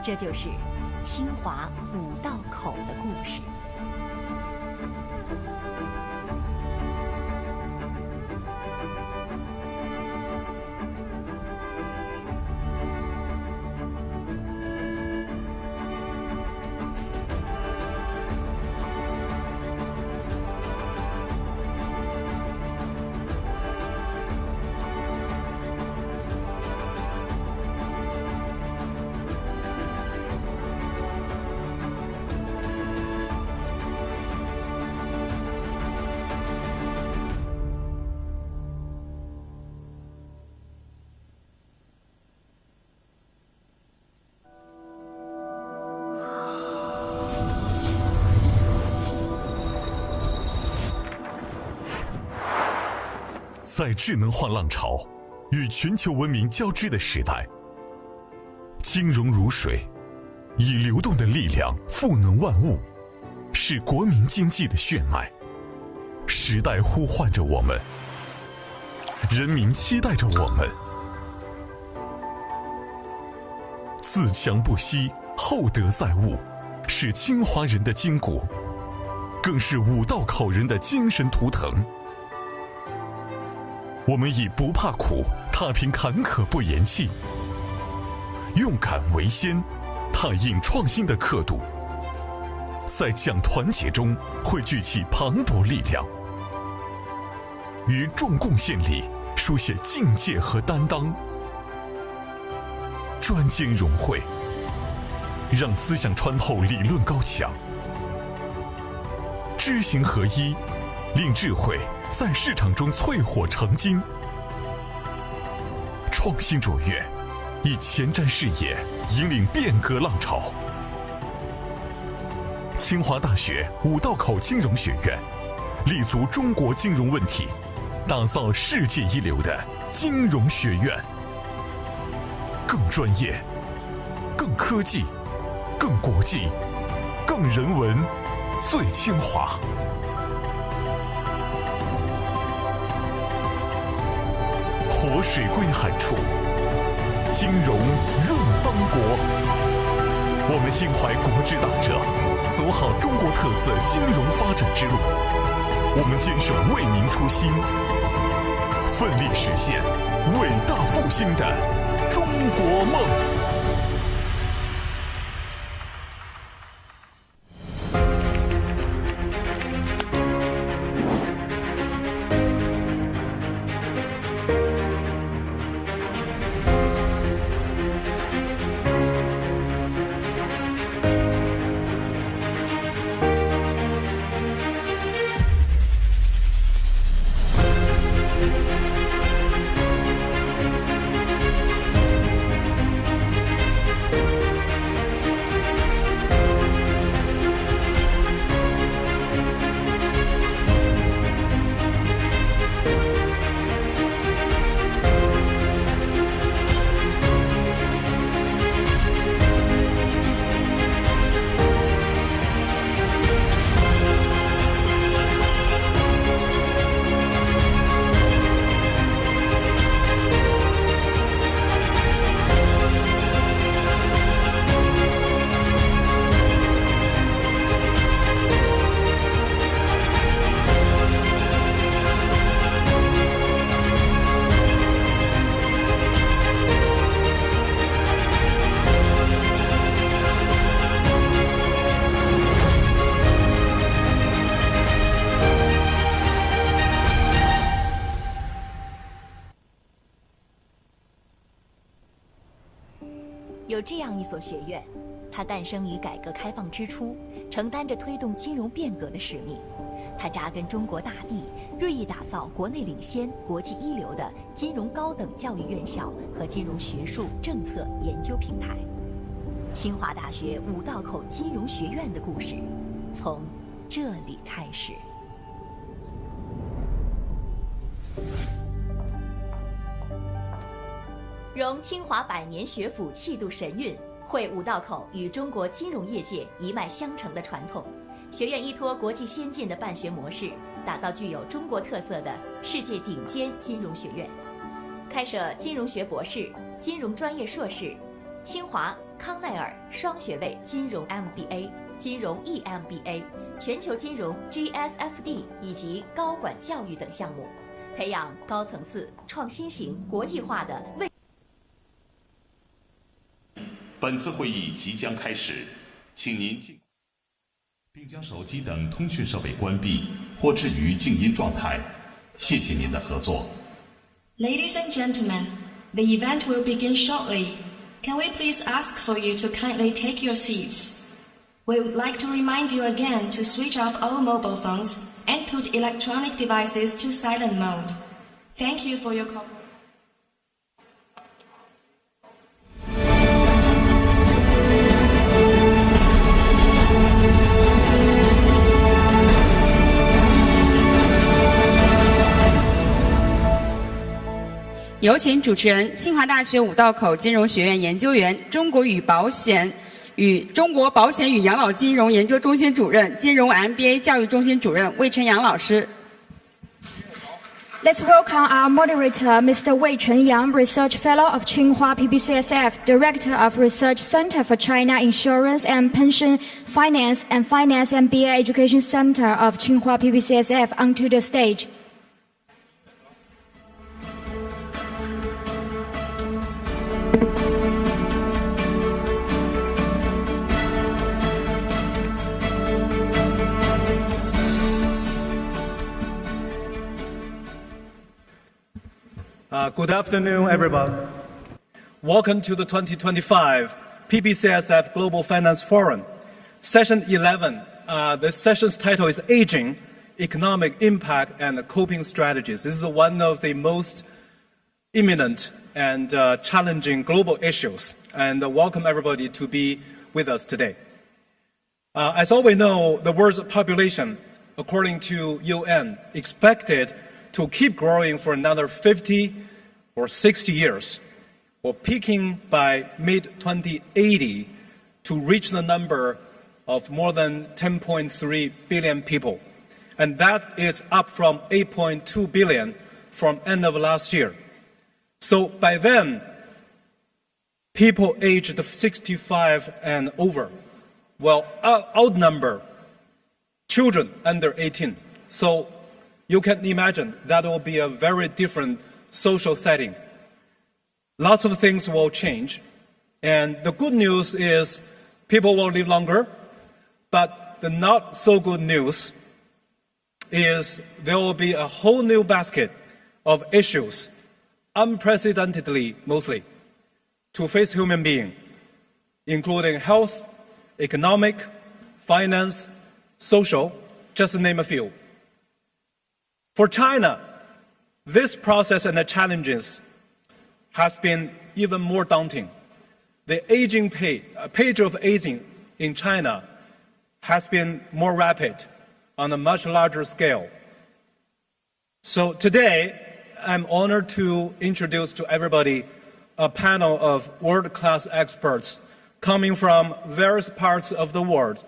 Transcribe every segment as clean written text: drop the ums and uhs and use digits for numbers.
这就是清华五道口的故事。在智能化浪潮与全球文明交织的时代，金融如水，以流动的力量赋能万物，是国民经济的血脉。时代呼唤着我们，人民期待着我们。自强不息，厚德载物，是清华人的筋骨，更是五道口人的精神图腾。我们以不怕苦，踏平坎坷不言弃，勇敢为先，踏印创新的刻度，在讲团结中汇聚起磅礴力量，于众贡献里书写境界和担当，专精融汇，让思想穿透理论高墙，知行合一，令智慧在市场中淬火成金，创新卓越，以前瞻视野引领变革浪潮。清华大学五道口金融学院立足中国金融问题，打造世界一流的金融学院，更专业，更科技，更国际，更人文，最清华。活水归海处，金融润邦国。我们心怀国之大者，走好中国特色金融发展之路。我们坚守为民初心，奋力实现伟大复兴的中国梦。有这样一所学院，它诞生于改革开放之初，承担着推动金融变革的使命。它扎根中国大地，锐意打造国内领先、国际一流的金融高等教育院校和金融学术政策研究平台。清华大学五道口金融学院的故事，从这里开始。融清华百年学府气度神韵，汇五道口与中国金融业界一脉相承的传统，学院依托国际先进的办学模式，打造具有中国特色的世界顶尖金融学院，开设金融学博士、金融专业硕士、清华康奈尔双学位金融 MBA、金融 EMBA、全球金融 GSFD 以及高管教育等项目，培养高层次、创新型、国际化的未。本次会议即将开始，请您静，并将手机等通讯设备关闭或置于静音状态。谢谢您的合作。Ladies and gentlemen, the event will begin shortly. Can we please ask for you to kindly take your seats? We would like to remind you again to switch off all mobile phones and put electronic devices to silent mode. Thank you for your cooperation. 有请主持人，清华大学五道口金融学院研究员、中国保险与养老金融研究中心主任、金融 MBA 教育中心主任魏晨阳老师。Let's welcome our moderator, Mr. Wei Chenyang, Research Fellow of Tsinghua PBCSF, Director of Research Center for China Insurance and Pension Finance and Finance MBA Education Center of Tsinghua PBCSF, onto the stage. Good afternoon, everybody. Welcome to the 2025 PBCSF Global Finance Forum, Session 11. The session's title is Aging, Economic Impact and Coping Strategies. This is one of the most imminent and challenging global issues, and welcome everybody to be with us today. As all we know, the world's population, according to UN, expected to keep growing for another 50 or 60 years, or peaking by mid-2080 to reach the number of more than 10.3 billion people. And that is up from 8.2 billion from end of last year. So by then, people aged 65 and over will outnumber children under 18. So you can imagine that will be a very different social setting. Lots of things will change. And the good news is people will live longer, but the not so good news is there will be a whole new basket of issues, unprecedentedly mostly, to face human beings, including health, economic, finance, social, just to name a few. For China, this process and the challenges has been even more daunting. The aging page of aging in China has been more rapid on a much larger scale. So today, I'm honored to introduce to everybody a panel of world-class experts coming from various parts of the world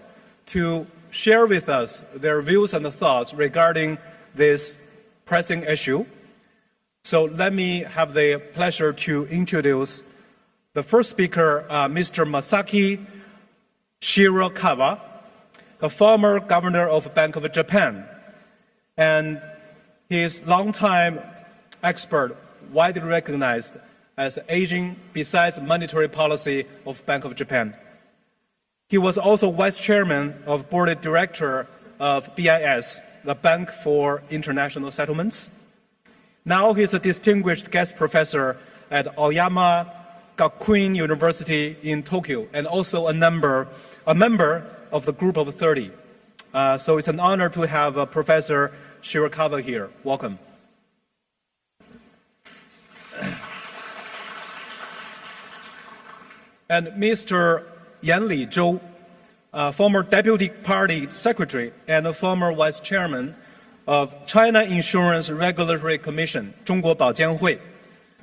to share with us their views and thoughts regarding this pressing issue. So let me have the pleasure to introduce the first speaker, Mr. Masaki Shirakawa, the former governor of Bank of Japan, and he is longtime expert, widely recognized as aging besides monetary policy of Bank of Japan. He was also vice chairman of board of director of BIS, the Bank for International Settlements. Now he's a distinguished guest professor at Aoyama Gakuin University in Tokyo, and also a member of the Group of 30. So it's an honor to have Professor Shirakawa here. Welcome. And Mr. Yanli Zhou, former Deputy Party Secretary and a former Vice Chairman of China Insurance Regulatory Commission, 中国保监会,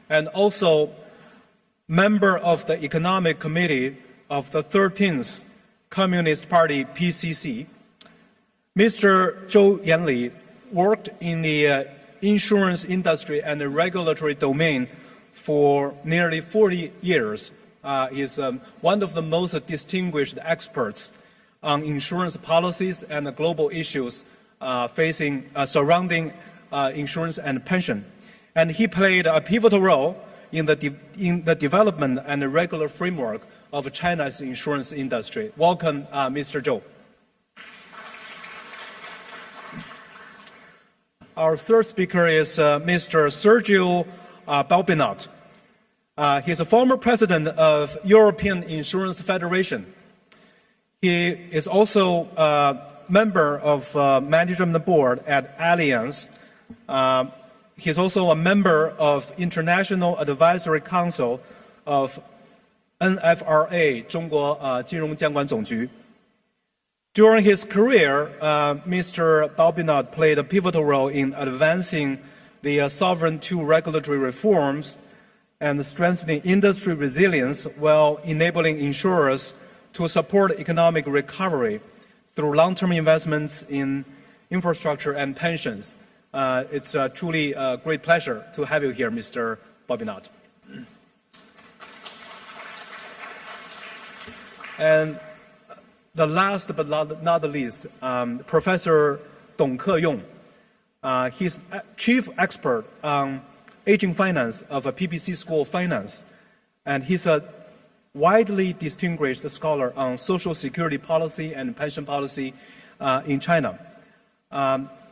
and also member of the Economic Committee of the 13th Communist Party, PCC. Mr. Zhou Yanli worked in the insurance industry and the regulatory domain for nearly 40 years, He's one of the most distinguished experts on insurance policies and the global issues surrounding insurance and pension. And he played a pivotal role in the development and the regular framework of China's insurance industry. Welcome, Mr. Zhou. Our third speaker is Mr. Sergio Balbinot. He's a former president of European Insurance Federation. He is also a member of management board at Allianz. He's also a member of International Advisory Council of NFRA, 中国金融监管总局. During his career, Mr. Balbinot played a pivotal role in advancing the Sovereign II regulatory reforms and strengthening industry resilience while enabling insurers to support economic recovery through long-term investments in infrastructure and pensions. It's truly a great pleasure to have you here, Mr. Balbinot. And the last but not the least, Professor Dong Ke-yong. He's chief expert on aging finance of a PBC School of Finance, and he's a widely distinguished scholar on social security policy and pension policy in China.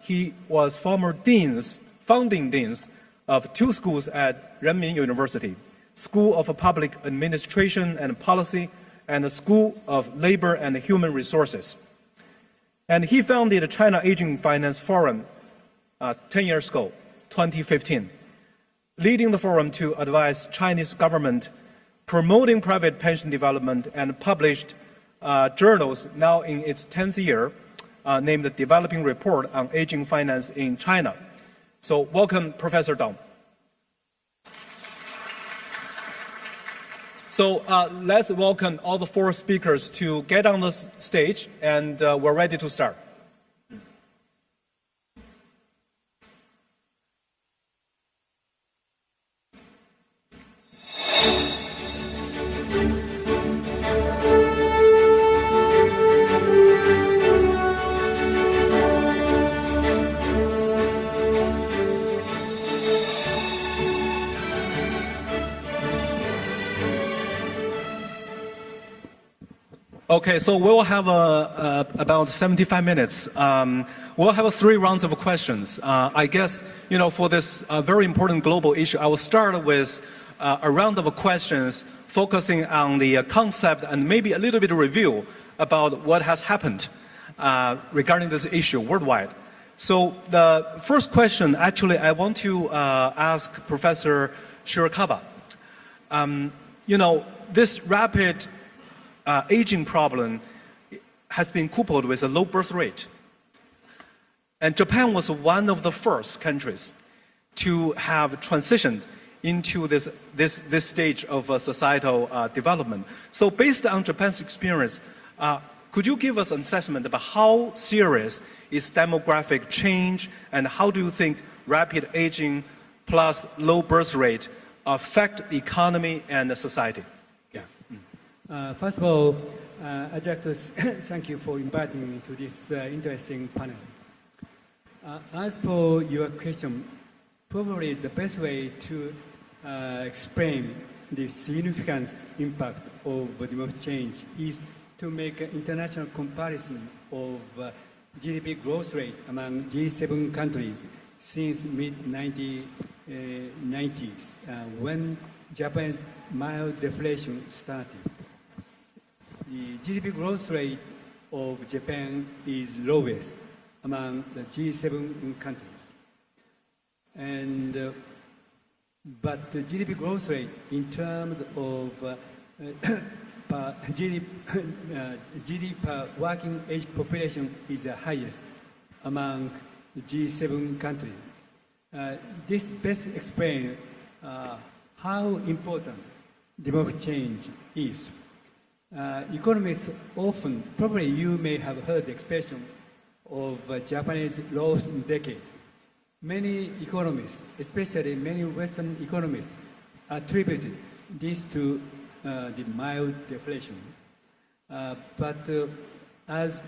He was founding deans of two schools at Renmin University, School of Public Administration and Policy, and the School of Labor and Human Resources. And he founded the China Aging Finance Forum 10 years ago, 2015, leading the forum to advise Chinese government promoting private pension development, and published journals now in its 10th year, named the Developing Report on Aging Finance in China. So welcome, Professor Dong. So let's welcome all the four speakers to get on the stage, and we're ready to start. Okay, so we'll have about 75 minutes. We'll have 3 rounds of questions. I guess, for this very important global issue, I will start with a round of questions focusing on the concept and maybe a little bit of review about what has happened regarding this issue worldwide. So the first question, actually, I want to ask Professor Shirakawa. This rapid aging problem has been coupled with a low birth rate. And Japan was one of the first countries to have transitioned into this stage of societal development. So based on Japan's experience, could you give us an assessment about how serious is demographic change, and how do you think rapid aging plus low birth rate affect the economy and the society? First of all, I'd like to thank you for inviting me to this interesting panel. As for your question, probably the best way to explain the significant impact of demographic change is to make an international comparison of GDP growth rate among G7 countries since mid-1990s, when Japan's mild deflation started. The GDP growth rate of Japan is lowest among the G7 countries. But the GDP growth rate in terms of GDP per working age population is the highest among the G7 countries. This best explains how important demographic change is. Economists often, probably you may have heard the expression of Japanese lost decade. Many economists, especially many Western economists, attributed this to the mild deflation. But as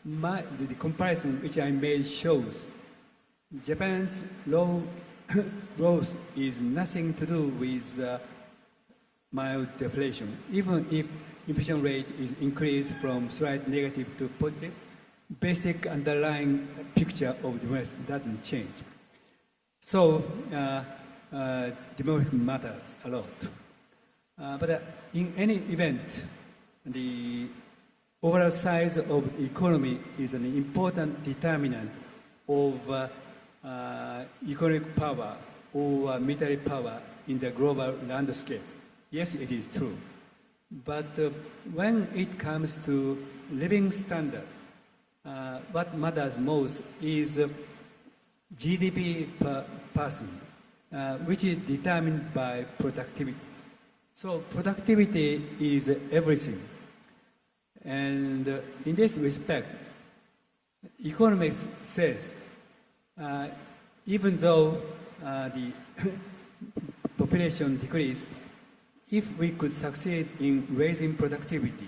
the comparison which I made shows, Japan's low growth is nothing to do with mild deflation. Even if inflation rate is increased from slight negative to positive, basic underlying picture of demographics doesn't change. So demographics matters a lot. But in any event, the overall size of the economy is an important determinant of economic power or military power in the global landscape. Yes, it is true. But when it comes to living standard, what matters most is GDP per person, which is determined by productivity. So productivity is everything. And in this respect, economics says even though the population decrease, if we could succeed in raising productivity,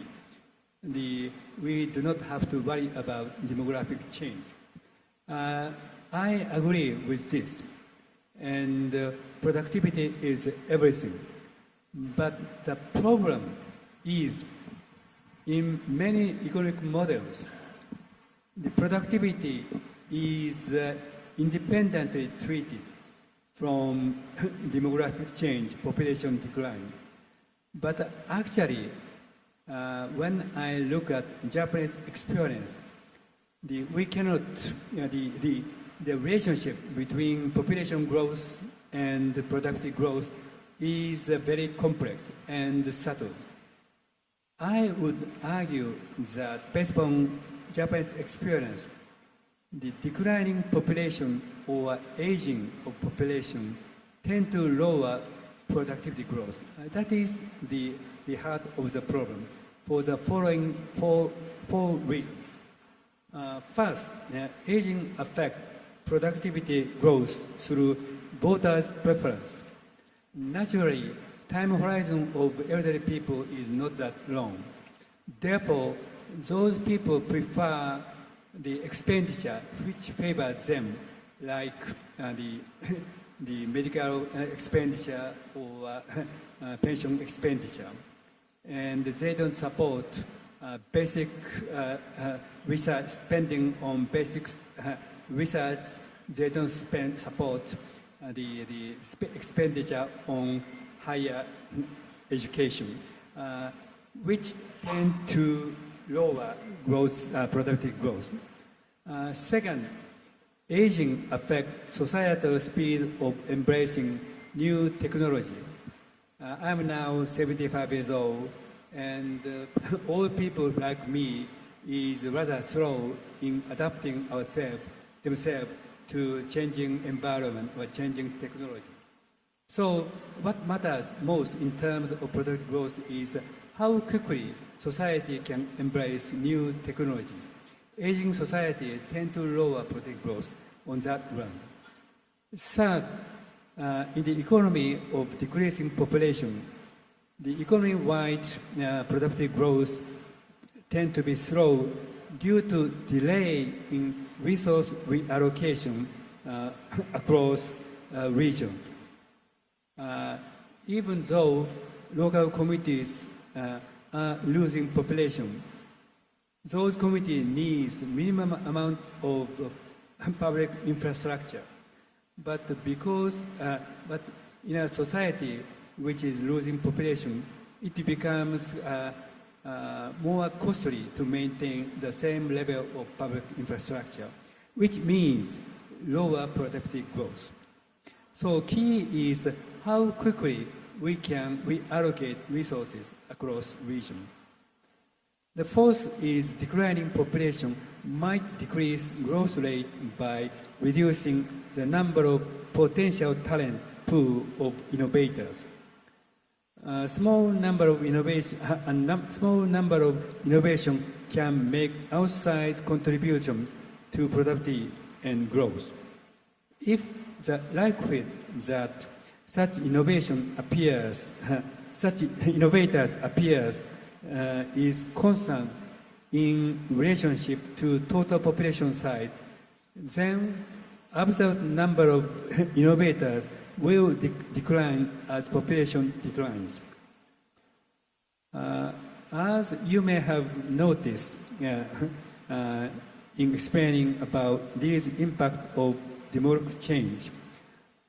we do not have to worry about demographic change. I agree with this, and productivity is everything. But the problem is, in many economic models, the productivity is independently treated from demographic change, population decline. But actually, when I look at Japanese experience, we cannot, the relationship between population growth and productive growth is very complex and subtle. I would argue that based on Japanese experience, the declining population or aging of population tend to lower productivity growth. That is the heart of the problem for the following four reasons. First, aging affects productivity growth through voters' preference. Naturally, time horizon of elderly people is not that long. Therefore, those people prefer the expenditure which favors them, like the medical expenditure or pension expenditure. And they don't support basic research, spending on basic research. They don't support the expenditure on higher education, which tend to lower growth, productive growth. Second, aging affects societal speed of embracing new technology. I'm now 75 years old, and all people like me is rather slow in adapting themselves to changing environment or changing technology. So what matters most in terms of productive growth is how quickly society can embrace new technology. Aging society tend to lower productive growth on that run. Third, in the economy of decreasing population, the economy-wide productive growth tend to be slow due to delay in resource reallocation across regions. Even though local communities are losing population, those communities need minimum amount of public infrastructure. But but in a society which is losing population, it becomes more costly to maintain the same level of public infrastructure, which means lower productive growth. So key is how quickly we can reallocate resources across regions. The fourth is declining population might decrease growth rate by reducing the number of potential talent pool of innovators. A small number of innovation can make outsized contribution to productivity and growth. If the likelihood that such innovation appears such innovators appears is constant in relationship to total population size, then absolute number of innovators will decline as population declines. As you may have noticed in explaining about this impact of demographic change,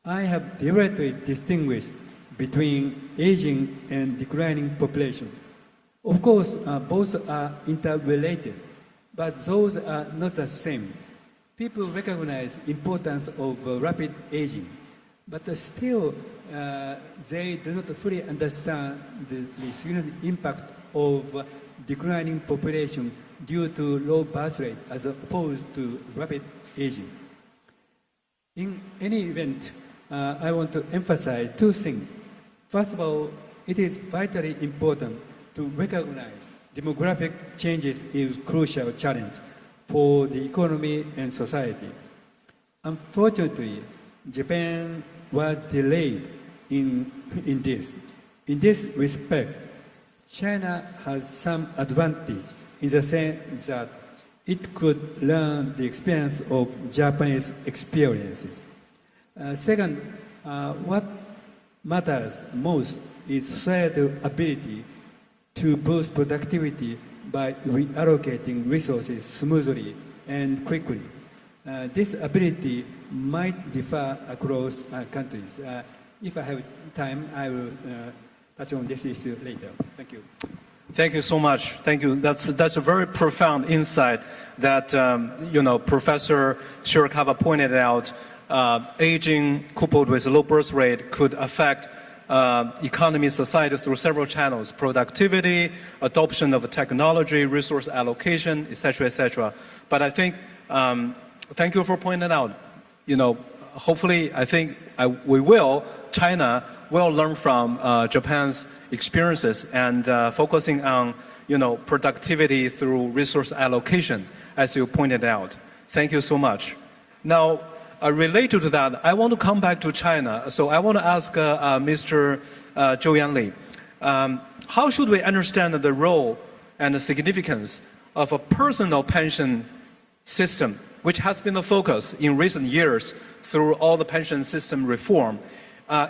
I have deliberately distinguished between aging and declining population. Of course, both are interrelated, but those are not the same. People recognize the importance of rapid aging, but still they do not fully understand the significant impact of declining population due to low birth rate as opposed to rapid aging. In any event, I want to emphasize two things. First of all, it is vitally important to recognize demographic changes is a crucial challenge for the economy and society. Unfortunately, Japan was delayed in this. In this respect, China has some advantage in the sense that it could learn the experience of Japanese experiences. Second, what matters most is societal ability to boost productivity by reallocating resources smoothly and quickly. This ability might differ across countries. If I have time, I will touch on this issue later. Thank you. Thank you so much. Thank you. That's a very profound insight that Professor Shirakawa pointed out. Aging coupled with low birth rate could affect economy, society through several channels: productivity, adoption of technology, resource allocation, etc., etc. But I think, thank you for pointing out. Hopefully, I think China will learn from Japan's experiences and focusing on, productivity through resource allocation, as you pointed out. Thank you so much. Now, related to that, I want to come back to China. So I want to ask Mr. Zhou Yanli, how should we understand the role and the significance of a personal pension system, which has been the focus in recent years through all the pension system reform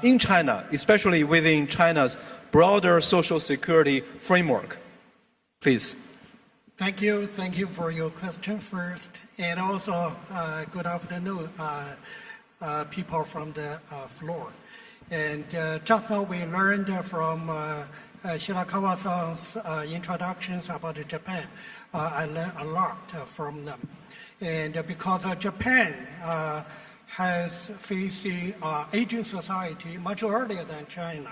in China, especially within China's broader social security framework? Please. Thank you. Thank you for your question first. And also, good afternoon, people from the floor. And just now we learned from Shirakawa-san's introductions about Japan. I learned a lot from them. And because Japan has facing aging society much earlier than China.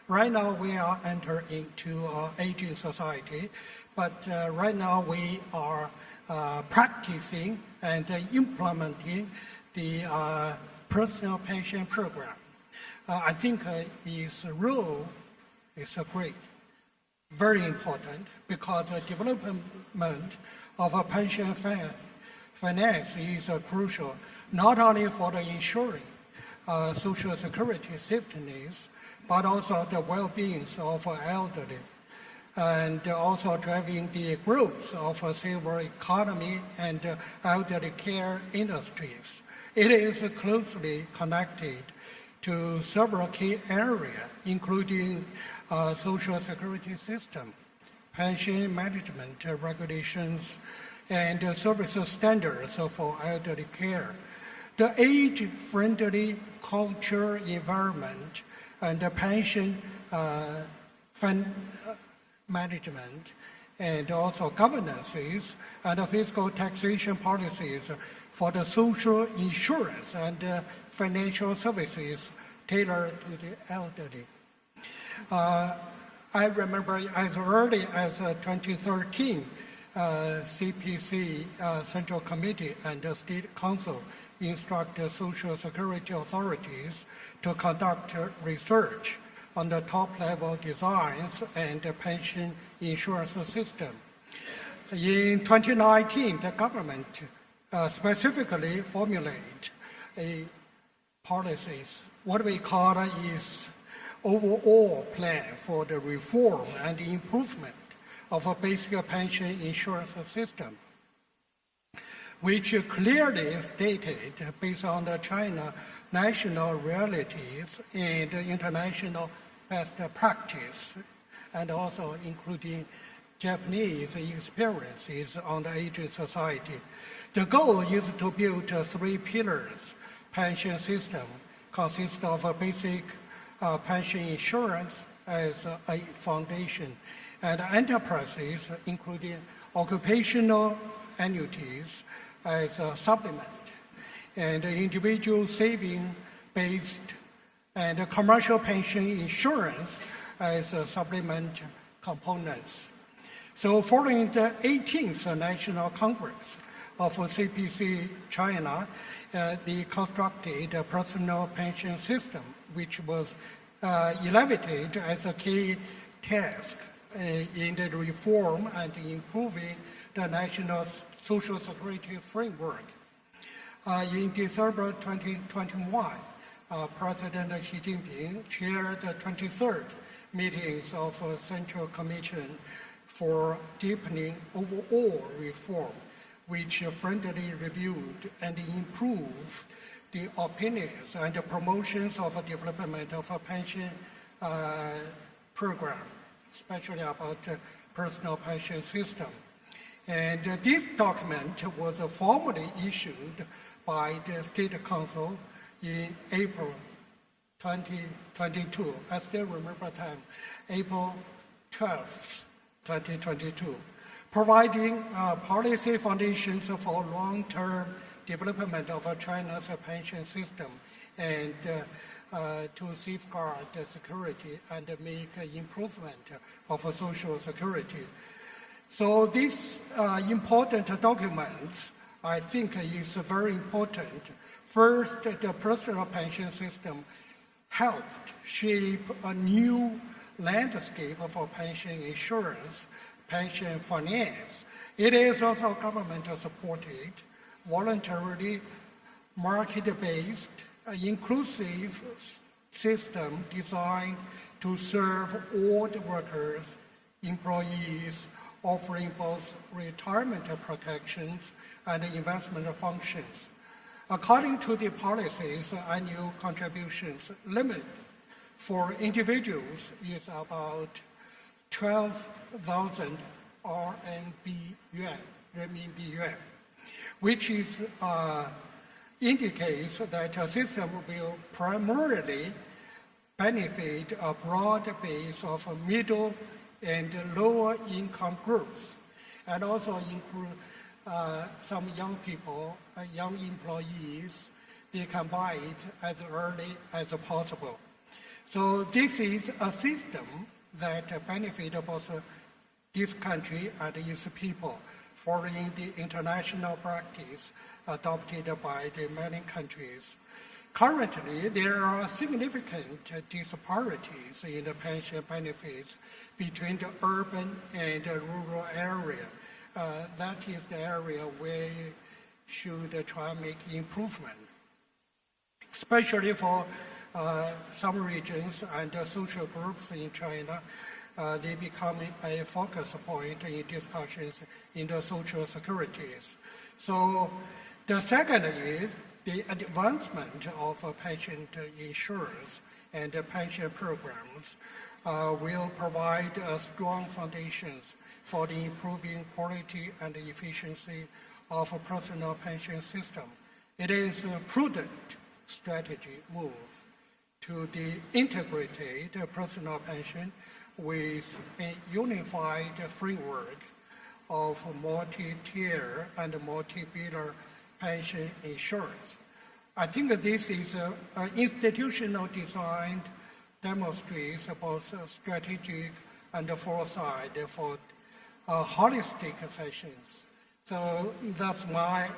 Right now we are entering into aging society, but right now we are practicing and implementing the personal pension program. I think its role is great, very important, because the development of a pension finance is crucial, not only for the ensuring social security safety needs, but also the well-being of elderly, and also driving the growth of a silver economy and elderly care industries. It is closely connected to several key areas, including social security system, pension management regulations, and service standards for elderly care. The age-friendly culture environment and the pension fund management and also governances and fiscal taxation policies for the social insurance and financial services tailored to the elderly. I remember as early as 2013, CPC Central Committee and the State Council instruct the Social Security authorities to conduct research on the top-level designs and the pension insurance system. In 2019, the government specifically formulated policies. What we call is overall plan for the reform and improvement of a basic pension insurance system, which clearly stated, based on the China national realities and international best practice, and also including Japanese experiences on the aging society. The goal is to build 3 pillars. Pension system consists of a basic pension insurance as a foundation, and enterprises, including occupational annuities, as a supplement, and individual saving-based and commercial pension insurance as a supplement components. So following the 18th National Congress of CPC China, they constructed a personal pension system, which was elevated as a key task in the reform and improving the national social security framework. In December 2021, President Xi Jinping chaired the 23rd meetings of Central Commission for Deepening Overall Reform, which friendly reviewed and improved the opinions and the promotions of development of a pension program, especially about the personal pension system. And this document was formally issued by the State Council in April 2022. I still remember time, April 12th, 2022, providing policy foundations for long-term development of China's pension system and to safeguard the security and make improvement of social security. So this important document, I think, is very important. First, the personal pension system helped shape a new landscape for pension insurance, pension finance. It is also government-supported, voluntarily market-based, inclusive system designed to serve all the workers, employees, offering both retirement protections and investment functions. According to the policies, annual contributions limit for individuals is about 12,000 RMB yuan, which is indicates that a system will primarily benefit a broad base of middle and lower income groups, and also include some young people, young employees. They can buy it as early as possible. So this is a system that benefits both this country and its people, following the international practice adopted by the many countries. Currently, there are significant disparities in the pension benefits between the urban and the rural area. That is the area where we should try and make improvement, especially for some regions and social groups in China. They become a focus point in discussions in the social securities. So the second is the advancement of pension insurance and pension programs will provide strong foundations for the improving quality and efficiency of a personal pension system. It is a prudent strategy move to the integrated personal pension with a unified framework of multi-tier and multi-pillar pension insurance. I think that this is an institutional design demonstrates both strategic and foresight for holistic fashions. So that's my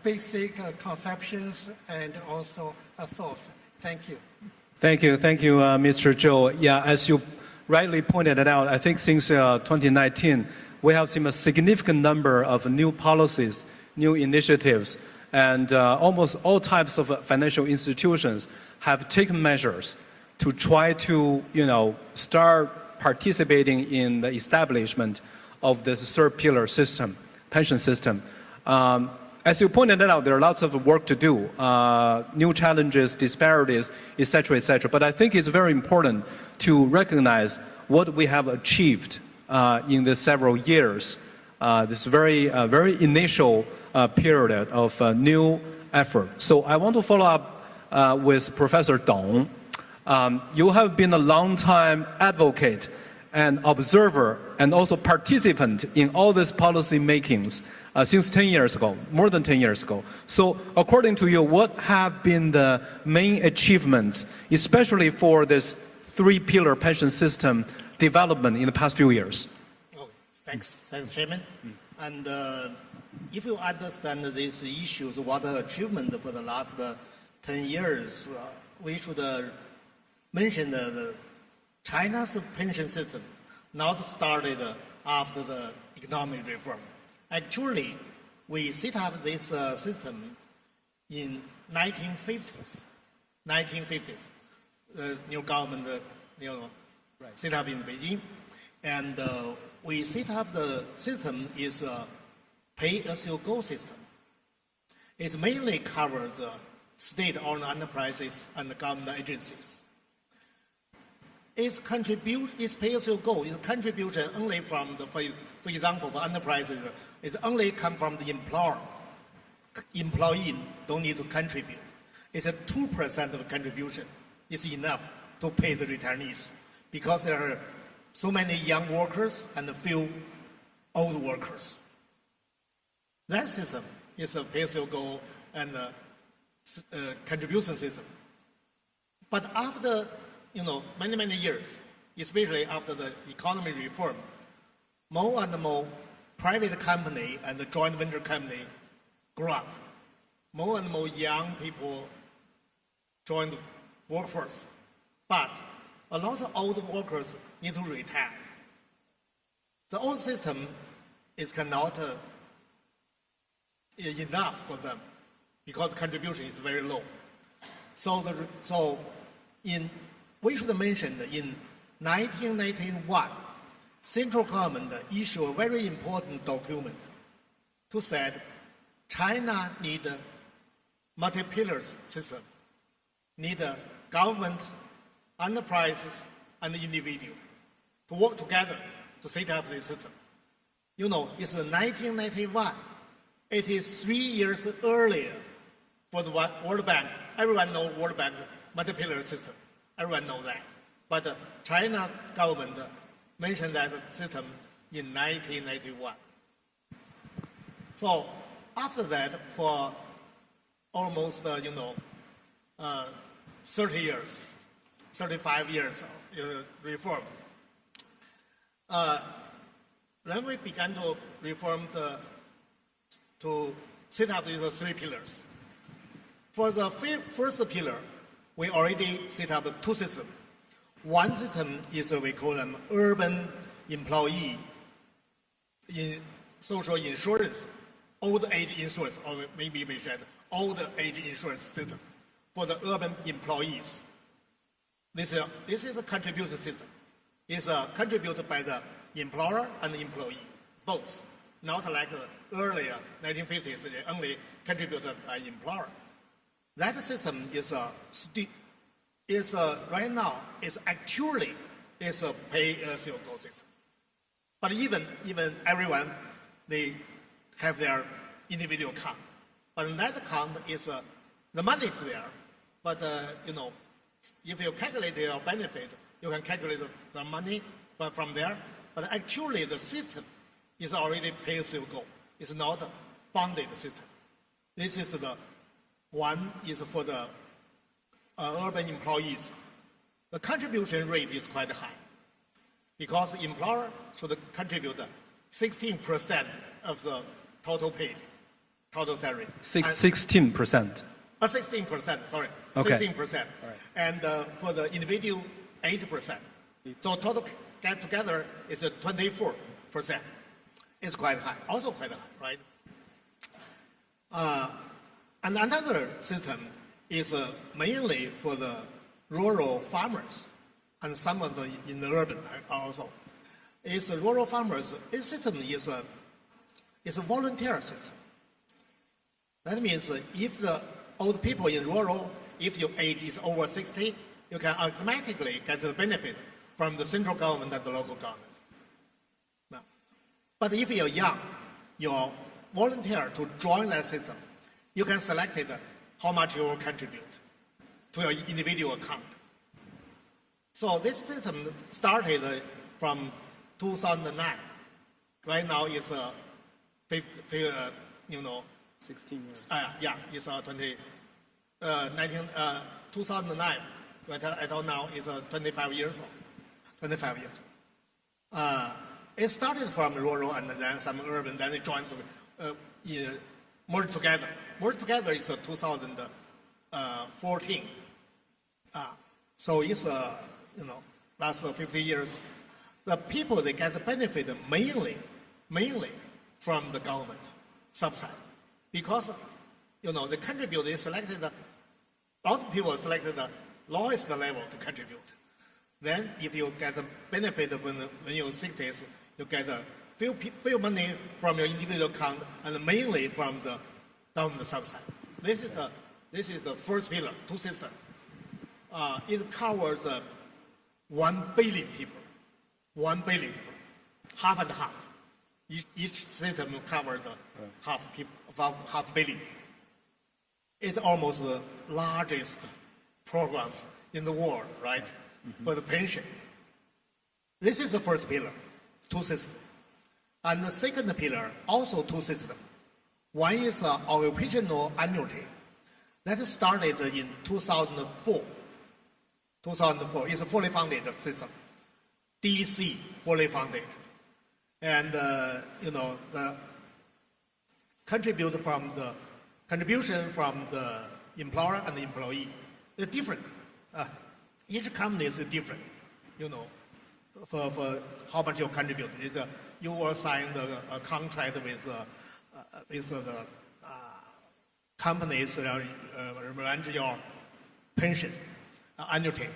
basic conceptions and also thoughts. Thank you. Thank you, Mr. Zhou. Yeah, as you rightly pointed it out, I think since 2019, we have seen a significant number of new policies, new initiatives, And almost all types of financial institutions have taken measures to try to, start participating in the establishment of this third pillar system, pension system. As you pointed out, there are lots of work to do, new challenges, disparities, etc., etc. But I think it's very important to recognize what we have achieved in the several years, this very initial period of new effort. So I want to follow up with Professor Dong. You have been a long-time advocate and observer and also participant in all these policy makings since 10 years ago, more than 10 years ago. So according to you, what have been the main achievements, especially for this three-pillar pension system development in the past few years? Okay, thanks, Chairman. And if you understand these issues, what are achievement for the last 10 years, we should mention that China's pension system not started after the economic reform. Actually, we set up this system in 1950s. The new government, set up in Beijing, and we set up the system is a pay-as-you-go system. It mainly covers state-owned enterprises and government agencies. Its pay-as-you-go is contribution only from the, for example, for enterprises, it only come from the employer. Employee don't need to contribute. It's a 2% of contribution. It's enough to pay the returnees because there are so many young workers and a few old workers. That system is a pay-as-you-go and a contribution system. But after many years, especially after the economy reform, more and more private company and the joint venture company grew up. More and more young people joined the workforce. But a lot of old workers need to retire. The old system is cannot enough for them because contribution is very low. We should mention that in 1991, central government issued a very important document to say China need a multi-pillar system, need a government, enterprises, and individual to work together to set up this system. It's 1991. It is 3 years earlier for the World Bank. Everyone knows World Bank multi-pillar system. Everyone knows that. But the China government mentioned that system in 1991. So after that, for almost 30 years, 35 years of reform, then we began to reform to set up these three pillars. For the first pillar, we already set up two systems. One system is we call them urban employee in social insurance, old age insurance, or maybe we said old age insurance system for the urban employees. This is a contribution system. It's contributed by the employer and the employee, both. Not like earlier 1950s, they only contributed by employer. That system is right now is actually is a pay-as-you-go system. But even everyone they have their individual account, but in that account is the money is there. But if you calculate your benefit, you can calculate the money from there. But actually, the system is already pay-as-you-go. It's not a funded system. This is the one is for the urban employees. The contribution rate is quite high because the employer should contribute 16% of the total paid, total salary. 16%? 16%, sorry. Okay. 16%. Right. And for the individual, 8%. So total get together is 24%. It's quite high, also quite high, right? And another system is mainly for the rural farmers, and some of the in the urban also. It's rural farmers. This system is a volunteer system. That means if the old people in rural, if your age is over 60, you can automatically get the benefit from the central government and the local government. Now, but if you're young, you're volunteer to join that system, you can select it how much you will contribute to your individual account. So this system started from 2009. Right now it's 16 years. It's 2009. But until now it's 25 years old. 25 years old. It started from rural and then some urban, then it joined merged together. Merged together is 2014. So it's last 50 years. The people, they get the benefit mainly from the government subsidy, because they contribute. They selected a lot of people selected the lowest level to contribute. Then, if you get the benefit when you're 60s, you get a few money from your individual account and mainly from the government subsidy. This is the first pillar, two systems. It covers 1 billion people. 1 billion people, half and half. Each system covers half billion. It's almost the largest program in the world, right? For the pension. This is the first pillar, two systems. And the second pillar, also two systems. One is occupational annuity. That started in 2004. 2004 is a fully funded system. DC, fully funded. And, the contribution from the employer and the employee is different. Each company is different, for how much you contribute. You will sign a contract with the companies that arrange your pension, annuity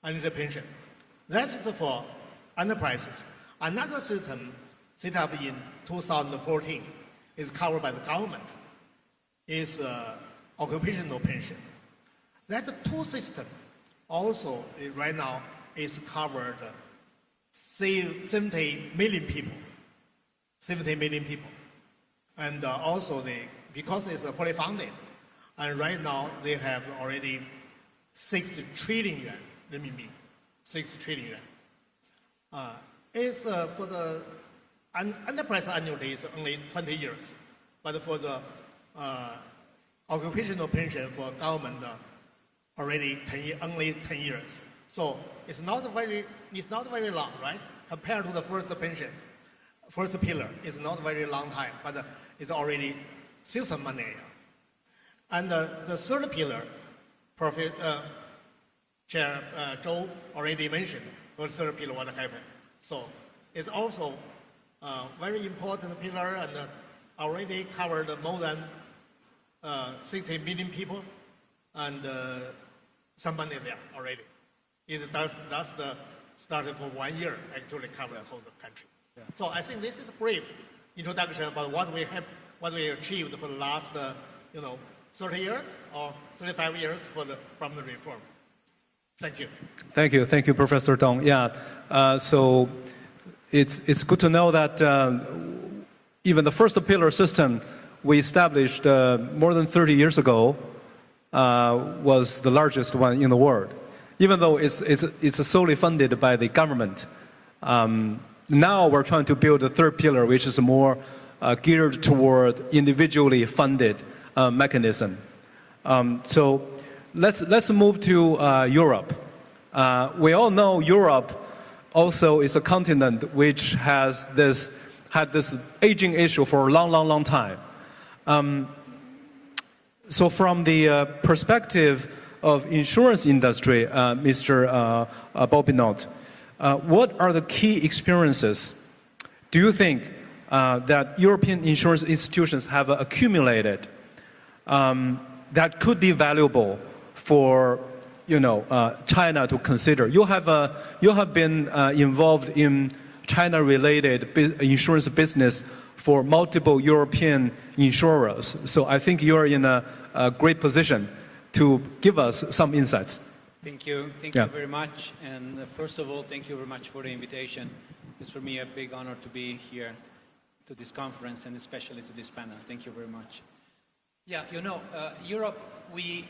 pension. That is for enterprises. Another system set up in 2014 is covered by the government, is occupational pension. That two system also right now is covered 70 million people. 70 million people. And also because it's fully funded, and right now they have already 6 trillion yuan renminbi. 6 trillion yuan. It's for the enterprise annuity is only 20 years, but for the occupational pension for government already only 10 years. So it's not very long, right? Compared to the first pension, first pillar, it's not very long time, but it's already still some money. And the third pillar, Chair Zhou already mentioned the third pillar what happened. So it's also a very important pillar and already covered more than 60 million people and some money there already. That's the started for 1 year actually cover the whole country. Yeah. So I think this is a brief introduction about what we achieved for the last 30 years or 35 years from the reform. Thank you. Thank you, Professor Dong. Yeah, so it's good to know that even the first pillar system we established more than 30 years ago was the largest one in the world. Even though it's solely funded by the government, now we're trying to build a third pillar, which is more geared toward individually funded mechanism. So let's move to Europe. We all know Europe also is a continent which had this aging issue for a long time. So from the perspective of insurance industry, Mr. Bobinot, what are the key experiences do you think that European insurance institutions have accumulated that could be valuable for China to consider. You have been involved in China-related insurance business for multiple European insurers. So I think you're in a great position to give us some insights. Thank you. Thank you very much. And first of all, thank you very much for the invitation. It's for me a big honor to be here to this conference and especially to this panel. Thank you very much. Yeah, Europe, we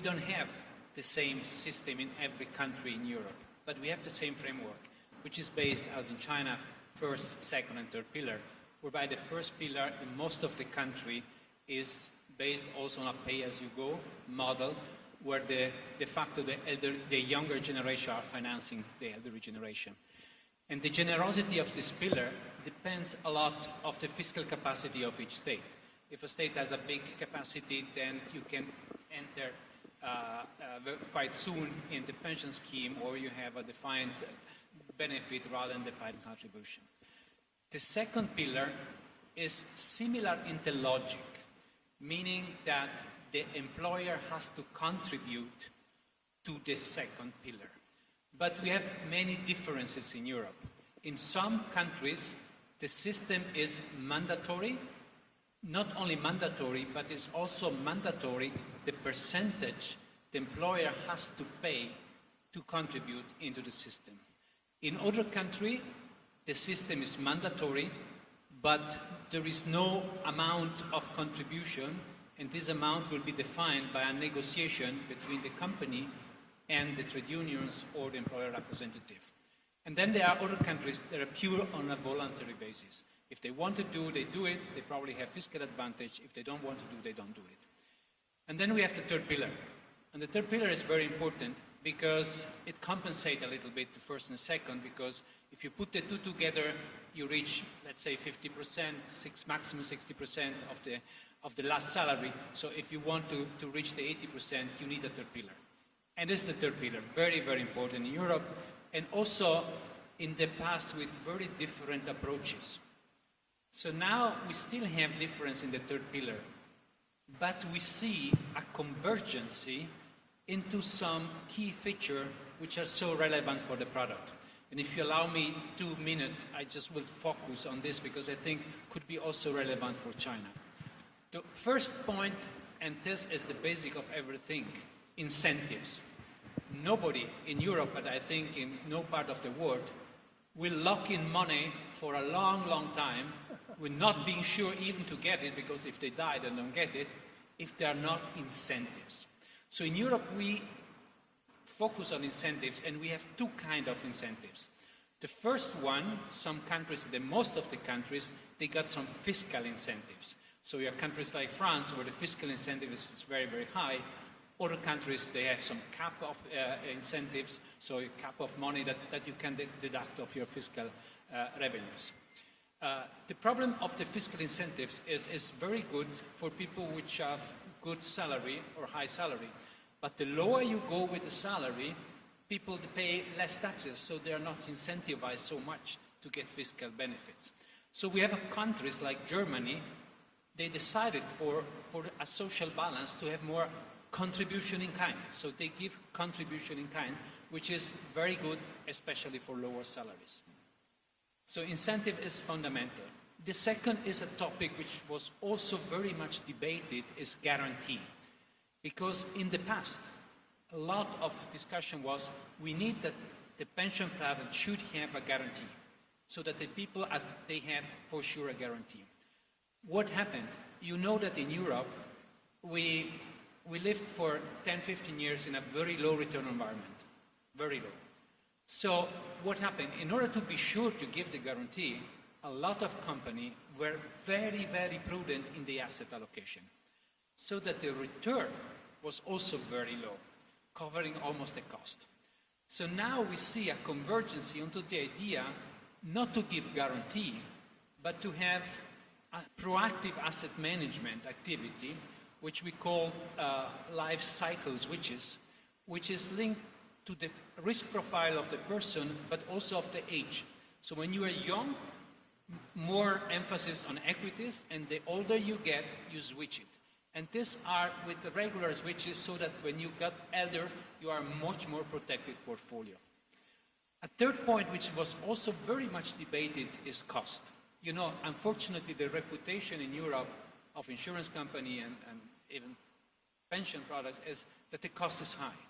don't have the same system in every country in Europe, but we have the same framework, which is based, as in China, first, second, and third pillar, whereby the first pillar in most of the country is based also on a pay-as-you-go model, where de facto the younger generation are financing the elderly generation. And the generosity of this pillar depends a lot of the fiscal capacity of each state. If a state has a big capacity, then you can enter quite soon in the pension scheme, or you have a defined benefit rather than defined contribution. The second pillar is similar in the logic, meaning that the employer has to contribute to the second pillar. But we have many differences in Europe. In some countries, the system is mandatory. Not only mandatory, but it's also mandatory the percentage the employer has to pay to contribute into the system. In other countries, the system is mandatory, but there is no amount of contribution, and this amount will be defined by a negotiation between the company and the trade unions or the employer representative. And then there are other countries that are pure on a voluntary basis. If they want to do, they do it. They probably have fiscal advantage. If they don't want to do, they don't do it. And then we have the third pillar. And the third pillar is very important because it compensates a little bit the first and second, because if you put the two together, you reach, let's say, 50%, maximum 60% of the last salary. So if you want to reach the 80%, you need a third pillar. And this is the third pillar, very, very important in Europe, and also in the past with very different approaches. So now we still have difference in the third pillar, but we see a convergence into some key features which are so relevant for the product. And if you allow me 2 minutes, I just will focus on this because I think could be also relevant for China. The first point, and this is the basic of everything, incentives. Nobody in Europe, but I think in no part of the world, will lock in money for a long, long time with not being sure even to get it, because if they die, they don't get it, if there are not incentives. So in Europe, we focus on incentives, and we have two kinds of incentives. The first one, some countries, most of the countries, they got some fiscal incentives. So you have countries like France, where the fiscal incentive is very, very high. Other countries, they have some cap of incentives, so a cap of money that you can deduct of your fiscal revenues. The problem of the fiscal incentives is very good for people which have good salary or high salary. But the lower you go with the salary, people pay less taxes, so they are not incentivized so much to get fiscal benefits. So we have countries like Germany, they decided for a social balance to have more contribution in kind. So they give contribution in kind, which is very good, especially for lower salaries. So incentive is fundamental. The second is a topic which was also very much debated, is guarantee. Because in the past, a lot of discussion was, we need that the pension plan should have a guarantee, so that the people, they have for sure a guarantee. What happened? You know that in Europe, we lived for 10, 15 years in a very low return environment, very low. So what happened? In order to be sure to give the guarantee, a lot of companies were very, very prudent in the asset allocation, so that the return was also very low, covering almost the cost. So now we see a convergence onto the idea not to give guarantee, but to have a proactive asset management activity, which we call life cycle switches, which is linked to the risk profile of the person, but also of the age. So when you are young, more emphasis on equities, and the older you get, you switch it. And these are with the regular switches so that when you get elder, you are much more protected portfolio. A third point, which was also very much debated, is cost. You know, unfortunately, the reputation in Europe of insurance company and even pension products is that the cost is high.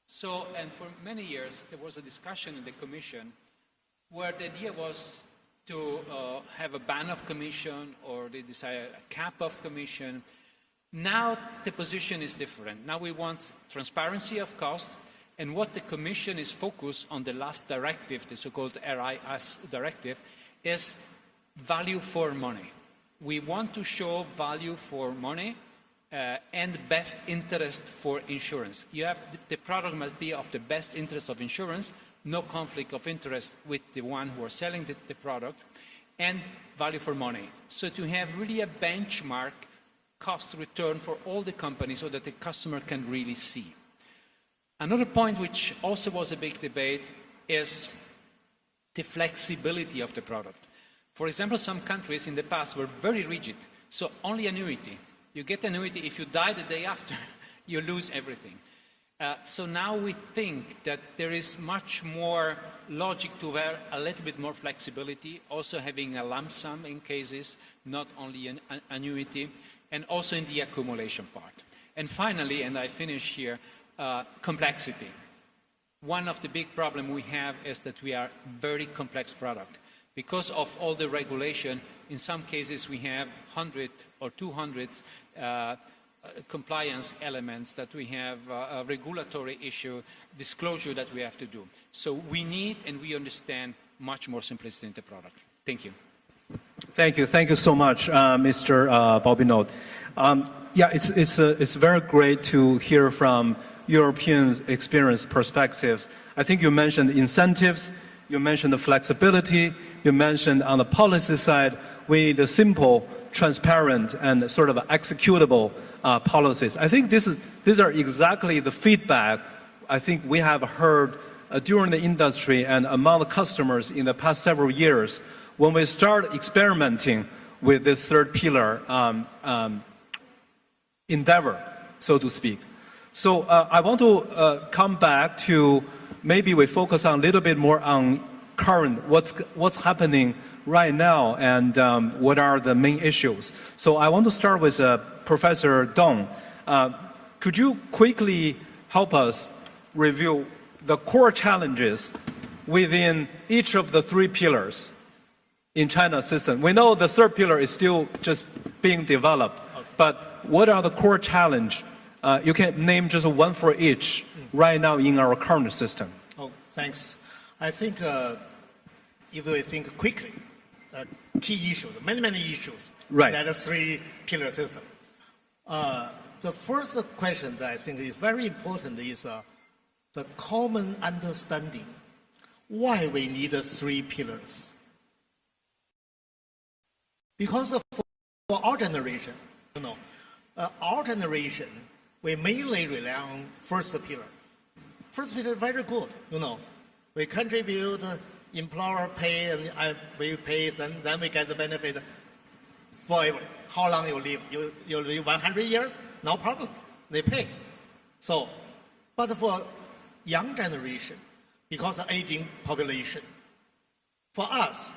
So, and for many years, there was a discussion in the Commission where the idea was to have a ban of commission, or they decided a cap of commission. Now the position is different. Now we want transparency of cost, and what the Commission is focused on, the last directive, the so-called RIS directive, is value for money. We want to show value for money and best interest for insurance. You have the product must be of the best interest of insurance, no conflict of interest with the one who are selling the product, and value for money. So to have really a benchmark cost return for all the companies so that the customer can really see. Another point which also was a big debate is the flexibility of the product. For example, some countries in the past were very rigid, so only annuity. You get annuity, if you die the day after, you lose everything. So now we think that there is much more logic to have a little bit more flexibility, also having a lump sum in cases, not only an annuity, and also in the accumulation part. And finally, and I finish here, complexity. One of the big problems we have is that we are very complex product. Because of all the regulation, in some cases we have 100 or 200 compliance elements that we have, a regulatory issue, disclosure that we have to do. So we need and we understand much more simplicity in the product. Thank you. Thank you so much, Mr. Bobinot. Yeah, it's very great to hear from European experience perspectives. I think you mentioned incentives, you mentioned the flexibility, you mentioned on the policy side, we need a simple, transparent, and sort of executable policies. I think these are exactly the feedback I think we have heard during the industry and among the customers in the past several years when we start experimenting with this third pillar endeavor, so to speak. So I want to come back to maybe we focus on a little bit more on current, what's happening right now and what are the main issues. So I want to start with Professor Dong. Could you quickly help us review the core challenges within each of the three pillars in China's system? We know the third pillar is still just being developed, but what are the core challenges? You can name just one for each right now in our current system. Oh, thanks. I think if we think quickly, key issues, many issues, right. That three-pillar system. The first question that I think is very important is the common understanding why we need three pillars. Because for our generation, our generation, we mainly rely on first pillar. First pillar is very good, We contribute, employer pay, and we pay, and then we get the benefit forever. How long you live? You live 100 years? No problem. They pay. So, but for young generation, because of aging population, for us,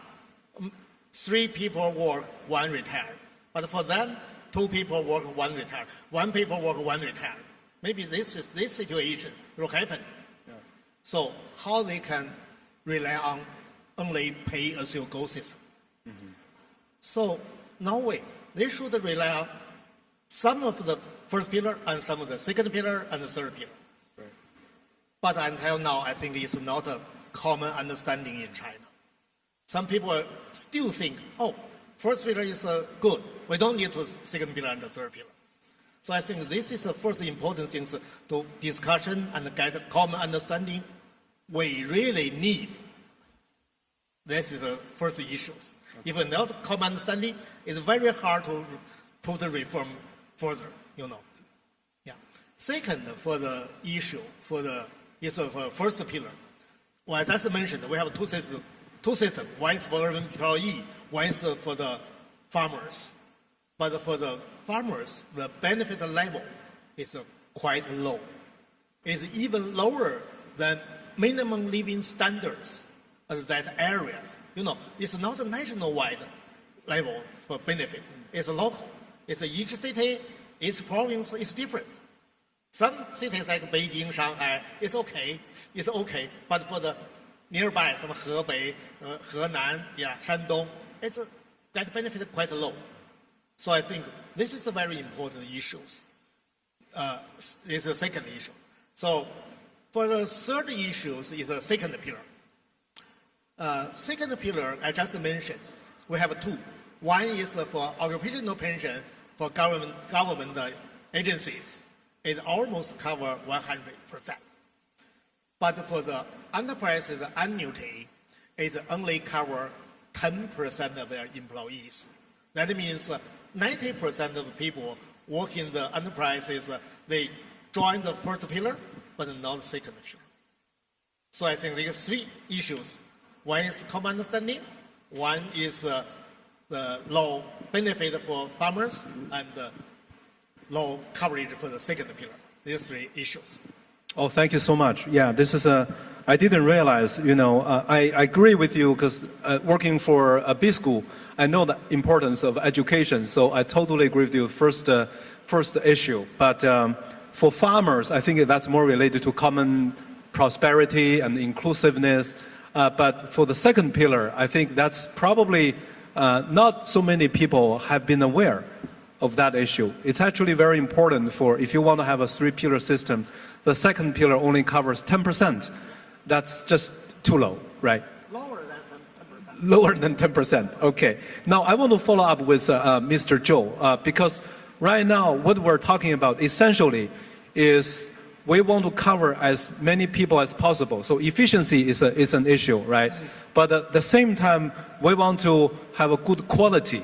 3 people work, 1 retire. But for them, 2 people work, 1 retire. 1 people work, 1 retire. Maybe this situation will happen. Yeah. So how they can rely on only pay-as-you-go system? Mm-hmm. So no way. They should rely on some of the first pillar and some of the second pillar and the third pillar. Right. But until now, I think it's not a common understanding in China. Some people still think, first pillar is good. We don't need to second pillar and the third pillar. So I think this is the first important thing to discussion and get a common understanding. We really need. This is the first issues. Okay. If not common understanding, it's very hard to put the reform further, Yeah. Second, for the issue, for first pillar. Well, as I mentioned, we have two systems. One is for employee, one is for the farmers. But for the farmers, the benefit level is quite low. It's even lower than minimum living standards of that areas. It's not a nationwide level for benefit. It's local. It's each city, each province is different. Some cities like Beijing, Shanghai, it's okay. But for the nearby, some Hebei, Henan, Shandong, that benefit quite low. So I think this is a very important issue. It's a second issue. So for the third issue is a second pillar. Second pillar, I just mentioned, we have two. One is for occupational pension for government agencies. It almost covers 100%. But for the enterprises annuity, it only covers 10% of their employees. That means 90% of people work in the enterprises, they join the first pillar, but not the second pillar. So I think there are three issues. One is common understanding, one is the low benefit for farmers, and low coverage for the second pillar. These three issues. Oh, thank you so much. Yeah, this is I didn't realize, I agree with you because working for a B school, I know the importance of education. So I totally agree with you, first issue. But for farmers, I think that's more related to common prosperity and inclusiveness. But for the second pillar, I think that's probably not so many people have been aware of that issue. It's actually very important for, if you want to have a three-pillar system, the second pillar only covers 10%. That's just too low, right? Lower than 10%. Lower than 10%, okay. Now I want to follow up with Mr. Zhou, because right now what we're talking about essentially is we want to cover as many people as possible. So efficiency is an issue, right? But at the same time, we want to have a good quality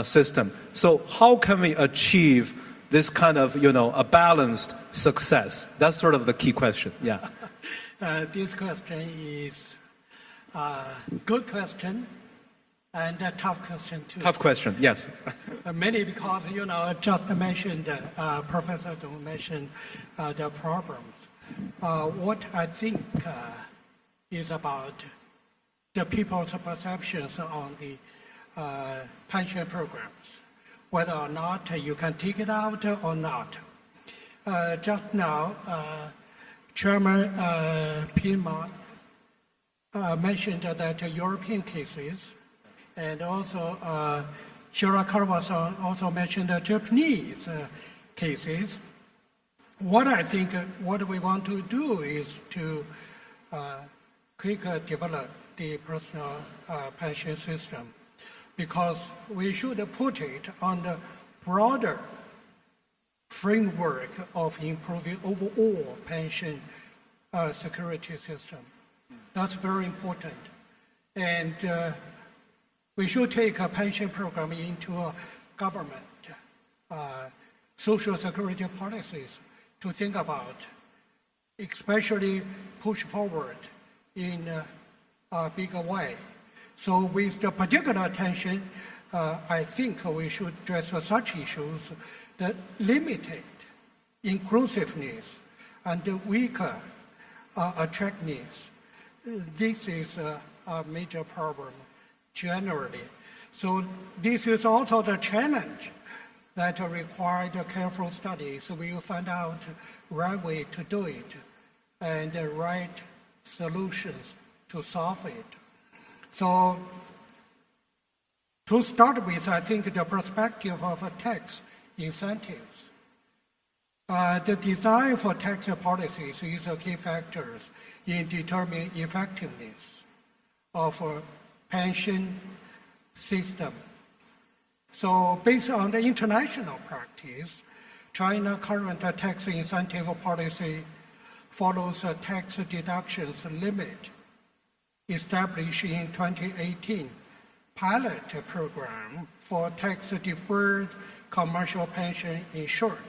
system. So how can we achieve this kind of, a balanced success? That's sort of the key question, yeah. This question is a good question and a tough question too. Tough question, yes. Mainly because, just mentioned, Professor Dong mentioned the problems. What I think is about the people's perceptions on the pension programs, whether or not you can take it out or not. Just now, Chairman Pilmar mentioned that European cases, and also Shirakawa also mentioned the Japanese cases. What I think what we want to do is to quickly develop the personal pension system, because we should put it on the broader framework of improving overall pension security system. That's very important. And we should take a pension program into a government social security policies to think about, especially push forward in a bigger way. So with the particular attention, I think we should address such issues that limited inclusiveness and weaker attractiveness. This is a major problem generally. So this is also the challenge that required careful study. So we will find out the right way to do it and the right solutions to solve it. So to start with, I think the perspective of tax incentives. The design for tax policies is a key factor in determining effectiveness of a pension system. So based on the international practice, China's current tax incentive policy follows a tax deductions limit established in 2018 pilot program for tax-deferred commercial pension insurance.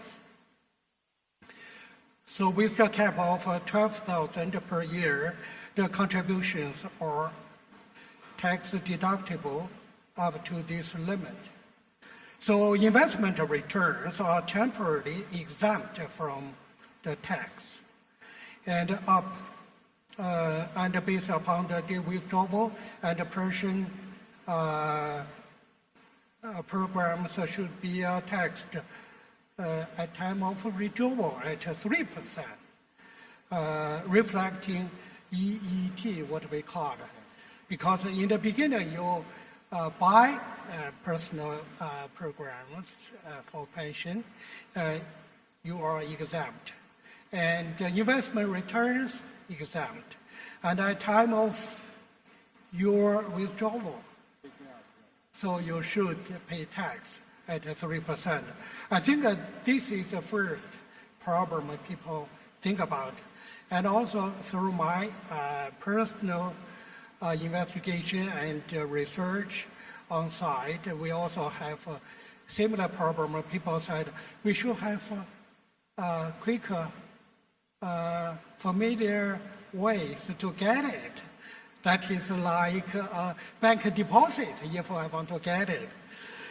So with the cap of $12,000 per year, the contributions are tax deductible up to this limit. So investment returns are temporarily exempt from the tax. And based upon the withdrawal and the pension programs should be taxed at time of withdrawal at 3%, reflecting EET, what we call it. Because in the beginning, you buy personal programs for pension, you are exempt. And investment returns, exempt. And at time of your withdrawal, so you should pay tax at 3%. I think that this is the first problem people think about. And also through my personal investigation and research on site, we also have a similar problem. People said we should have quicker, familiar ways to get it. That is like a bank deposit if I want to get it.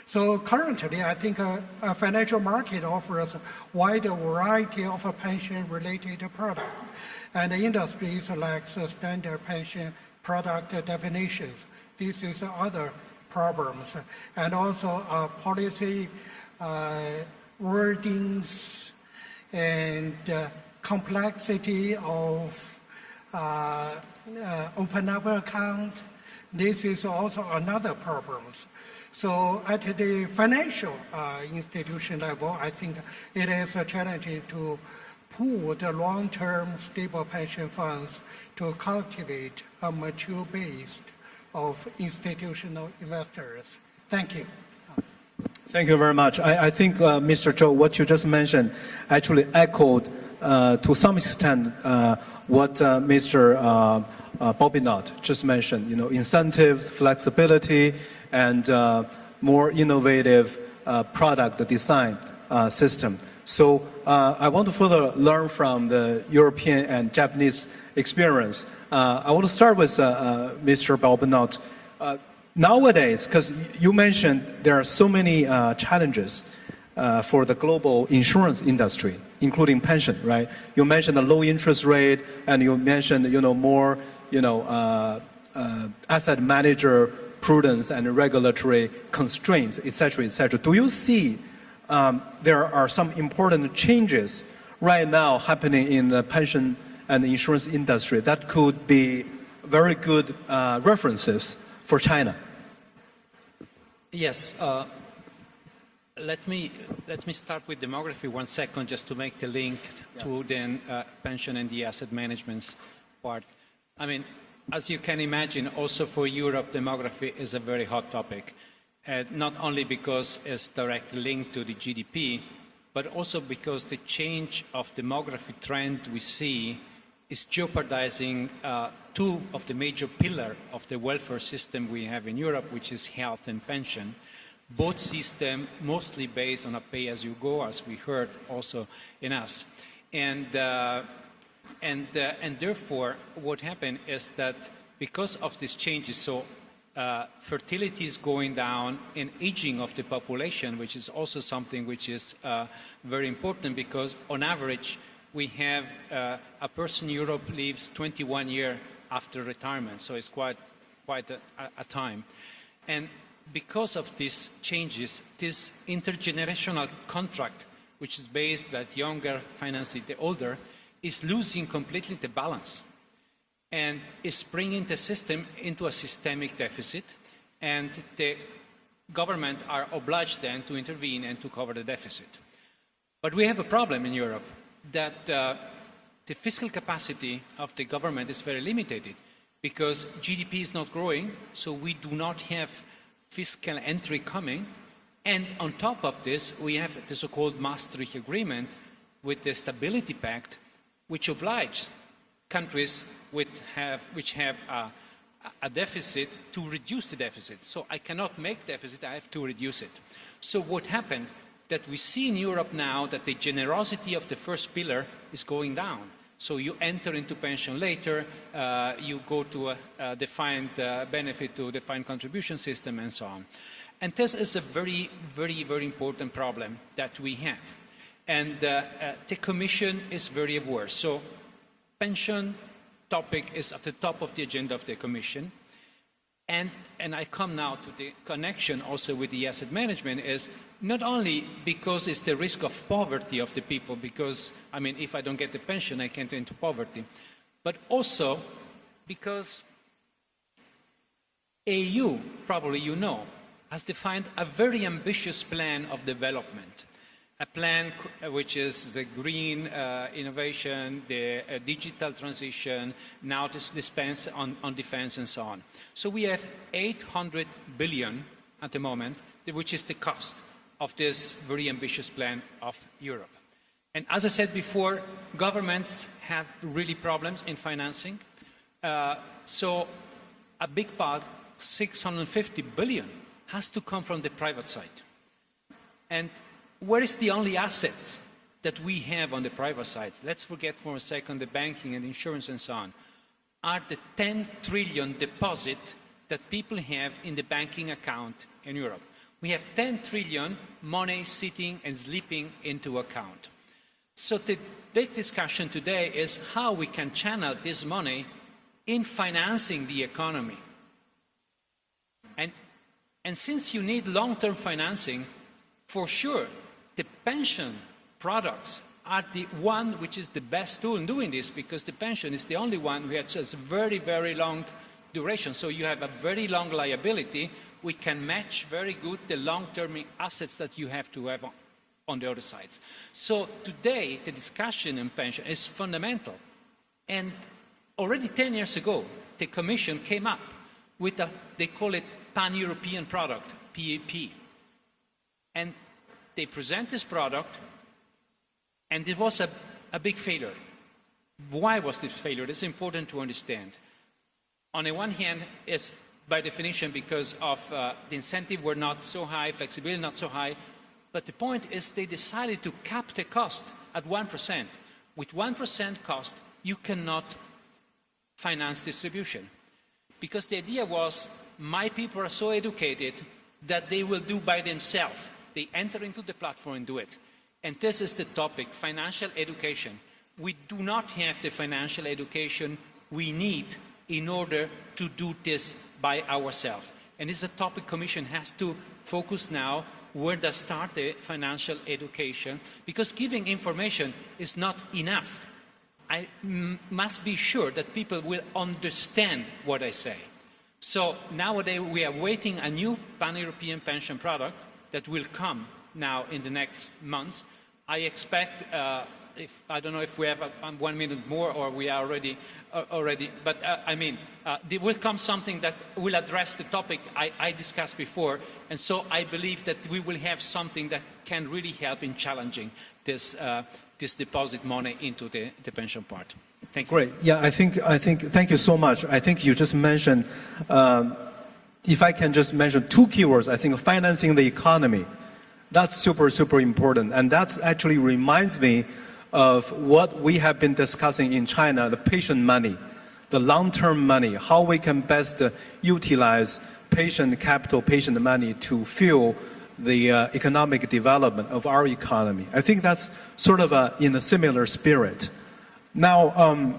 So currently, I think a financial market offers a wide variety of pension-related products, and the industries lacks standard pension product definitions. This is other problems, and also policy wordings and complexity of open up account. This is also another problem. So at the financial institution level, I think it is challenging to pool the long-term stable pension funds to cultivate a mature base of institutional investors. Thank you. Thank you very much. I think, Mr. Zhou, what you just mentioned actually echoed to some extent what Mr. Bobinot just mentioned. You know, incentives, flexibility, and more innovative product design system. So I want to further learn from the European and Japanese experience. I want to start with Mr. Bobinot. Nowadays, because you mentioned there are so many challenges for the global insurance industry, including pension, right? You mentioned the low interest rate, and you mentioned, more, asset manager prudence and regulatory constraints, et cetera, et cetera. Do you see there are some important changes right now happening in the pension and the insurance industry that could be very good references for China? Yes. Let me start with demography 1 second, just to make the link to then pension and the asset management part. I mean, as you can imagine, also for Europe, demography is a very hot topic. Not only because it's directly linked to the GDP, but also because the change of demography trend we see is jeopardizing two of the major pillars of the welfare system we have in Europe, which is health and pension. Both systems mostly based on a pay-as-you-go, as we heard also in us. And therefore, what happened is that because of these changes, so fertility is going down and aging of the population, which is also something which is very important, because on average, we have a person in Europe lives 21 years after retirement, so it's quite a time. And because of these changes, this intergenerational contract, which is based that younger finances the older, is losing completely the balance and is bringing the system into a systemic deficit, and the government are obliged then to intervene and to cover the deficit. But we have a problem in Europe that the fiscal capacity of the government is very limited because GDP is not growing, so we do not have fiscal entry coming, and on top of this, we have the so-called Maastricht Agreement with the Stability Pact, which obliges countries which have a deficit to reduce the deficit. So I cannot make deficit, I have to reduce it. So what happened? That we see in Europe now that the generosity of the first pillar is going down. So you enter into pension later, you go to a defined benefit to defined contribution system and so on. And this is a very, very, very important problem that we have. And the Commission is very aware. So pension topic is at the top of the agenda of the Commission. And I come now to the connection also with the asset management is not only because it's the risk of poverty of the people, because, I mean, if I don't get the pension, I can't into poverty, but also because EU, probably you know, has defined a very ambitious plan of development. A plan which is the green innovation, the digital transition, now this spends on defense and so on. So we have 800 billion at the moment, which is the cost of this very ambitious plan of Europe. And as I said before, governments have really problems in financing. So a big part, 650 billion, has to come from the private side. And where is the only assets that we have on the private side? Let's forget for a second the banking and insurance and so on. Are the 10 trillion deposit that people have in the banking account in Europe. We have 10 trillion money sitting and sleeping into account. So the big discussion today is how we can channel this money in financing the economy. And since you need long-term financing, for sure, the pension products are the one which is the best tool in doing this, because the pension is the only one who has just very, very long duration. So you have a very long liability. We can match very good the long-term assets that you have to have on the other sides. So today, the discussion on pension is fundamental. And already 10 years ago, the Commission came up with they call it Pan-European product, PEP. And they present this product, and it was a big failure. Why was this failure? It's important to understand. On the one hand, it's by definition because of the incentive were not so high, flexibility not so high, but the point is they decided to cap the cost at 1%. With 1% cost, you cannot finance distribution. Because the idea was, my people are so educated that they will do by themselves. They enter into the platform and do it. And this is the topic, financial education. We do not have the financial education we need in order to do this by ourselves. And it's a topic Commission has to focus now, where does start the financial education, because giving information is not enough. I must be sure that people will understand what I say. So nowadays we are waiting a new pan-European pension product that will come now in the next months. I expect, I don't know if we have 1 minute more or we are already, but there will come something that will address the topic I discussed before, and so I believe that we will have something that can really help in challenging this deposit money into the pension part. Thank you. Great. Yeah, thank you so much. I think you just mentioned, if I can just mention two keywords, I think financing the economy. That's super, super important. And that actually reminds me of what we have been discussing in China, the patient money, the long-term money, how we can best utilize patient capital, patient money to fuel the economic development of our economy. I think that's sort of in a similar spirit. Now,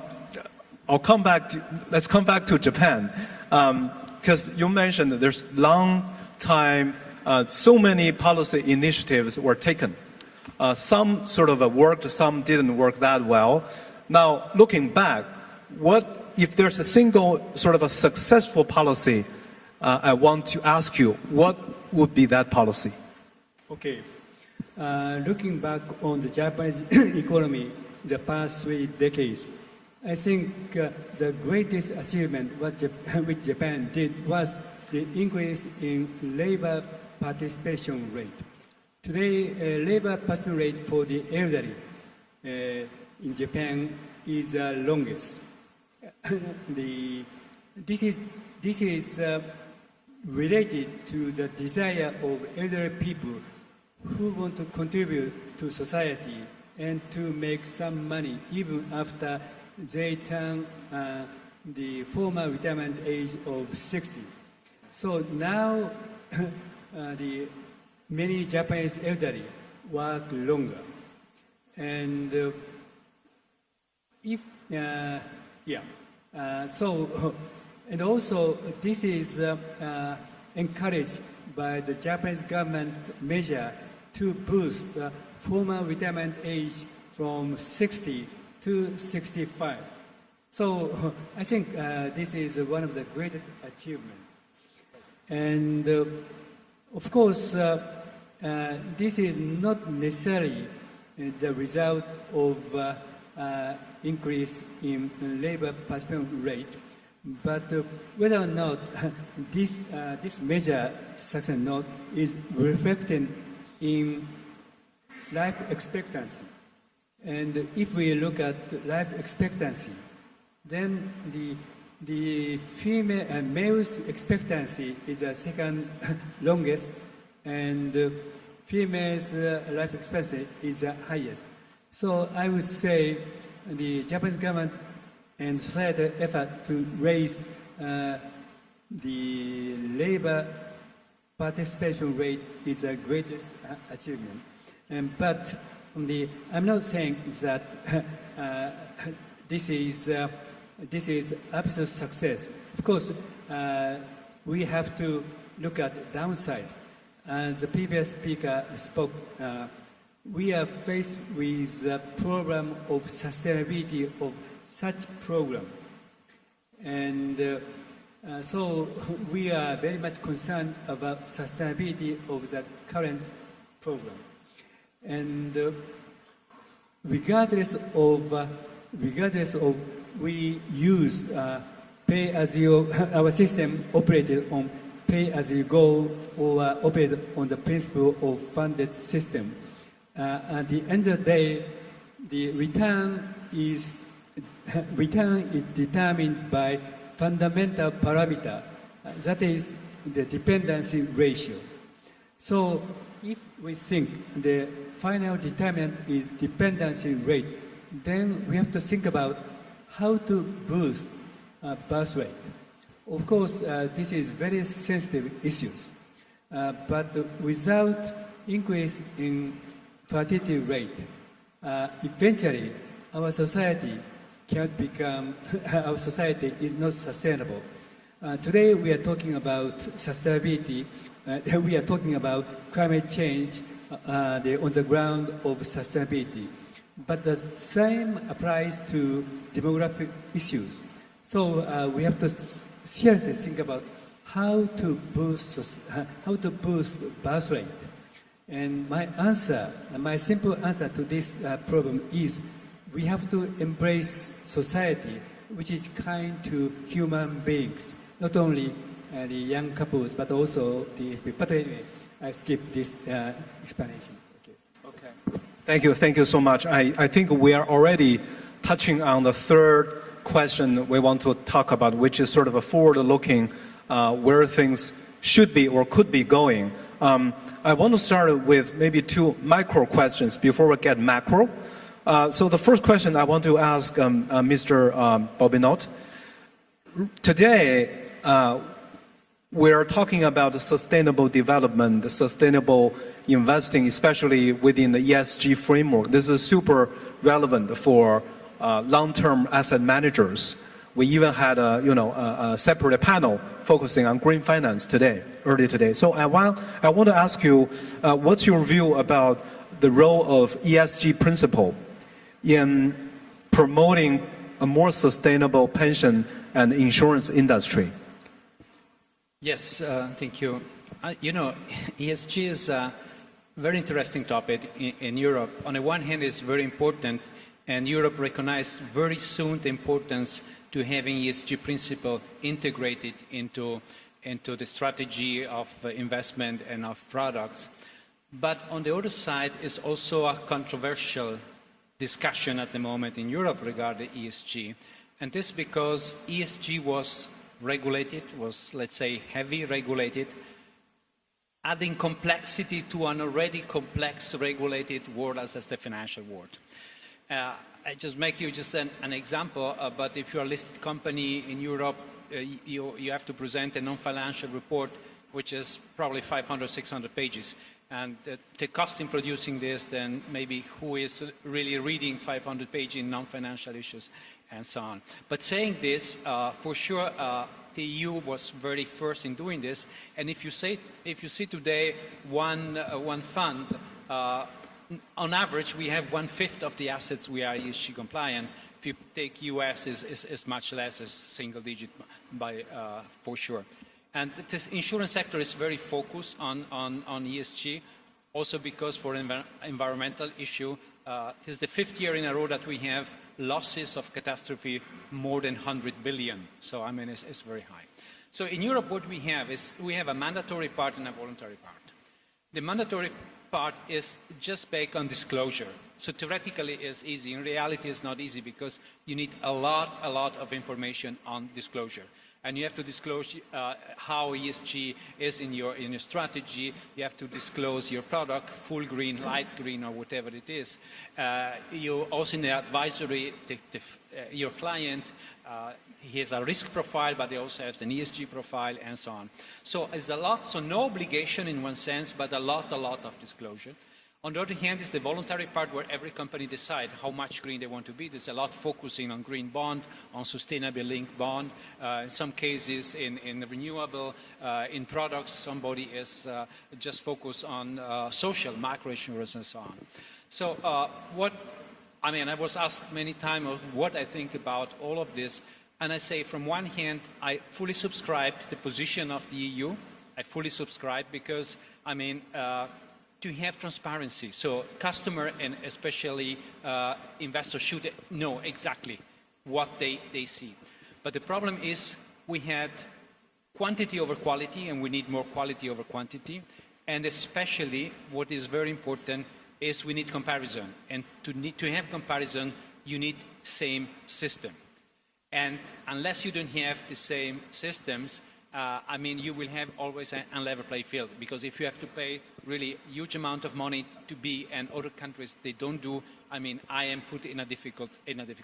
let's come back to Japan, because you mentioned that there's long time, so many policy initiatives were taken. Some sort of worked, some didn't work that well. Now, looking back, what if there's a single sort of a successful policy, I want to ask you, what would be that policy? Okay. Looking back on the Japanese economy, the past 3 decades, I think the greatest achievement which Japan did was the increase in labor participation rate. Today, labor participation rate for the elderly in Japan is the longest. This is related to the desire of elderly people who want to contribute to society and to make some money even after they turn the formal retirement age of 60. So now many Japanese elderly work longer. And and also this is encouraged by the Japanese government measure to boost formal retirement age from 60 to 65. So I think this is one of the greatest achievements. And of course, this is not necessarily the result of increase in labor participation rate, but whether or not this measure, success or not, is reflected in life expectancy. And if we look at life expectancy, then the female and male's expectancy is the second longest, and female's life expectancy is the highest. So I would say the Japanese government and societal effort to raise the labor participation rate is the greatest achievement. But I'm not saying that this is absolute success. Of course, we have to look at the downside. As the previous speaker spoke, we are faced with the problem of sustainability of such program. And so we are very much concerned about sustainability of the current program. And regardless of we use our system operated on pay-as-you-go or operated on the principle of funded system. At the end of the day, the return is determined by fundamental parameter, that is the dependency ratio. So if we think the final determinant is dependency rate, then we have to think about how to boost birth rate. Of course, this is very sensitive issues, but without increase in fertility rate, eventually our society cannot become, our society is not sustainable. Today we are talking about sustainability, we are talking about climate change on the ground of sustainability. But the same applies to demographic issues. So we have to seriously think about how to boost birth rate. And my simple answer to this problem is we have to embrace society which is kind to human beings, not only the young couples, but also the SP. But anyway, I skip this explanation. Okay. Thank you so much. I think we are already touching on the third question we want to talk about, which is sort of a forward-looking where things should be or could be going. I want to start with maybe two micro questions before we get macro. So the first question I want to ask Mr. Bobinot. Today, we are talking about sustainable development, sustainable investing, especially within the ESG framework. This is super relevant for long-term asset managers. We even had a separate panel focusing on green finance earlier today. So I want to ask you, what's your view about the role of ESG principle in promoting a more sustainable pension and insurance industry? Yes, thank you. ESG is a very interesting topic in Europe. On the one hand, it's very important, and Europe recognized very soon the importance to having ESG principle integrated into the strategy of investment and of products. But on the other side, is also a controversial discussion at the moment in Europe regarding ESG. And this because ESG was regulated, was, let's say, heavy regulated, adding complexity to an already complex regulated world as the financial world. I just make you just an example, but if you're a listed company in Europe, you have to present a non-financial report which is probably 500, 600 pages. And the cost in producing this, then maybe who is really reading 500 pages in non-financial issues and so on. But saying this, for sure, the EU was very first in doing this. And if you see today one fund, on average, we have 1/5 of the assets we are ESG compliant. If you take US, is much less, is single digit by for sure. And this insurance sector is very focused on ESG, also because for environmental issue, this is the 5th year in a row that we have losses of catastrophe more than 100 billion. So, I mean, it's very high. So in Europe, what we have is we have a mandatory part and a voluntary part. The mandatory part is just based on disclosure. So theoretically it's easy. In reality, it's not easy because you need a lot of information on disclosure. And you have to disclose how ESG is in your strategy. You have to disclose your product, full green, light green, or whatever it is. You also in the advisory, your client, he has a risk profile, but he also has an ESG profile, and so on. So it's a lot. So no obligation in one sense, but a lot of disclosure. On the other hand, is the voluntary part where every company decides how much green they want to be. There's a lot focusing on green bond, on sustainable linked bond. In some cases, in renewable, in products, somebody is just focused on social, microinsurance, and so on. So I was asked many times what I think about all of this. And I say, from one hand, I fully subscribe to the position of the EU. I fully subscribe because, to have transparency. So customer and especially investors should know exactly what they see. But the problem is we had quantity over quality, and we need more quality over quantity. And especially what is very important is we need comparison. And to have comparison, you need same system. And unless you don't have the same systems, you will have always an unlevel play field, because if you have to pay really huge amount of money to be, and other countries they don't do, I am put in a difficult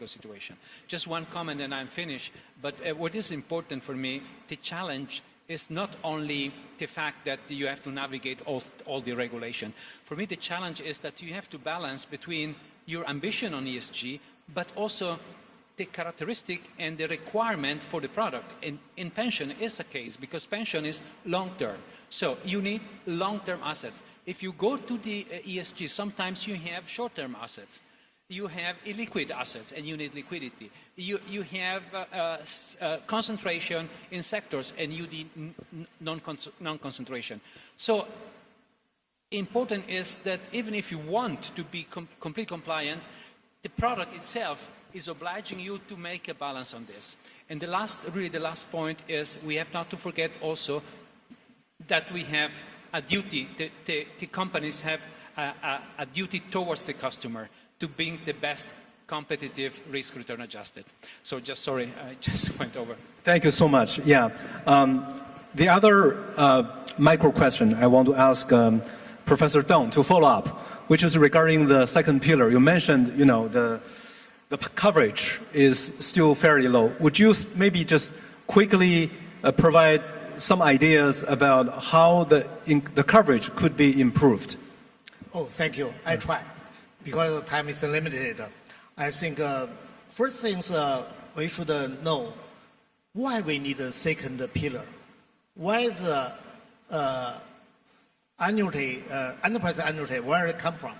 situation. Just one comment and I'm finished. But what is important for me, the challenge is not only the fact that you have to navigate all the regulation. For me, the challenge is that you have to balance between your ambition on ESG, but also the characteristic and the requirement for the product. In pension is a case, because pension is long-term. So you need long-term assets. If you go to the ESG, sometimes you have short-term assets. You have illiquid assets, and you need liquidity. You have concentration in sectors, and you need non-concentration. So important is that even if you want to be completely compliant, the product itself is obliging you to make a balance on this. And the last point is we have not to forget also that we have a duty, the companies have a duty towards the customer to bring the best competitive risk return adjusted. So sorry, I just went over. Thank you so much. Yeah. The other micro question I want to ask Professor Deng to follow up, which is regarding the second pillar. You mentioned, the coverage is still fairly low. Would you maybe just quickly provide some ideas about how the coverage could be improved? Oh, thank you. I try, because time is limited. I think first things we should know why we need a second pillar. Why the annuity, enterprise annuity, where it come from?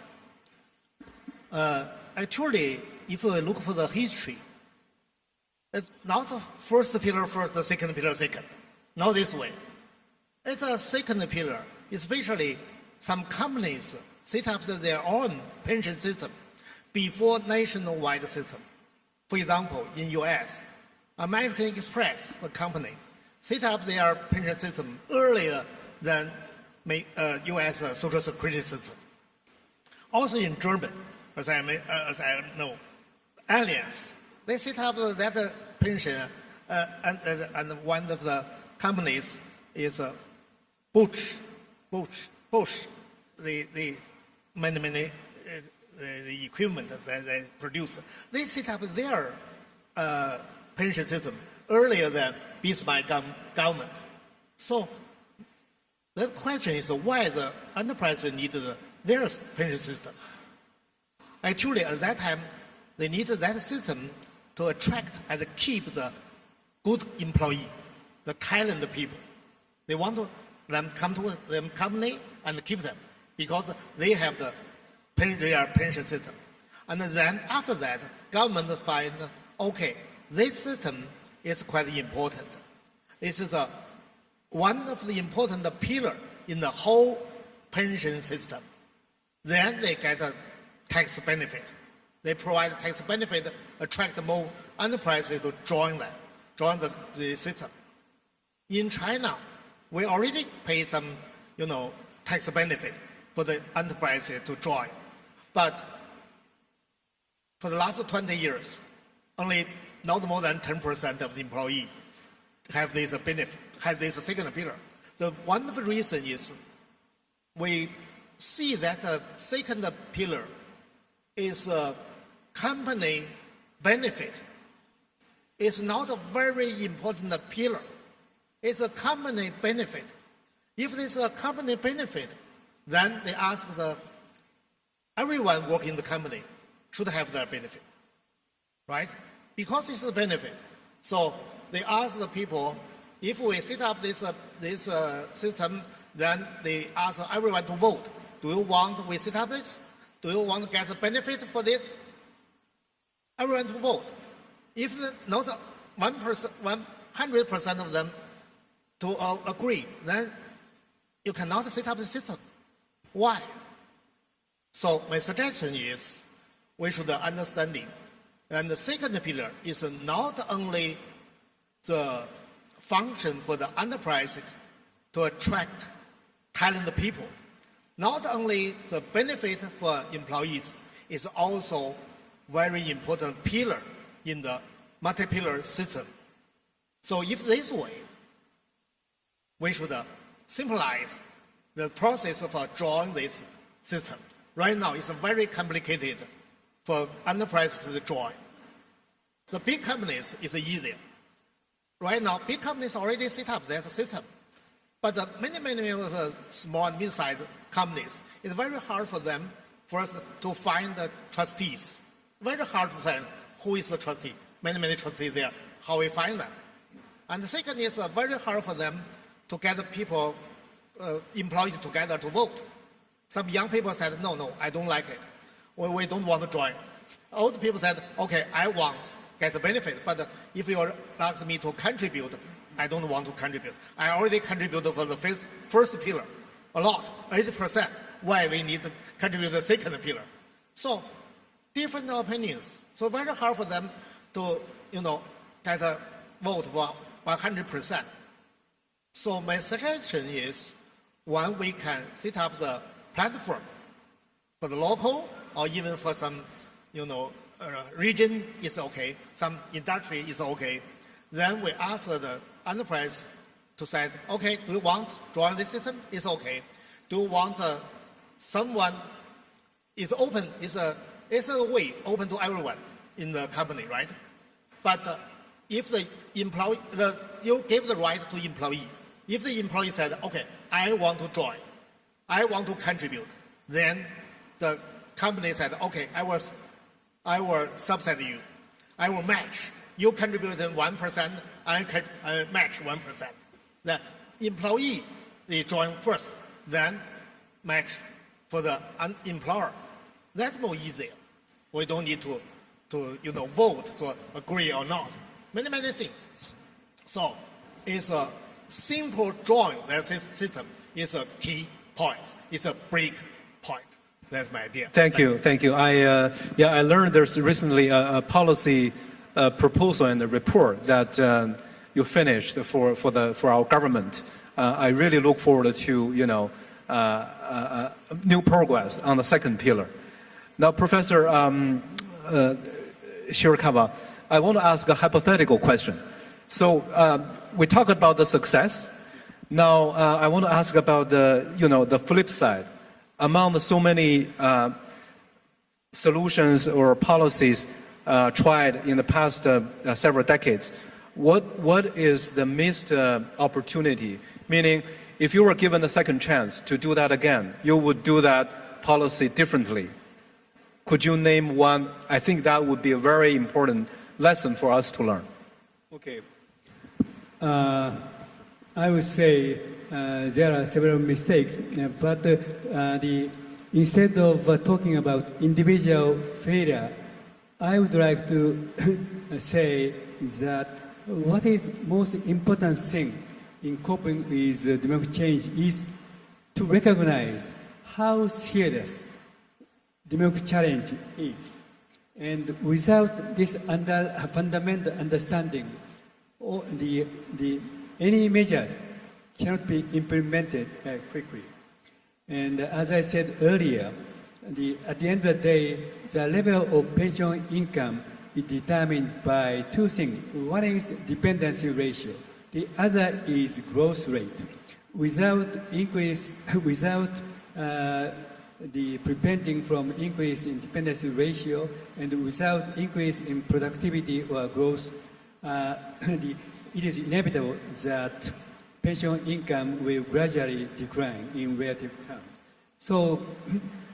Actually, if we look for the history, it's not the first pillar first, the second pillar second. Not this way. It's a second pillar, especially some companies set up their own pension system before nationwide system. For example, in US, American Express, the company, set up their pension system earlier than US Social Security system. Also in Germany, as I know, Allianz, they set up that pension, and one of the companies is Bosch, the many the equipment that they produce. They set up their pension system earlier than Bismarck government. So The question is why the enterprise needed their pension system. Actually, at that time, they needed that system to attract and keep the good employee, the talented people. They want to them come to the company and keep them because they have their pension system. And then after that, government find, okay, this system is quite important. This is one of the important pillar in the whole pension system. Then they get a tax benefit. They provide tax benefit, attract more enterprises to join the system. In China, we already pay some, tax benefit for the enterprises to join. But for the last 20 years, only not more than 10% of the employees have this benefit, have this second pillar. One of the reasons is we see that the second pillar is a company benefit. It's not a very important pillar. It's a company benefit. If it's a company benefit, then they ask everyone working in the company should have their benefit, right? Because it's a benefit. So they ask the people, if we set up this system, then they ask everyone to vote. Do you want we set up this? Do you want to get a benefit for this? Everyone to vote. If not 100% of them to agree, then you cannot set up the system. Why? So my suggestion is we should understand it. And the second pillar is not only the function for the enterprises to attract talented people, not only the benefit for employees is also very important pillar in the multi-pillar system. So if this way, we should simplify the process of drawing this system. Right now, it's very complicated for enterprises to join. The big companies is easier. Right now, big companies already set up that system. But many of the small and mid-sized companies, it's very hard for them first to find the trustees. Very hard to find who is the trustee. Many trustees there, how we find them. And the second is very hard for them to get people, employees together to vote. Some young people said, no, I don't like it. We don't want to join. Old people said, okay, I want to get the benefit, but if you ask me to contribute, I don't want to contribute. I already contributed for the first pillar, a lot, 80%. Why we need to contribute the second pillar? So, different opinions. So very hard for them to, get a vote for 100%. So my suggestion is, when we can set up the platform for the local or even for some, region is okay, some industry is okay. Then we ask the enterprise to say, okay, do you want to join this system? It's okay. Do you want someone is open, it's a way open to everyone in the company, right? But if the employee, you give the right to employee. If the employee said, okay, I want to join, I want to contribute, then the company said, okay, I will subsidize you. I will match. You contribute 1%, I match 1%. The employee, they join first, then match for the employer. That's more easier. We don't need to vote to agree or not. Many things. So it's a simple drawing that system is a key point. It's a break point. That's my idea. Thank you. I learned there's recently a policy proposal and a report that you finished for our government. I really look forward to new progress on the second pillar. Now, Professor Shirakawa, I want to ask a hypothetical question. So we talked about the success. Now I want to ask about the flip side. Among the so many solutions or policies tried in the past several decades, what is the missed opportunity? Meaning, if you were given a second chance to do that again, you would do that policy differently. Could you name one? I think that would be a very important lesson for us to learn. Okay. I would say there are several mistakes, but instead of talking about individual failure, I would like to say that what is most important thing in coping with demographic change is to recognize how serious demographic challenge is. And without this fundamental understanding, any measures cannot be implemented quickly. And as I said earlier, at the end of the day, the level of pension income is determined by two things. One is dependency ratio. The other is growth rate. Without the preventing from increase in dependency ratio and without increase in productivity or growth, it is inevitable that pension income will gradually decline in relative terms. So,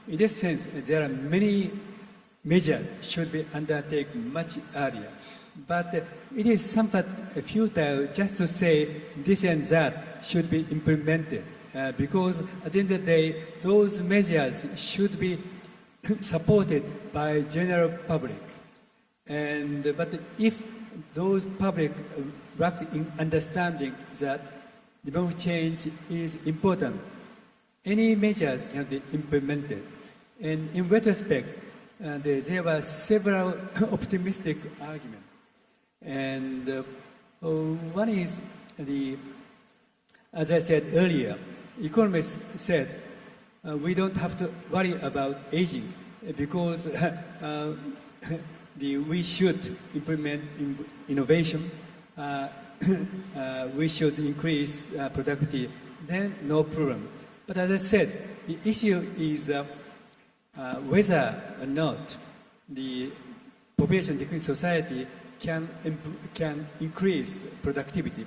in this sense, there are many measures should be undertaken much earlier. But it is somewhat futile just to say this and that should be implemented. Because at the end of the day, those measures should be supported by general public. But if those public lack in understanding that demographic change is important, any measures can be implemented. And in retrospect, there were several optimistic arguments. And one is as I said earlier, economists said we don't have to worry about aging because we should implement innovation, we should increase productivity, then no problem. But as I said, the issue is whether or not the population decrease society can increase productivity.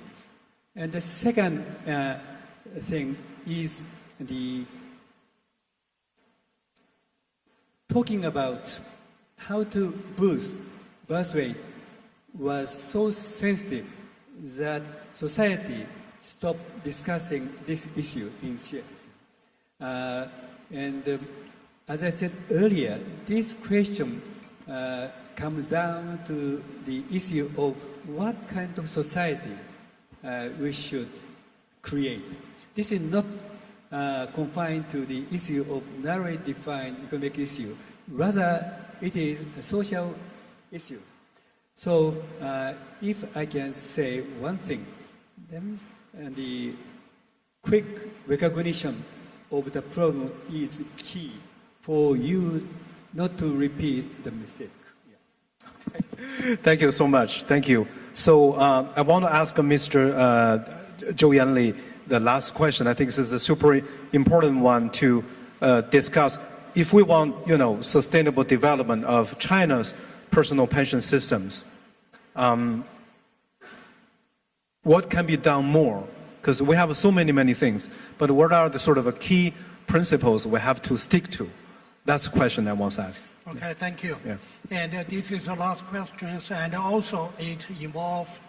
And the second thing is talking about how to boost birth rate was so sensitive that society stopped discussing this issue in serious. As I said earlier, this question comes down to the issue of what kind of society we should create. This is not confined to the issue of narrowly defined economic issue. Rather, it is a social issue. So, if I can say one thing, then the quick recognition of the problem is key for you not to repeat the mistake. Okay. Thank you so much. Thank you. So I want to ask Mr. Zhou Yanli the last question. I think this is a super important one to discuss. If we want, sustainable development of China's personal pension systems, what can be done more? Because we have so many things, but what are the sort of key principles we have to stick to? That's the question I want to ask. Okay, thank you. Yeah. And this is the last question, and also it involves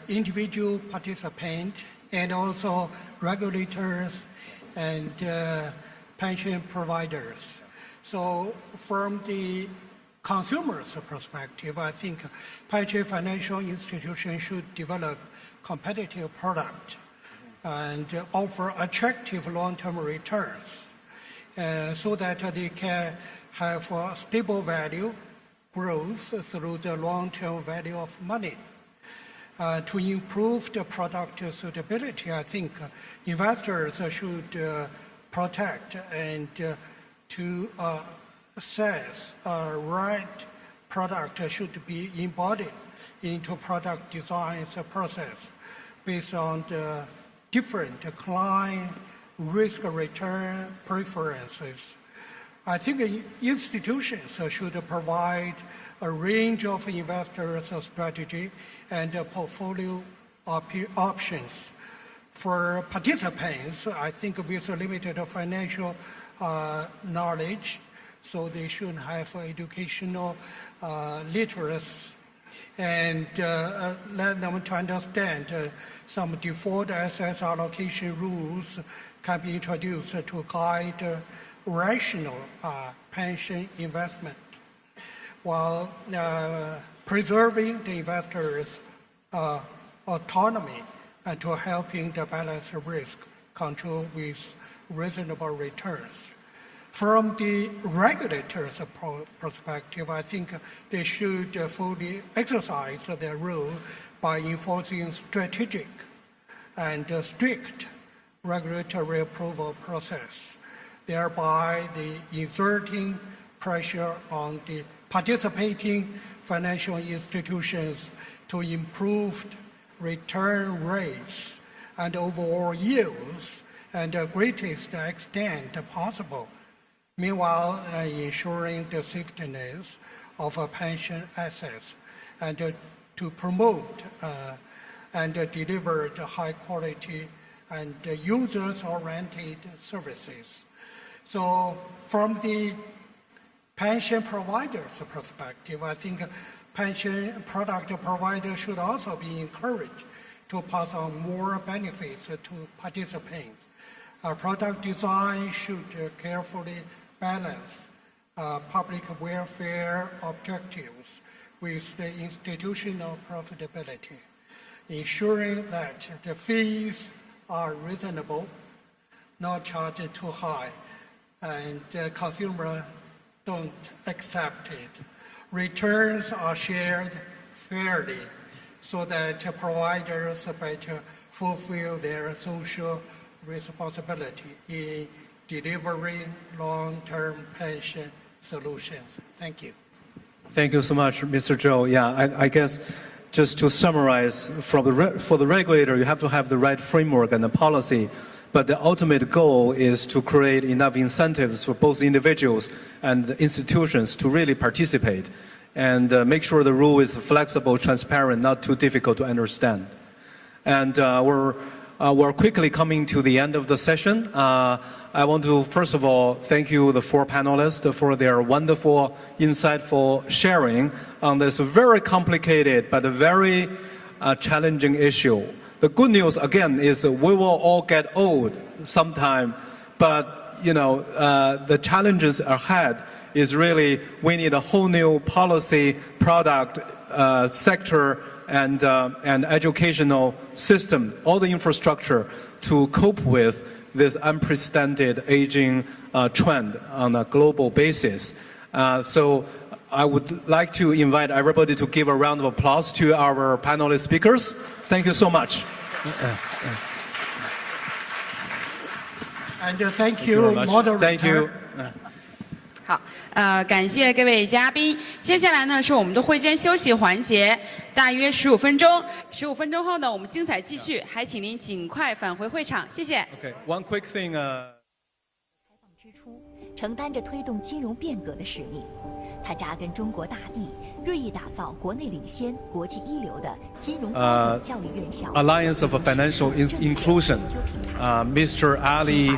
individual participants and also regulators and pension providers. So from the consumer's perspective, I think pension financial institutions should develop competitive product and offer attractive long-term returns so that they can have a stable value growth through the long-term value of money. To improve the product suitability, I think investors should protect and to assess right product should be embodied into product design process based on the different client risk return preferences. I think institutions should provide a range of investors strategy and portfolio options For participants, I think with limited financial knowledge, so they should have educational literacy and let them to understand some default asset allocation rules can be introduced to guide rational pension investment while preserving the investors' autonomy and to helping the balance risk control with reasonable returns. From the regulator's perspective, I think they should fully exercise their role by enforcing strategic and strict regulatory approval process, thereby exerting pressure on the participating financial institutions to improve return rates and overall yields and the greatest extent possible, meanwhile ensuring the safetiness of pension assets and to promote and deliver the high quality and users-oriented services. So from the pension provider's perspective, I think pension product providers should also be encouraged to pass on more benefits to participants. Product design should carefully balance public welfare objectives with the institutional profitability, ensuring that the fees are reasonable, not charged too high, and consumers don't accept it. Returns are shared fairly so that providers better fulfill their social responsibility in delivering long-term pension solutions. Thank you. Thank you so much, Mr. Zhou. Yeah, I guess just to summarize, for the regulator, you have to have the right framework and the policy, but the ultimate goal is to create enough incentives for both individuals and institutions to really participate and make sure the rule is flexible, transparent, not too difficult to understand. And we're quickly coming to the end of the session. I want to, first of all, thank you, the four panelists, for their wonderful, insightful sharing on this very complicated but very challenging issue. The good news, again, is we will all get old sometime, but the challenges ahead is really we need a whole new policy, product, sector, and educational system, all the infrastructure to cope with this unprecedented aging trend on a global basis. So I would like to invite everybody to give a round of applause to our panelist speakers. Thank you so much. And thank you, moderator. Thank you. 好，感谢各位嘉宾。接下来呢是我们的会间休息环节，大约15分钟。15分钟后呢，我们精彩继续，还请您尽快返回会场，谢谢。Okay, one quick thing. 开放之初，承担着推动金融变革的使命。它扎根中国大地，锐意打造国内领先、国际一流的金融高等教育院校。Alliance of Financial Inclusion, Mr. Ali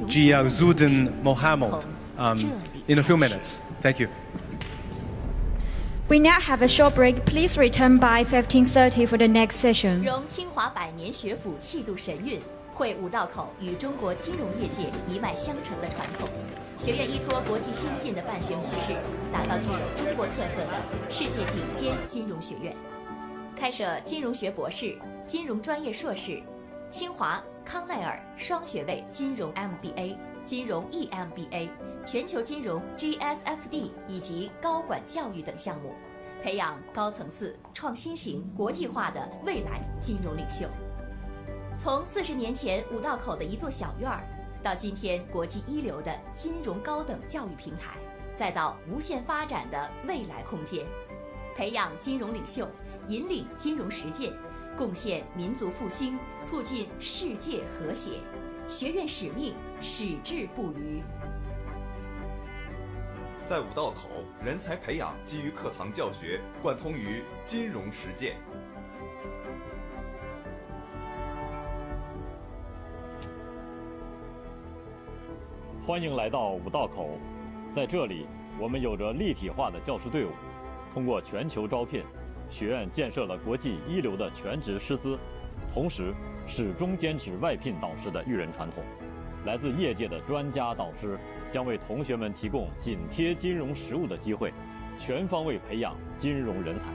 Giazuddin Mohammed, in a few minutes. Thank you. We now have a short break. Please return by 15:30 for the next session. 融清华百年学府气度神韵，汇五道口与中国金融业界一脉相承的传统。学院依托国际先进的办学模式，打造具有中国特色的世界顶尖金融学院，开设金融学博士、金融专业硕士、清华、康奈尔双学位金融 MBA、金融 EMBA、全球金融 GSFD 以及高管教育等项目，培养高层次、创新型、国际化的未来金融领袖。从40年前五道口的一座小院儿，到今天国际一流的金融高等教育平台，再到无限发展的未来空间，培养金融领袖，引领金融实践，贡献民族复兴，促进世界和谐。学院使命矢志不渝。在五道口，人才培养基于课堂教学，贯通于金融实践。欢迎来到五道口，在这里，我们有着立体化的教师队伍，通过全球招聘，学院建设了国际一流的全职师资，同时始终坚持外聘导师的育人传统。来自业界的专家导师将为同学们提供紧贴金融实务的机会，全方位培养金融人才。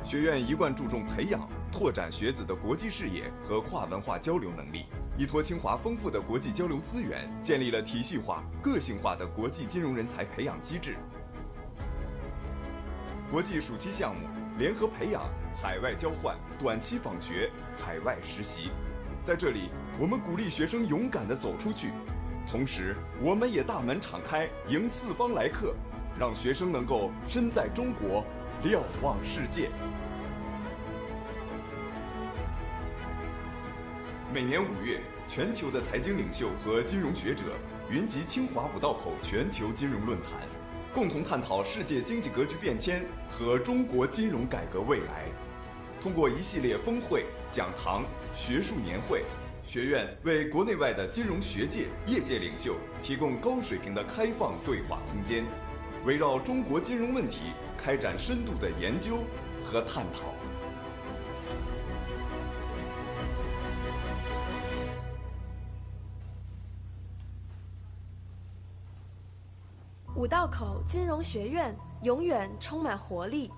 学院一贯注重培养、拓展学子的国际视野和跨文化交流能力，依托清华丰富的国际交流资源，建立了体系化、个性化的国际金融人才培养机制。国际暑期项目、联合培养、海外交换、短期访学、海外实习，在这里，我们鼓励学生勇敢地走出去，同时，我们也大门敞开，迎四方来客，让学生能够身在中国，瞭望世界。每年5月，全球的财经领袖和金融学者云集清华五道口全球金融论坛，共同探讨世界经济格局变迁和中国金融改革未来。通过一系列峰会、讲堂、学术年会，学院为国内外的金融学界、业界领袖提供高水平的开放对话空间，围绕中国金融问题开展深度的研究和探讨。五道口金融学院永远充满活力，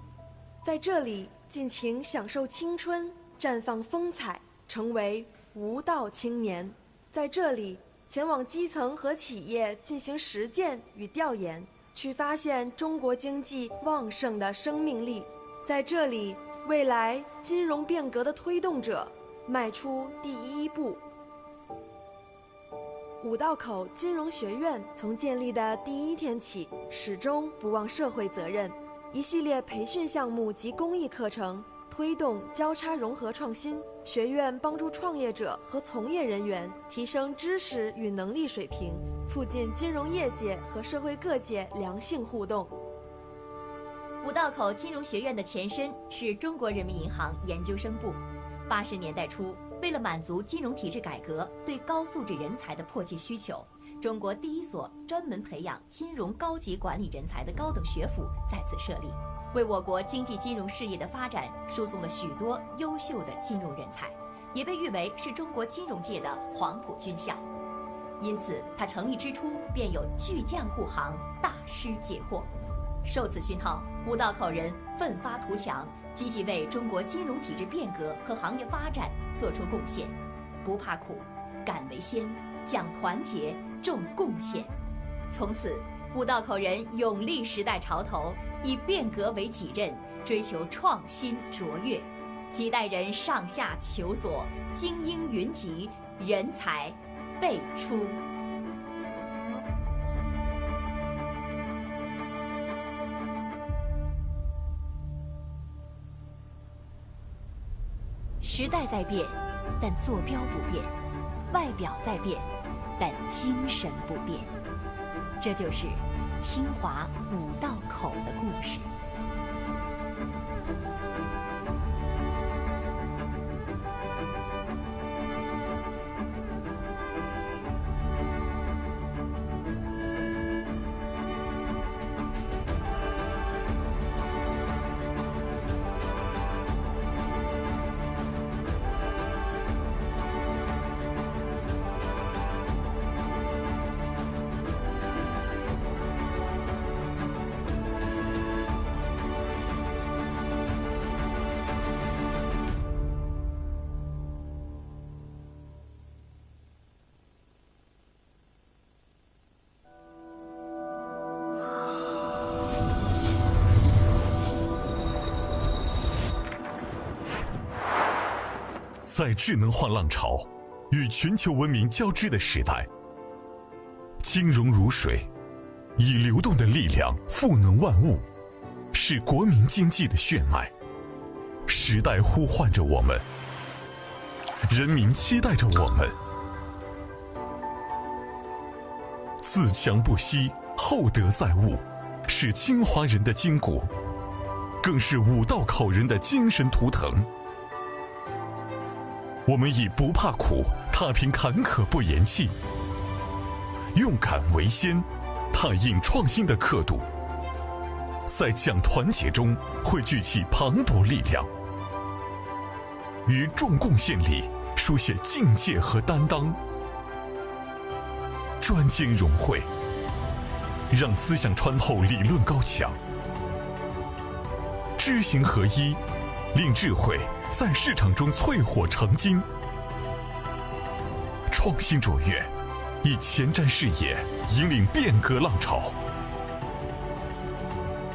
在这里尽情享受青春，绽放风采，成为无道青年。在这里，前往基层和企业进行实践与调研，去发现中国经济旺盛的生命力。在这里，未来金融变革的推动者迈出第一步。五道口金融学院从建立的第1天起，始终不忘社会责任。一系列培训项目及公益课程，推动交叉融合创新。学院帮助创业者和从业人员提升知识与能力水平，促进金融业界和社会各界良性互动。五道口金融学院的前身是中国人民银行研究生部。80年代初，为了满足金融体制改革对高素质人才的迫切需求，中国第一所专门培养金融高级管理人才的高等学府在此设立，为我国经济金融事业的发展输送了许多优秀的金融人才，也被誉为是中国金融界的黄埔军校。因此，它成立之初便有巨匠护航，大师解惑。受此熏陶，五道口人奋发图强，积极为中国金融体制变革和行业发展做出贡献，不怕苦，敢为先，讲团结，重贡献。从此，五道口人勇立时代潮头，以变革为己任，追求创新卓越。几代人上下求索，精英云集，人才辈出。时代在变，但坐标不变；外表在变，但精神不变。这就是清华五道口的故事。在智能化浪潮与全球文明交织的时代，金融如水，以流动的力量赋能万物，是国民经济的血脉。时代呼唤着我们，人民期待着我们。自强不息，厚德载物，是清华人的筋骨，更是五道口人的精神图腾。我们以不怕苦踏平坎坷不言弃，用敢为先踏印创新的刻度，在讲团结中汇聚起磅礴力量，于众贡献里书写境界和担当，专精融汇，让思想穿透理论高墙，知行合一，令智慧在市场中淬火成金，创新卓越，以前瞻视野引领变革浪潮。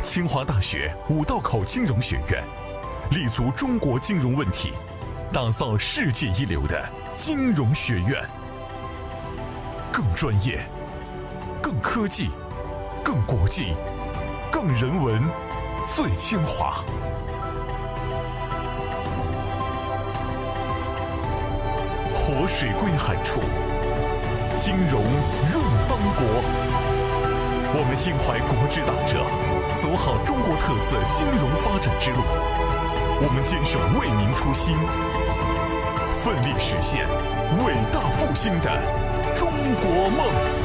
清华大学五道口金融学院立足中国金融问题，打造世界一流的金融学院，更专业、更科技、更国际、更人文，最清华。活水归海处，金融润邦国。我们心怀国之大者，走好中国特色金融发展之路。我们坚守为民初心，奋力实现伟大复兴的中国梦。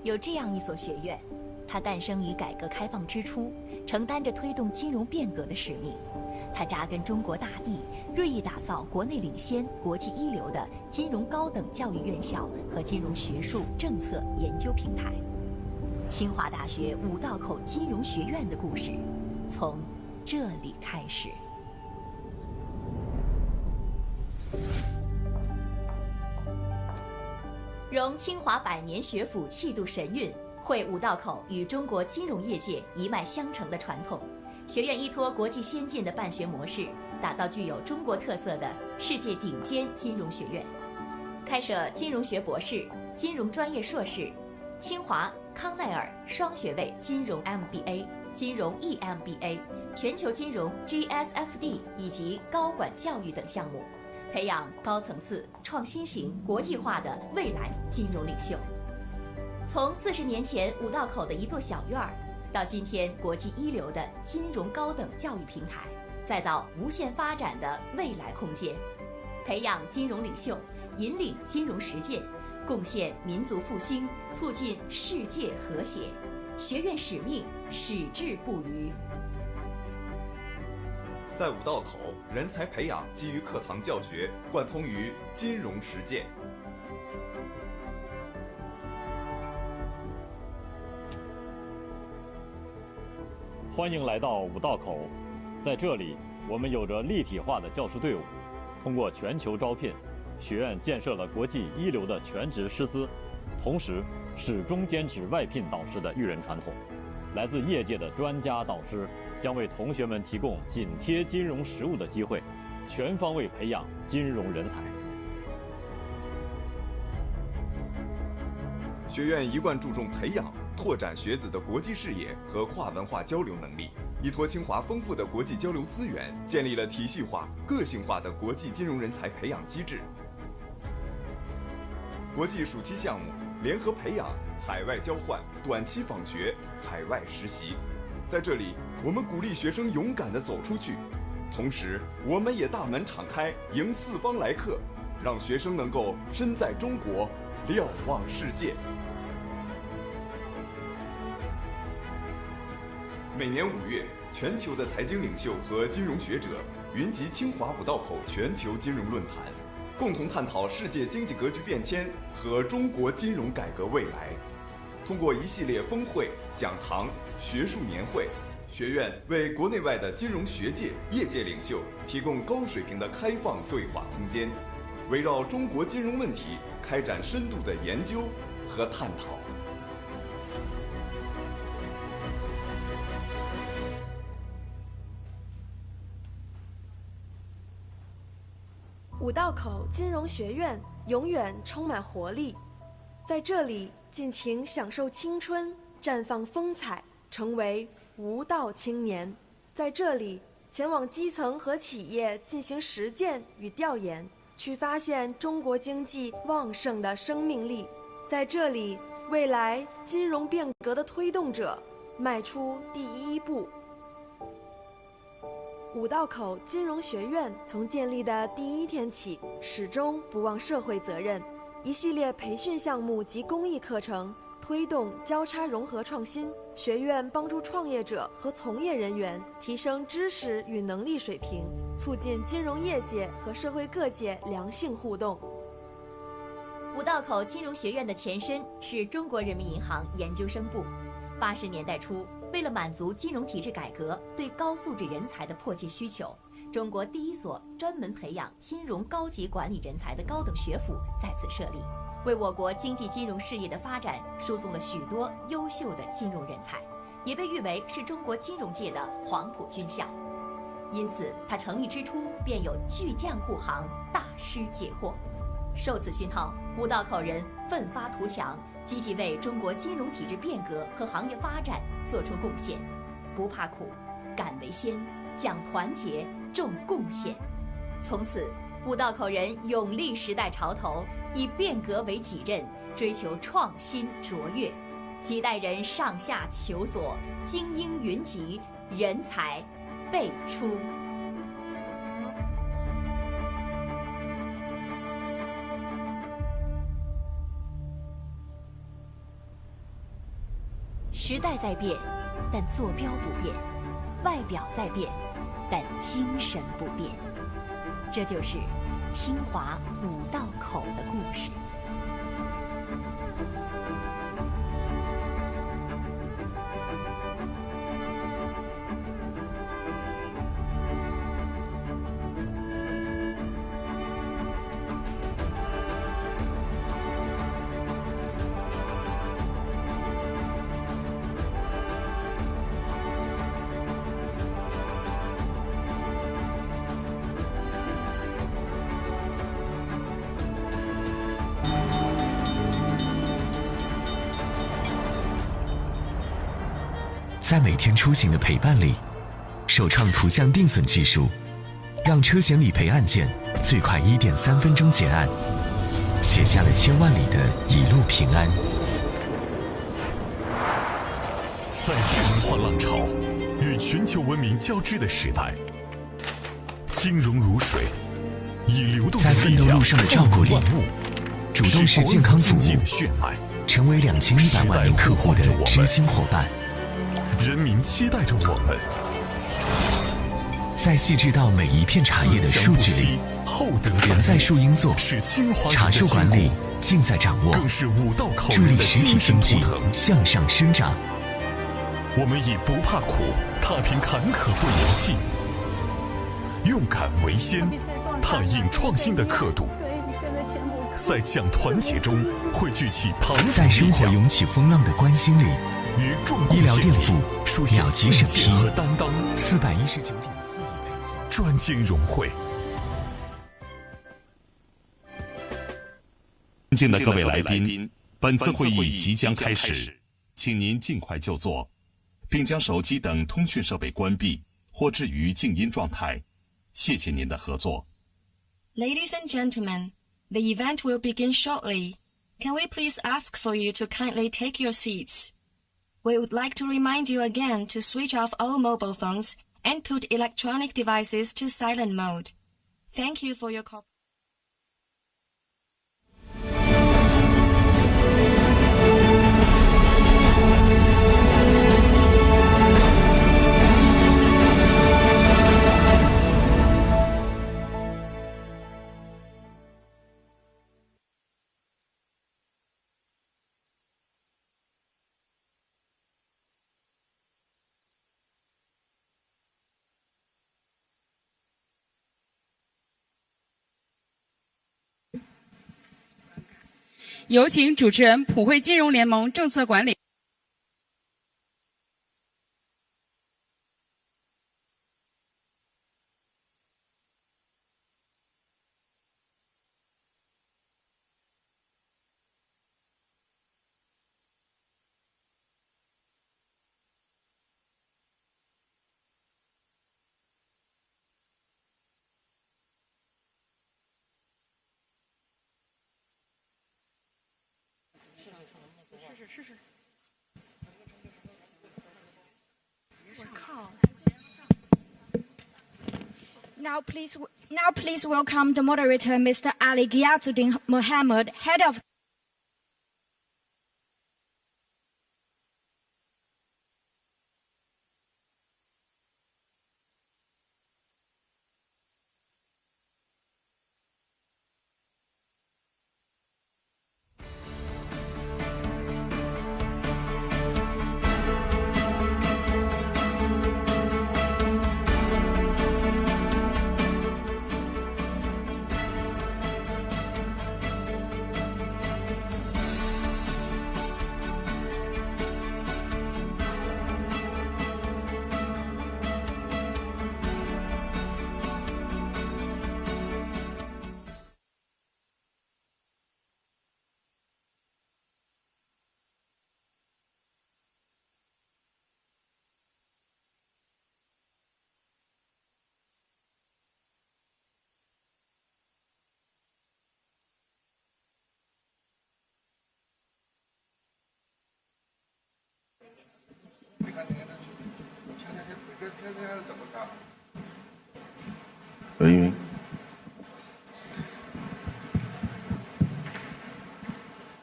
有这样一所学院，它诞生于改革开放之初，承担着推动金融变革的使命。它扎根中国大地，锐意打造国内领先、国际一流的金融高等教育院校和金融学术政策研究平台。清华大学五道口金融学院的故事，从这里开始。融清华百年学府气度神韵，汇五道口与中国金融业界一脉相承的传统。学院依托国际先进的办学模式，打造具有中国特色的世界顶尖金融学院，开设金融学博士、金融专业硕士、清华、康奈尔双学位金融 MBA、金融 EMBA、全球金融 GSFD 以及高管教育等项目，培养高层次、创新型、国际化的未来金融领袖。从40年前五道口的一座小院儿，到今天国际一流的金融高等教育平台，再到无限发展的未来空间，培养金融领袖，引领金融实践，贡献民族复兴，促进世界和谐。学院使命矢志不渝。在五道口，人才培养基于课堂教学，贯通于金融实践。欢迎来到五道口，在这里，我们有着立体化的教师队伍，通过全球招聘，学院建设了国际一流的全职师资，同时始终坚持外聘导师的育人传统。来自业界的专家导师将为同学们提供紧贴金融实务的机会，全方位培养金融人才。学院一贯注重培养、拓展学子的国际视野和跨文化交流能力，依托清华丰富的国际交流资源，建立了体系化、个性化的国际金融人才培养机制，国际暑期项目、联合培养、海外交换、短期访学、海外实习。在这里，我们鼓励学生勇敢地走出去，同时，我们也大门敞开，迎四方来客，让学生能够身在中国，瞭望世界。每年5月，全球的财经领袖和金融学者云集清华五道口全球金融论坛，共同探讨世界经济格局变迁和中国金融改革未来。通过一系列峰会、讲堂、学术年会，学院为国内外的金融学界、业界领袖提供高水平的开放对话空间，围绕中国金融问题开展深度的研究和探讨。五道口金融学院永远充满活力，在这里尽情享受青春，绽放风采，成为无道青年。在这里，前往基层和企业进行实践与调研，去发现中国经济旺盛的生命力。在这里，未来金融变革的推动者迈出第一步。五道口金融学院从建立的第一天起，始终不忘社会责任。一系列培训项目及公益课程，推动交叉融合创新。学院帮助创业者和从业人员提升知识与能力水平，促进金融业界和社会各界良性互动。五道口金融学院的前身是中国人民银行研究生部。80年代初，为了满足金融体制改革对高素质人才的迫切需求，中国第一所专门培养金融高级管理人才的高等学府在此设立，为我国经济金融事业的发展输送了许多优秀的金融人才，也被誉为是中国金融界的黄埔军校。因此，它成立之初便有巨匠护航，大师解惑。受此熏陶，五道口人奋发图强，积极为中国金融体制变革和行业发展做出贡献，不怕苦，敢为先，讲团结，重贡献。从此，五道口人勇立时代潮头，以变革为己任，追求创新卓越，几代人上下求索，精英云集，人才辈出。时代在变，但坐标不变；外表在变，但精神不变。这就是清华五道口的故事。在每天出行的陪伴里，首创图像定损技术，让车险理赔案件最快1.3分钟结案，写下了千万里的一路平安。在智能化浪潮与全球文明交织的时代，金融如水，以流动的在奋斗路上的照顾里，主动式健康服务成为2100万名客户的知心伙伴。人民期待着我们，在细致到每一片茶叶的数据里，人在树荫做，茶树管理尽在掌握，助力实体经济向上生长。我们以不怕苦、踏平坎坷不言弃，勇敢为先，踏印创新的刻度，在讲团结中汇聚起庞大在生活涌起风浪的关心里，医疗垫付秒级审批和担当，419.4亿赔付，专金融会。尊敬的各位来宾，本次会议即将开始，请您尽快就座，并将手机等通讯设备关闭或置于静音状态。谢谢您的合作。 Ladies and gentlemen, the event will begin shortly. can we please ask for you to kindly take your seats? We would like to remind you again to switch off all mobile phones and put electronic devices to silent mode. Thank you for your cooperation. 有请主持人普惠金融联盟政策管理。试。我靠。Now please welcome the moderator, Mr. Ali Ghiazuddin Mohammed, head of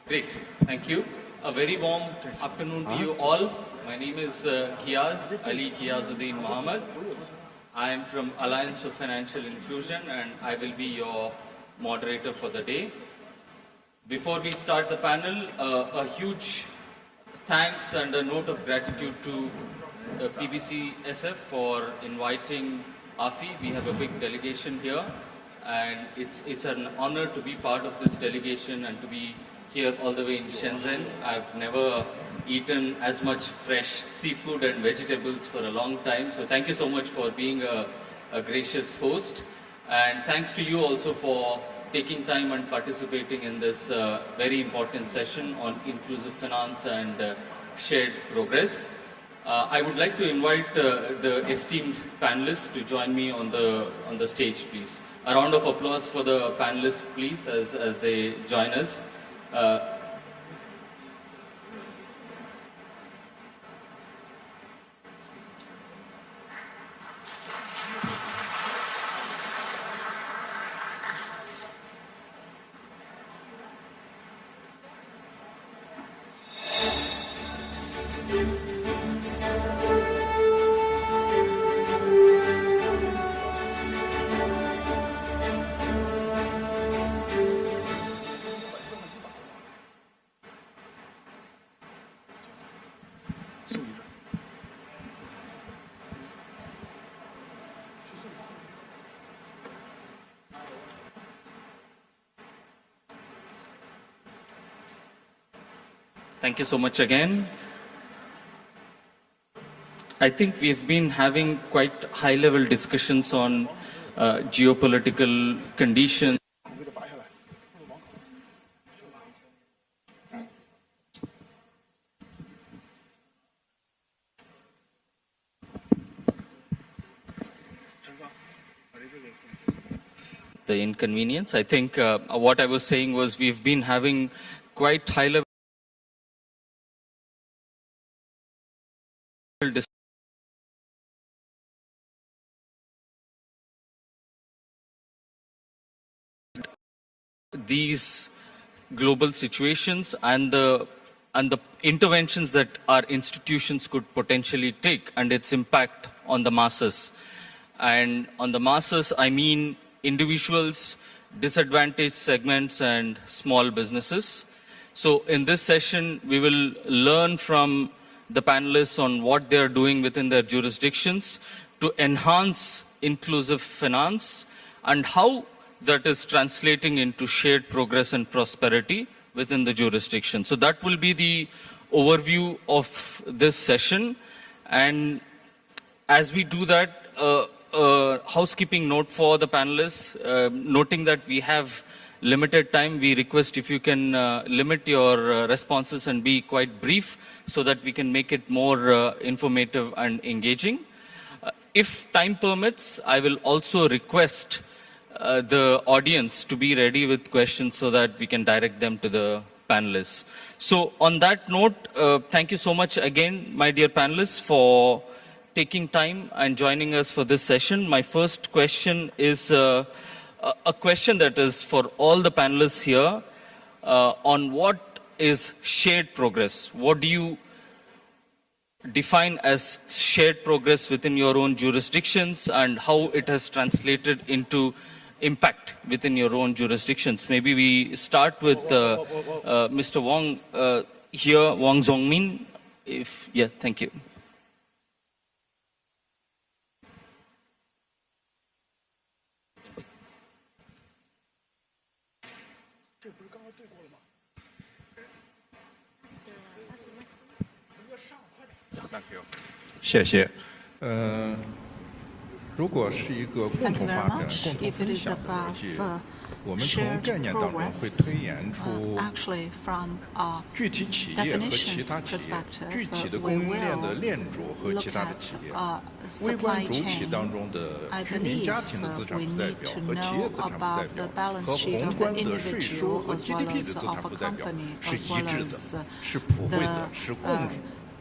Great, thank you. A very warm afternoon to you all. My name is Ali Ghiazuddin Mohammed. I am from Alliance of Financial Inclusion and I will be your moderator for the day. Before we start the panel, a huge thanks and a note of gratitude to PBCSF for inviting AFI. We have a big delegation here and it's an honor to be part of this delegation and to be here all the way in Shenzhen. I've never eaten as much fresh seafood and vegetables for a long time. So thank you so much for being a gracious host. And thanks to you also for taking time and participating in this very important session on inclusive finance and shared progress. I would like to invite the esteemed panelists to join me on the stage, please. A round of applause for the panelists, please, as they join us. Thank you so much again. I think we've been having quite high-level discussions on geopolitical conditions. The inconvenience. I think what I was saying was we've been having quite high-level these global situations and the interventions that our institutions could potentially take and its impact on the masses. And on the masses, I mean individuals, disadvantaged segments, and small businesses. So in this session, we will learn from the panelists on what they are doing within their jurisdictions to enhance inclusive finance and how that is translating into shared progress and prosperity within the jurisdiction. So that will be the overview of this session. And as we do that, housekeeping note for the panelists, noting that we have limited time, we request if you can limit your responses and be quite brief so that we can make it more informative and engaging. If time permits, I will also request the audience to be ready with questions so that we can direct them to the panelists. So on that note, thank you so much again, my dear panelists, for taking time and joining us for this session. My first question is a question that is for all the panelists here on what is shared progress. What do you define as shared progress within your own jurisdictions and how it has translated into impact within your own jurisdictions? Maybe we start with Mr. Wong here, Wang Zongmin. Yeah, thank you. Thank you. 谢谢。如果是一个共同发展、共同分享的国际，我们从概念当中会推演出具体企业和其他企业、具体的供应链的链主和其他的企业、微观主体当中的居民家庭的资产负债表和企业资产负债表和宏观的税收和 GDP 的资产负债表是一致的，是普惠的，是共荣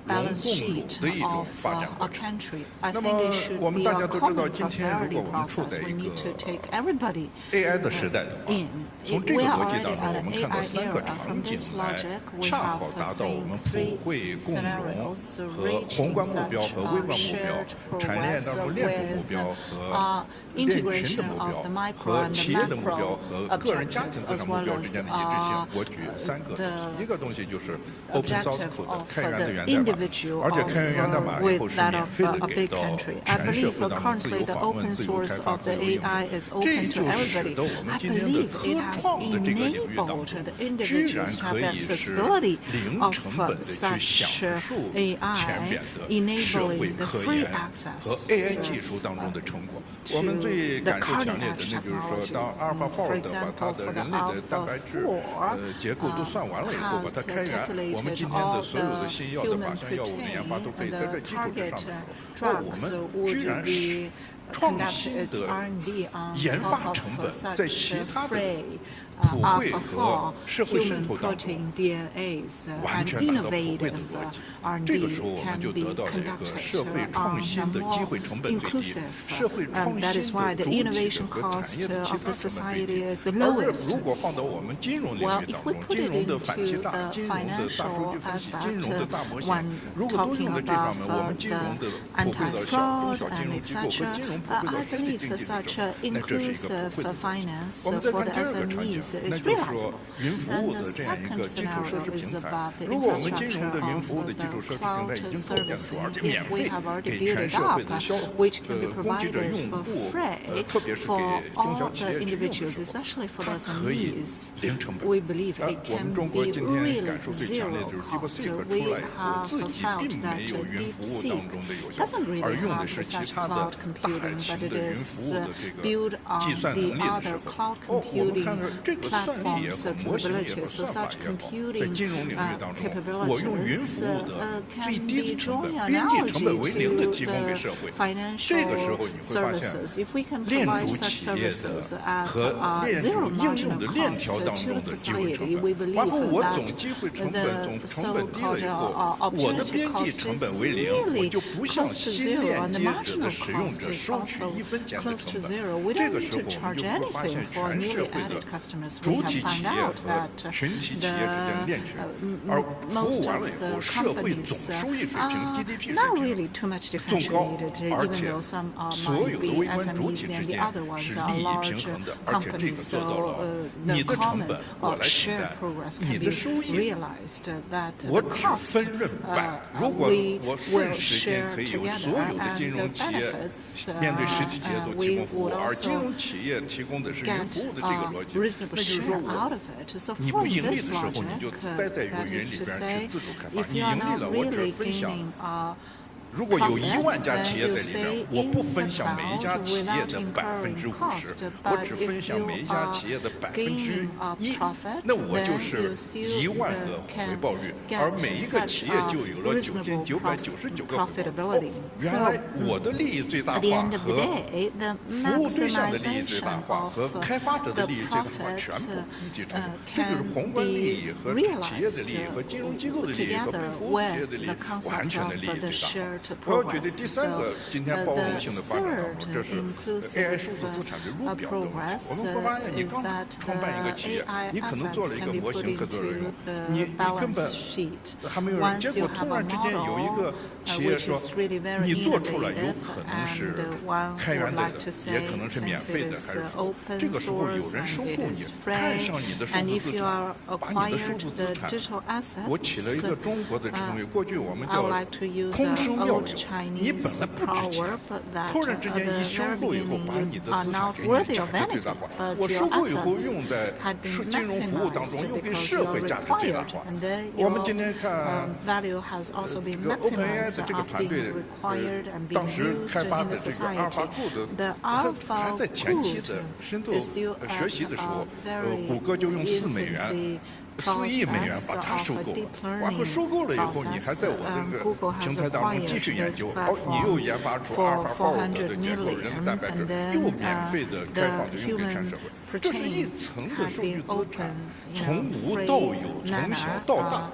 共辱的一种发展过程。那么我们大家都知道，今天如果我们处在一个 AI 的时代的话，从这个逻辑当中，我们看到3个场景来恰好达到我们普惠共荣和宏观目标和微观目标、产业链当中链主目标和链群的目标和企业的目标和个人家庭资产目标之间的一致性。我举3个东西，一个东西就是 Open Source Code 开源的源代码。而且开源源代码以后是免费的给到全社会当中自由访问、自由开发、自由应用，这就使得我们今天的科创的这个领域当中，居然可以是零成本的去享受前边的社会科研和 AI 技术当中的成果。我们最感受强烈的，那就是说，当 AlphaFold 把它的人类的蛋白质结构都算完了以后，把它开源，我们今天的所有的新药的靶向药物的研发都可以在这基础之上的时候，我们居然是创新的研发成本在其他的普惠和社会渗透当中完全达到普惠的逻辑。这个时候我们就得到了一个社会创新的机会成本最低，社会创新的主体和产业的其他成本最低。而如果放到我们金融领域当中，金融的反欺诈、金融的大数据分析、金融的大模型，如果都用在这上面，我们金融的普惠到中小金融机构和金融普惠到实体经济的时候，那这是一个普惠的逻辑。我们再看第二个场景，那就是说云服务的这样一个基础设施平台。如果我们金融的云服务的基础设施平台已经构建出，而且免费给全社会的供给者用户，特别是给中小企业去用的时候，它可以零成本。我们中国今天感受最强烈的就是 DeepSeek 出来以后，自己并没有云服务当中的有效，而用的是其他的大型的云服务的这个计算能力的时候，我们看到这个 platforms capabilities. So such computing capabilities can be drawing analogy to the financial services. If we can provide such services at zero marginal cost to the society, we believe that the so-called opportunity cost is really close to zero, and the marginal cost is also close to zero. We don't need to charge anything for newly added customers. We have found out that most of the companies are not really too much differentiated, even though some might be SMEs and the other ones are large companies. So the common or shared progress can be realized that the cost we will share together, and the benefits we would also get a reasonable share out of it. So from this logic, that is to say, if you are not really gaining 如果有1万家企业在里边，我不分享每一家企业的50%，我只分享每一家企业的1%，那我就是1万个回报率，而每一个企业就有了9999个回报。原来我的利益最大化和服务对象的利益最大化和开发者的利益最大化全部一起成长，这就是宏观利益和企业的利益和金融机构的利益和被服务企业的利益完全的利益最大化。我要觉得第三个今天包容性的发展当中，这是 AI 数字资产的入表的问题。我们会发现，你刚创办一个企业，你可能做了一个模型可做人用，你根本还没有人，结果突然之间有一个企业说，你做出来有可能是开源的，也可能是免费的，还是这个时候有人收购你，看上你的数字资产，把你的数字资产，我起了一个中国的成语，过去我们叫空生妙用。你本来不值钱，突然之间一收购以后，把你的资产给你价值最大化。我收购以后用在金融服务当中，又给社会价值最大化。我们今天看这个 OpenAI 的这个团队，当时开发的这个阿尔法狗的，还在前期的深度学习的时候，谷歌就用4美元。4亿美元把它收购了，然后收购了以后，你还在我这个平台当中继续研究，你又研发出阿尔法狗的结构、人的蛋白质，又免费的开放的用给全社会，这是一层的数据资产，从无到有，从小到大。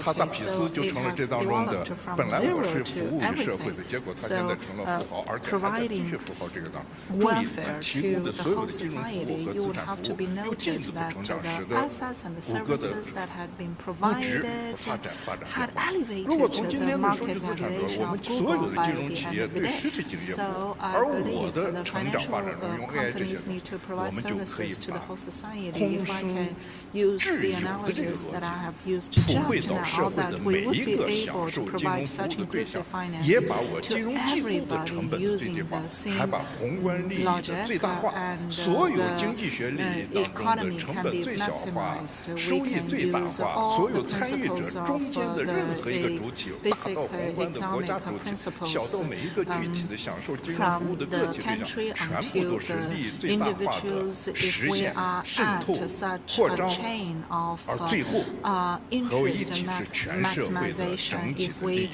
哈萨皮斯就成了这当中的，本来我是服务于社会的，结果他现在成了富豪，而且还在继续富豪这个当中。注意，他提供的所有的金融服务和资产服务又进一步成长，使得谷歌的估值发展如果从今天的数据资产说，我们所有的金融企业对实体经营业务，而我的成长发展中用 AI 这些，我们就可以把空生智有的这个逻辑。普惠到社会的每一个享受金融服务的对象，也把我金融机构的成本最低化，还把宏观利益的最大化，所有经济学利益当中的成本最小化，收益最大化，所有参与者中间的任何一个主体，大到宏观的国家主体，小到每一个具体的享受金融服务的个体对象，全部都是利益最大化的实现、渗透、扩张，而最后。interest maximization. If we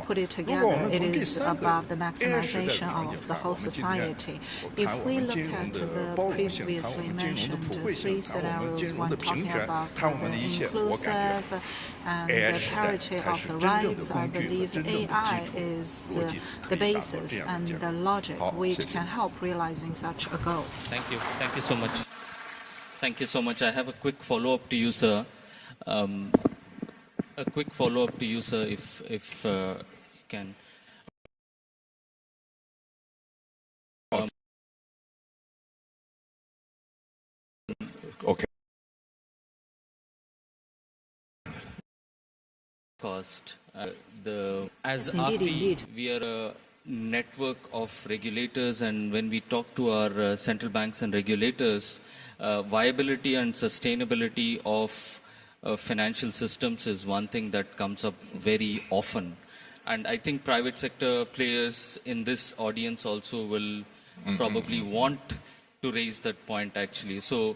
put it together, it is about the maximization of the whole society. If we look at the previously mentioned 3 scenarios, one talking about the inclusive and the parity of the rights, I believe AI is the basis and the logic which can help realizing such a goal. Thank you. Thank you so much. Thank you so much. I have a quick follow-up to you, sir. A quick follow-up to you, sir, if you can. Okay. Cost. As AFI, we are a network of regulators, and when we talk to our central banks and regulators, viability and sustainability of financial systems is one thing that comes up very often. And I think private sector players in this audience also will probably want to raise that point actually. So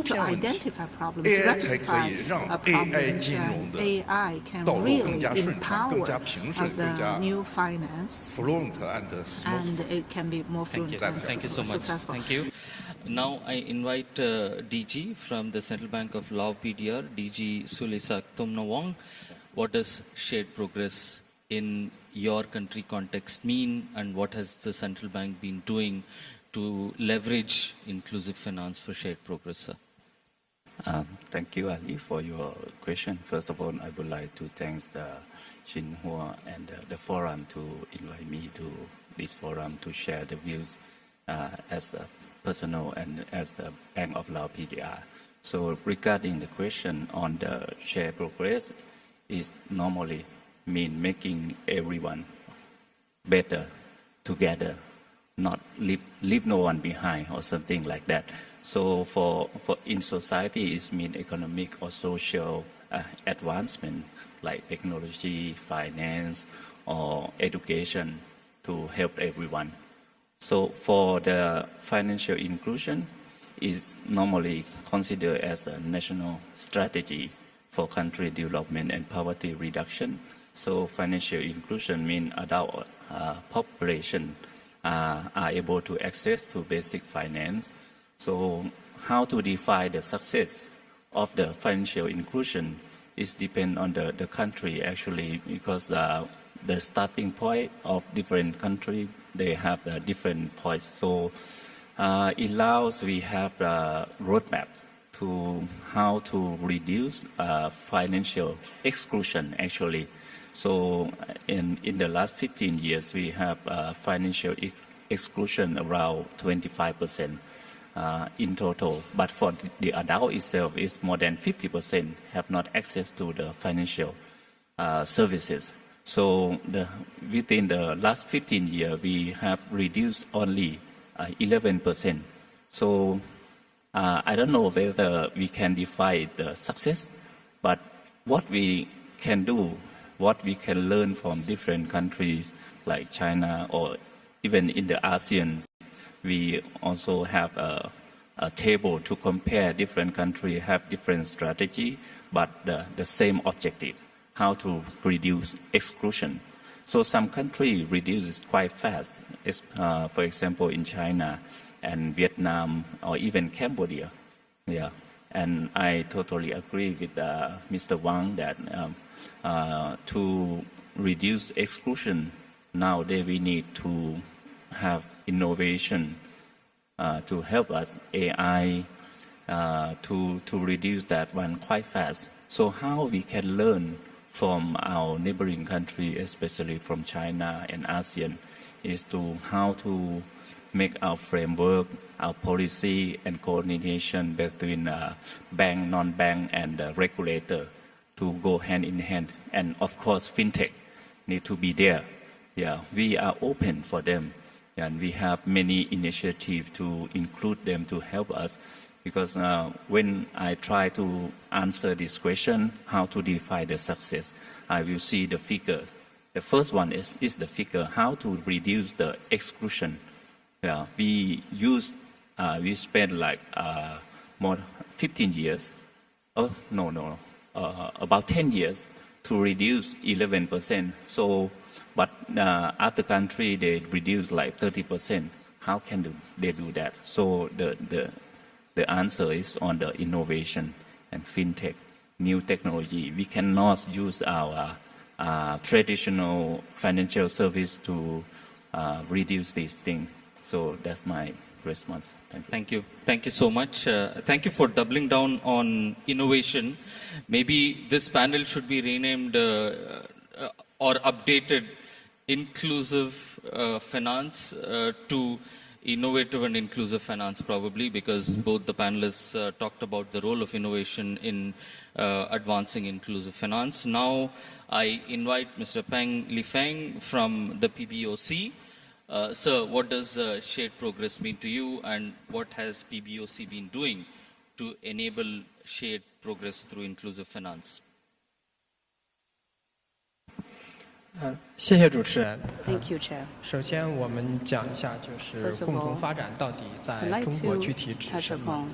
修片问题 AI 才可以让 AI 金融的道路更加顺畅、更加平顺、更加 fluent and smooth. Thank you so much. Thank you. Now I invite DG from the Central Bank of Laos PDR, DG Sulisak Thomnawong. What does shared progress in your country context mean, and what has the central bank been doing to leverage inclusive finance for shared progress, sir? Thank you, Ali, for your question. First of all, I would like to thank the Tsinghua and the forum to invite me to this forum to share the views as the personal and as the Bank of Laos PDR. So regarding the question on the shared progress, is normally mean making everyone better together, not leave no one behind or something like that. So for in society, it mean economic or social advancement like technology, finance, or education to help everyone. So for the financial inclusion, is normally considered as a national strategy for country development and poverty reduction. So financial inclusion means adult population are able to access to basic finance. So how to define the success of the financial inclusion is depend on the country actually, because the starting point of different countries, they have different points. So in Laos, we have a roadmap to how to reduce financial exclusion actually. So in the last 15 years, we have financial exclusion around 25% in total. But for the adult itself, it's more than 50% have not access to the financial services. So within the last 15 years, we have reduced only 11%. So I don't know whether we can define the success, but what we can do, what we can learn from different countries like China or even in the ASEAN, we also have a table to compare different countries, have different strategy, but the same objective, how to reduce exclusion. So some countries reduce it quite fast. For example, in China and Vietnam or even Cambodia. Yeah. And I totally agree with Mr. Wang that to reduce exclusion, nowadays we need to have innovation to help us, AI, to reduce that one quite fast. So how we can learn from our neighboring country, especially from China and ASEAN, is to how to make our framework, our policy and coordination between bank, non-bank and regulator to go hand in hand. And of course, fintech need to be there. Yeah, we are open for them. And we have many initiatives to include them to help us. Because when I try to answer this question, how to define the success, I will see the figures. The first one is the figure, how to reduce the exclusion. Yeah, we spent like more 15 years, about 10 years to reduce 11%. So, but other country, they reduce like 30%. How can they do that? So the answer is on the innovation and fintech, new technology. We cannot use our traditional financial service to reduce these things. So that's my response. Thank you. Thank you so much. Thank you for doubling down on innovation. Maybe this panel should be renamed or updated inclusive finance to innovative and inclusive finance, probably, because both the panelists talked about the role of innovation in advancing inclusive finance. Now I invite Mr. Peng Lifeng from the PBOC. Sir, what does shared progress mean to you, and what has PBOC been doing to enable shared progress through inclusive finance? 谢谢主持人。 Thank you, Chair. 首先，我们讲一下就是共同发展到底在中国具体指什么。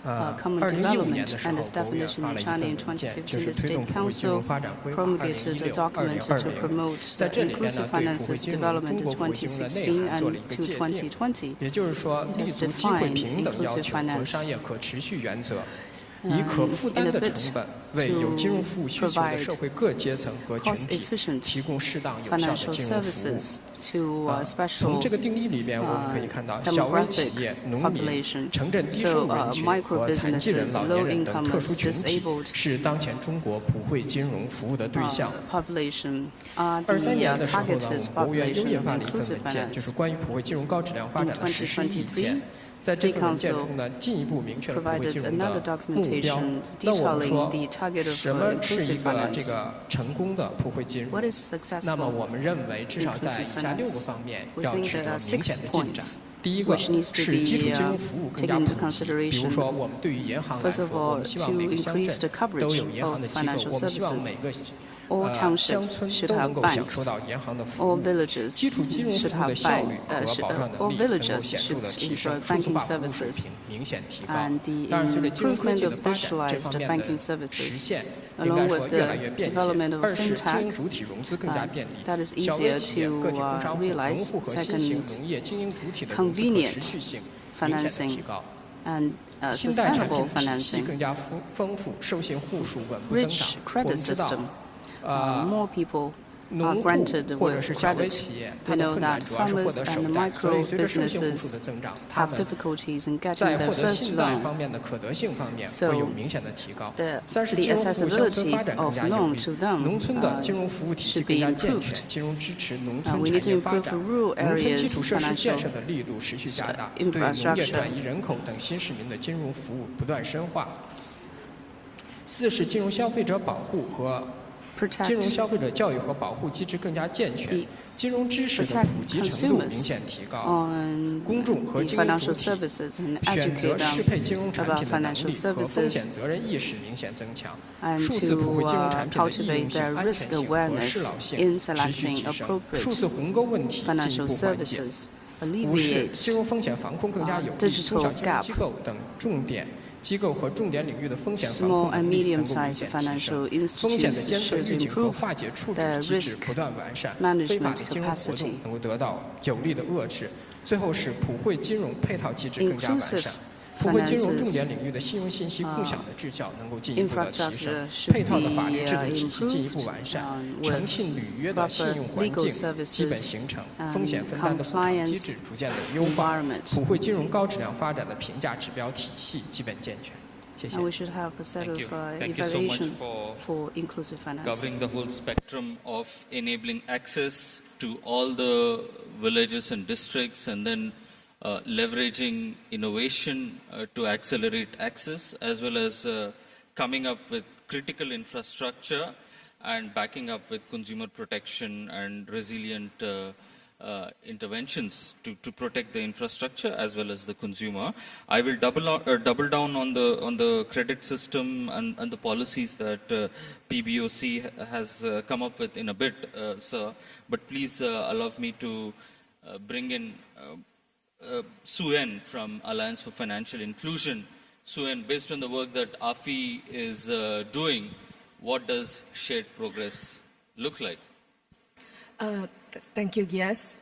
2015年的时候，国务院发了一份文件，就是推动普惠金融发展规划2016-2020年。在这里面呢，对普惠金融中国普惠金融的内涵做了一个界定，也就是说，立足机会平等要求和商业可持续原则。 以可负担的成本为有金融服务需求的社会各阶层和群体提供适当有效的金融服务。从这个定义里面，我们可以看到，小微企业、农民、城镇低收入人群和残疾人、老年人等特殊群体是当前中国普惠金融服务的对象。23年的时候呢，我们国务院优印发了一份文件，就是关于普惠金融高质量发展的实施意见。 在这份文件中呢，进一步明确了普惠金融的目标。那我们说，什么是一个这个成功的普惠金融？那么我们认为，至少在以下6个方面要取得明显的进展。第一个是基础金融服务更加普及，比如说我们对于银行来说，我们希望每个乡镇都有银行的机构，我们希望每个 all townships should have banks. All villages should have banks. All villages should enjoy banking services. And the improvement of digitalized banking services, along with the development of fintech, that is easier to realize. Second, convenient financing and sustainable financing, rich credit system, more people are granted with credit. We know that farmers and micro businesses have difficulties in getting their first loan. So the accessibility of loan to them should be improved. We need to improve rural areas' financial infrastructure. 四是金融消费者保护和金融消费者教育和保护机制更加健全，金融知识的普及程度明显提高，公众和金融主体选择适配金融产品的能力和风险责任意识明显增强，数字普惠金融产品的应用性、安全性和适老性持续提升，数字鸿沟问题进一步缓解，五是金融风险防控更加有力，中小金融机构等重点机构和重点领域的风险防控能力能够明显提升，风险的监测预警和化解处置机制不断完善，非法的金融活动能够得到有力的遏制。最后是普惠金融配套机制更加完善。普惠金融重点领域的信用信息共享的质效能够进一步的提升，配套的法律制度体系进一步完善，诚信履约的信用环境基本形成，风险分担的补偿机制逐渐的优化，普惠金融高质量发展的评价指标体系基本健全。谢谢。 And we should have a set of evaluation for inclusive finance. Covering the whole spectrum of enabling access to all the villages and districts, and then leveraging innovation to accelerate access, as well as coming up with critical infrastructure and backing up with consumer protection and resilient interventions to protect the infrastructure as well as the consumer. I will double down on the credit system and the policies that PBOC has come up with in a bit, sir. But please allow me to bring in Suen from Alliance for Financial Inclusion. Suen, based on the work that AFI is doing, what does shared progress look like? Thank you, Gias.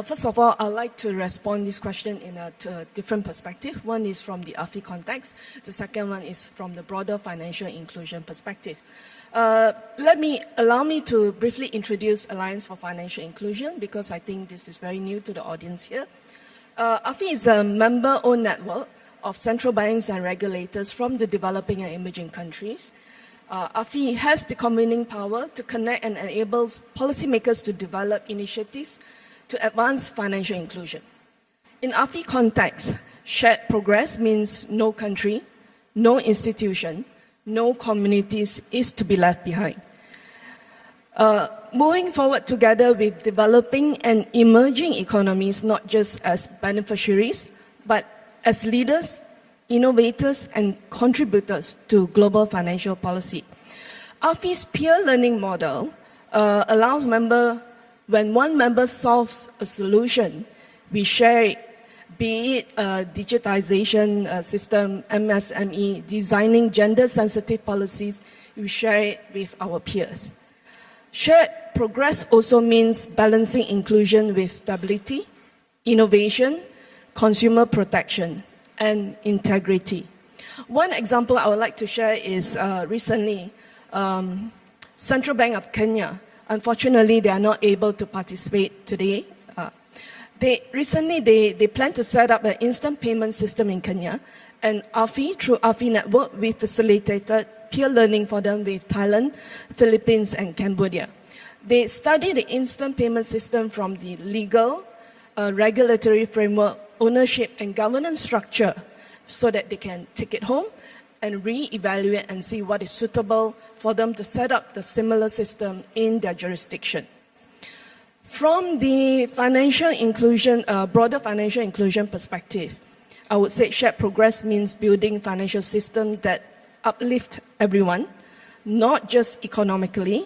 First of all, I'd like to respond this question in a different perspective. One is from the AFI context. The second one is from the broader financial inclusion perspective. Allow me to briefly introduce Alliance for Financial Inclusion, because I think this is very new to the audience here. AFI is a member-owned network of central banks and regulators from the developing and emerging countries. AFI has the convening power to connect and enable policymakers to develop initiatives to advance financial inclusion. In AFI context, shared progress means no country, no institution, no communities is to be left behind. Moving forward together with developing and emerging economies, not just as beneficiaries, but as leaders, innovators, and contributors to global financial policy. AFI's peer learning model allows when one member solves a solution, we share it, be it a digitization system, MSME, designing gender-sensitive policies, we share it with our peers. Shared progress also means balancing inclusion with stability, innovation, consumer protection, and integrity. One example I would like to share is recently, Central Bank of Kenya. Unfortunately, they are not able to participate today. Recently, they plan to set up an instant payment system in Kenya, and AFI, through AFI Network, we facilitated peer learning for them with Thailand, Philippines, and Cambodia. They study the instant payment system from the legal, regulatory framework, ownership, and governance structure, so that they can take it home and re-evaluate and see what is suitable for them to set up the similar system in their jurisdiction. From the financial inclusion, broader financial inclusion perspective, I would say shared progress means building financial systems that uplift everyone, not just economically,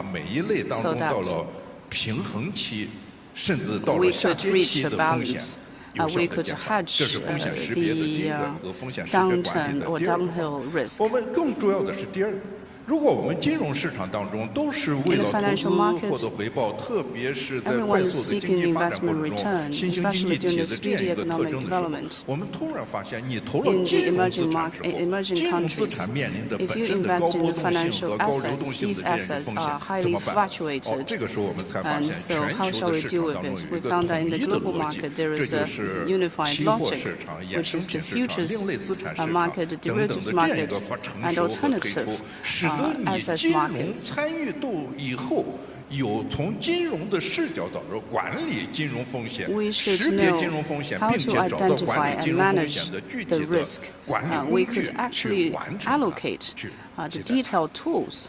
把每一类当中到了平衡期，甚至到了下跌期的风险。we could hedge the downturn or downhill risk. 我们更重要的是第二个。如果我们金融市场当中都是为了投资获得回报，特别是在快速的经济发展过程中，新兴经济体的这样一个特征的时候，我们突然发现，你投了金融资产之后，金融资产面临的本身的高波动性和高流动性的这样一个风险，怎么办？这个时候我们才发现，全球的市场当中有一个统一的逻辑，这就是期货市场、衍生品市场、另类资产市场等等的这样一个成熟和推出，使得你金融参与度以后有从金融的视角导入管理金融风险、识别金融风险，并且找到管理金融风险的具体的管理工具去完成它。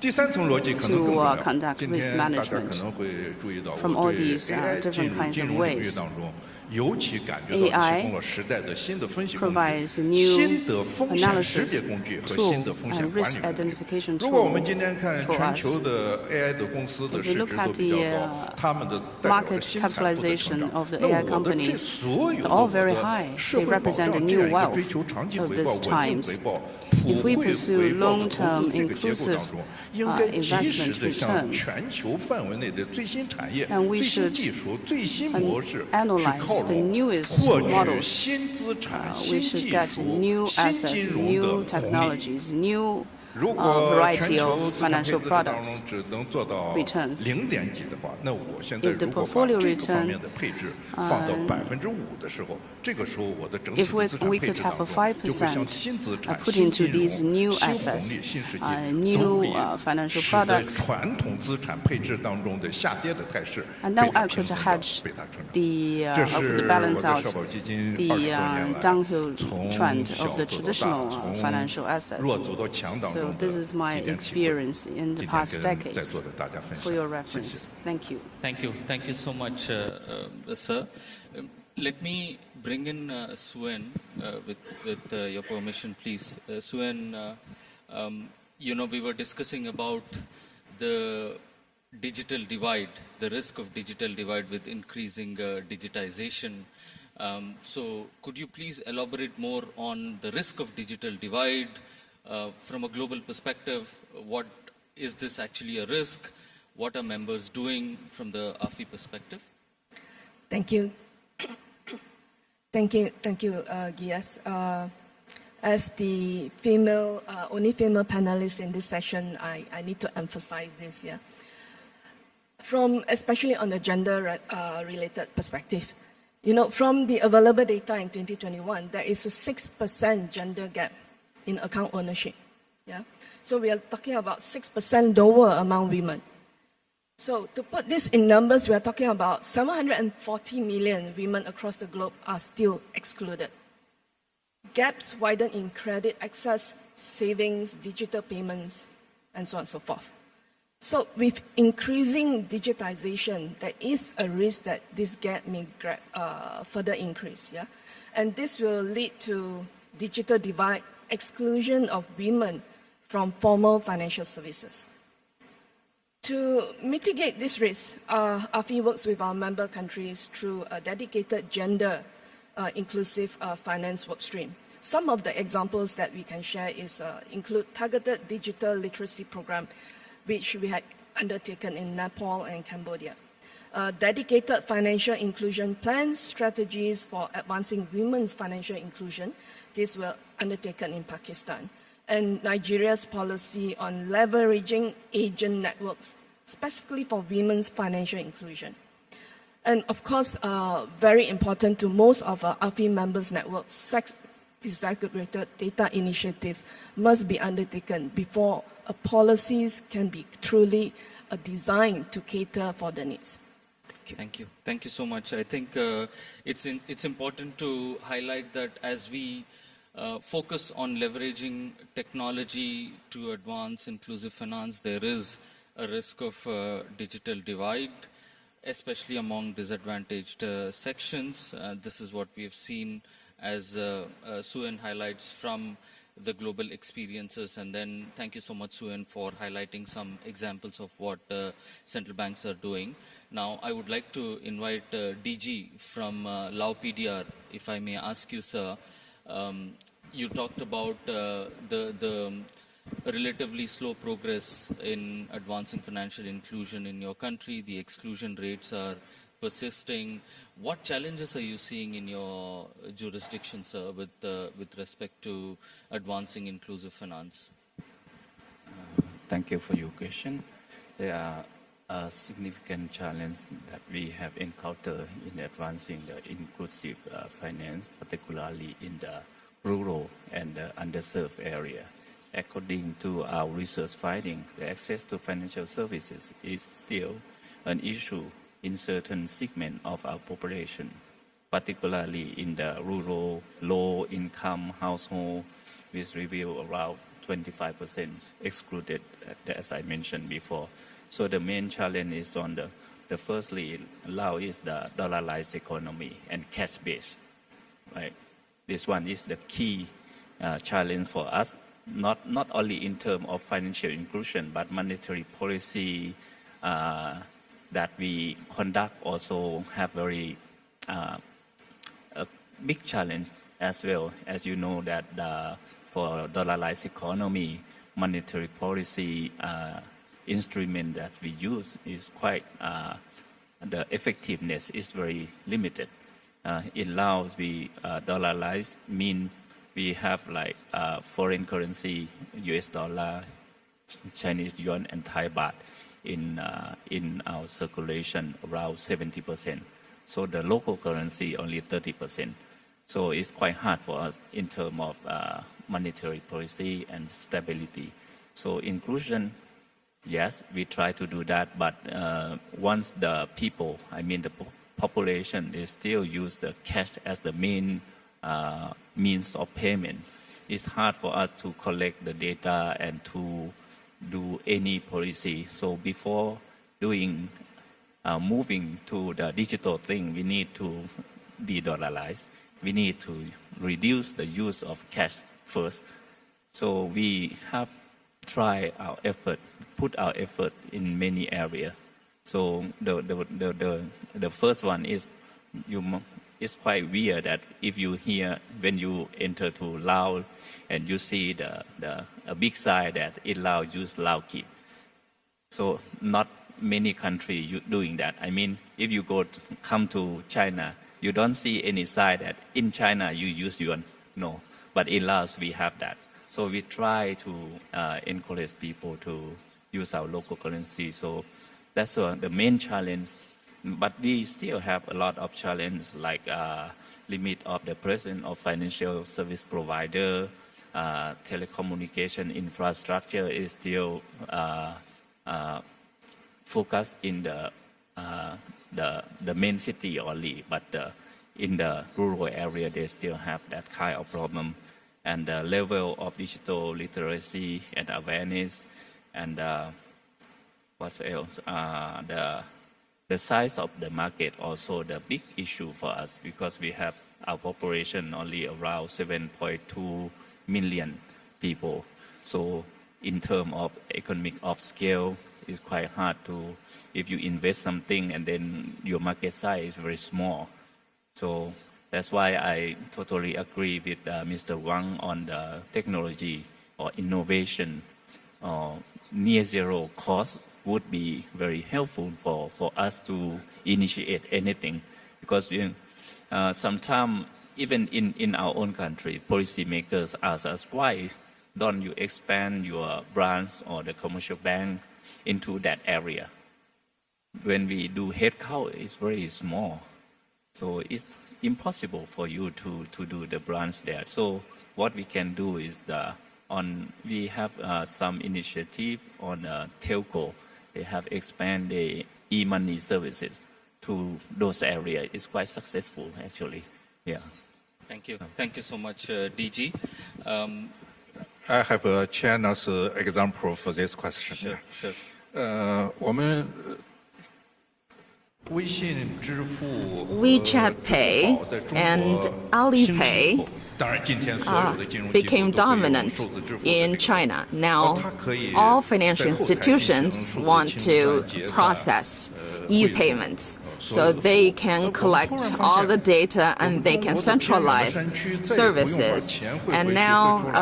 第三层逻辑可能更重要。今天大家可能会注意到，我对 AI 进入金融领域当中，尤其感觉到提供了时代的新的分析工具、新的风险识别工具和新的风险管理工具。如果我们今天看全球的 AI 的公司的市值都比较高，他们的代表着新财富的成长，那我的这所有的我的社会保障这样一个追求长期回报、稳定回报、普惠回报的投资这个结构当中，应该及时的向全球范围内的最新产业、最新技术、最新模式去靠拢，获取新资产、新技术、新金融的红利。如果全球资产配置当中只能做到0点几的话，那我现在如果把这个方面的配置放到5%的时候，这个时候我的整体的资产配置当中就会向新资产、新金融、新红利、新世界总理，使得传统资产配置当中的下跌的态势被它平衡到，被它承担。这是我的社保基金20多年来从小走到大，从弱走到强当中。So this is my experience in the past decades. For your reference, thank you. Thank you. Thank you so much, sir. Let me bring in Suen with your permission, please. Suen, we were discussing about the digital divide, the risk of digital divide with increasing digitization. So could you please elaborate more on the risk of digital divide? From a global perspective, what is this actually a risk? What are members doing from the AFI perspective? Thank you. Thank you, Gias. As the only female panelist in this session, I need to emphasize this. Yeah. Especially on the gender-related perspective, from the available data in 2021, there is a 6% gender gap in account ownership. Yeah? So we are talking about 6% lower among women. So to put this in numbers, we are talking about 740 million women across the globe are still excluded. Gaps widen in credit access, savings, digital payments, and so on and so forth. So with increasing digitization, there is a risk that this gap may further increase. Yeah? And this will lead to digital divide, exclusion of women from formal financial services. To mitigate this risk, AFI works with our member countries through a dedicated gender-inclusive finance workstream. Some of the examples that we can share include targeted digital literacy program, which we had undertaken in Nepal and Cambodia. Dedicated financial inclusion plans, strategies for advancing women's financial inclusion. These were undertaken in Pakistan. And Nigeria's policy on leveraging agent networks, specifically for women's financial inclusion. And of course, very important to most of our AFI members' networks, sex disaggregated data initiatives must be undertaken before policies can be truly designed to cater for the needs. Thank you. Thank you so much. I think it's important to highlight that as we focus on leveraging technology to advance inclusive finance, there is a risk of digital divide, especially among disadvantaged sections. This is what we have seen as Suen highlights from the global experiences. And then thank you so much, Suen, for highlighting some examples of what central banks are doing. Now, I would like to invite DG from Lao PDR, if I may ask you, sir. You talked about the relatively slow progress in advancing financial inclusion in your country. The exclusion rates are persisting. What challenges are you seeing in your jurisdiction, sir, with respect to advancing inclusive finance? Thank you for your question. There are a significant challenge that we have encountered in advancing the inclusive finance, particularly in the rural and underserved area. According to our research finding, the access to financial services is still an issue in certain segments of our population, particularly in the rural, low-income household, which reveal around 25% excluded, as I mentioned before. So the main challenge is on the firstly, Lao is the dollarized economy and cash-based, right? This one is the key challenge for us, not only in terms of financial inclusion, but monetary policy that we conduct also have very a big challenge as well. As you know that for dollarized economy, monetary policy instrument that we use is quite, the effectiveness is very limited. In Laos, we dollarize mean we have like foreign currency, US dollar, Chinese yuan, and Thai baht in our circulation around 70%. So the local currency only 30%. So it's quite hard for us in terms of monetary policy and stability. So inclusion, yes, we try to do that, but once the people, I mean the population, is still use the cash as the main means of payment, it's hard for us to collect the data and to do any policy. So before doing moving to the digital thing, we need to de-dollarize. We need to reduce the use of cash first. So we have tried our effort, put our effort in many areas. So the first one is it's quite weird that if you hear when you enter to Laos and you see a big sign that in Laos use Lao Kip. So not many countries doing that. I mean, if you come to China, you don't see any sign that in China you use yuan. No, but in Laos we have that. So we try to encourage people to use our local currency. So that's the main challenge. But we still have a lot of challenge, like limit of the presence of financial service provider, telecommunication infrastructure is still focused in the main city only, but in the rural area they still have that kind of problem. And the level of digital literacy and awareness, and what else? The size of the market also the big issue for us, because we have our population only around 7.2 million people. So in terms of economic of scale, it's quite hard to, if you invest something and then your market size is very small. So that's why I totally agree with Mr. Wang on the technology or innovation. Near zero cost would be very helpful for us to initiate anything, because sometimes even in our own country, policymakers ask us, why don't you expand your branch or the commercial bank into that area? When we do headcount, it's very small. So it's impossible for you to do the branch there. So what we can do is we have some initiative on telco. They have expanded the e-money services to those areas. It's quite successful, actually. Yeah. Thank you. Thank you so much, DG. I have a China's example for this question. Sure, sure. 我们微信支付 WeChat Pay and Alipay became dominant in China. Now, all financial institutions want to process e-payments. So they can collect all the data and they can centralize services. And now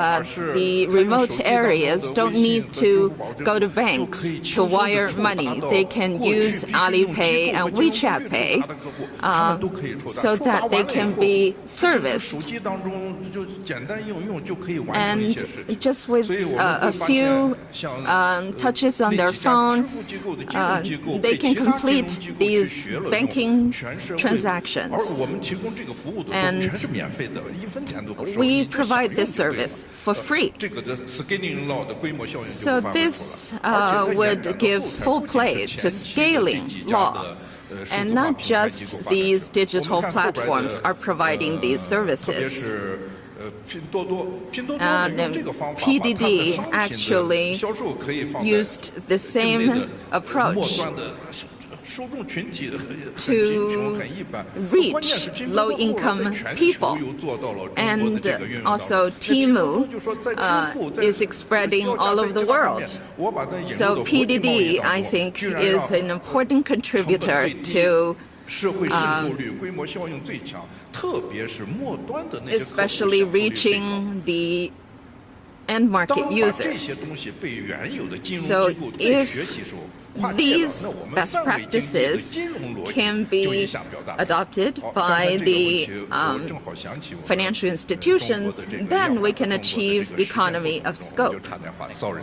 the remote areas don't need to go to banks to wire money. They can use Alipay and WeChat Pay so that they can be serviced. And just with a few touches on their phone, they can complete these banking transactions. And we provide this service for free. So this would give full play to scaling law. And not just these digital platforms are providing these services. PDD actually used the same approach to reach low-income people. And also Temu is spreading all over the world. So PDD, I think, is an important contributor to especially reaching the end market users. So if these best practices can be adopted by the financial institutions, then we can achieve economy of scope.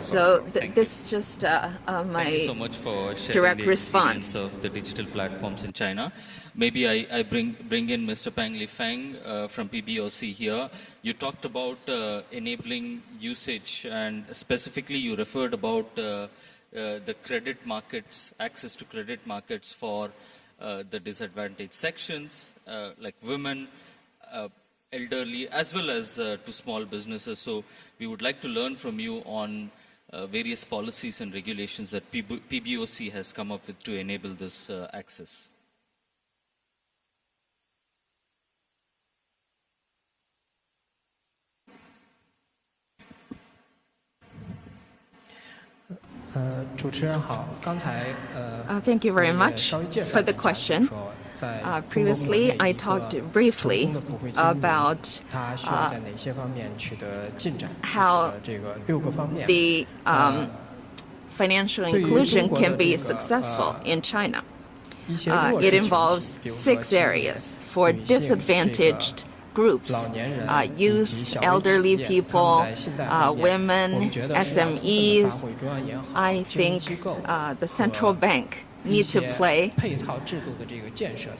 So this is just my Thank you so much for direct sharing the response experience of the digital platforms in China. Maybe I bring in Mr. Peng Lifeng from PBOC here. You talked about enabling usage, and specifically you referred about the credit markets, access to credit markets for the disadvantaged sections, like women, elderly, as well as to small businesses. So we would like to learn from you on various policies and regulations that PBOC has come up with to enable this access. Thank you very much for the question. Previously, I talked briefly about how the financial inclusion can be successful in China. It involves 6 areas for disadvantaged groups: youth, elderly people, women, SMEs. I think the central bank needs to play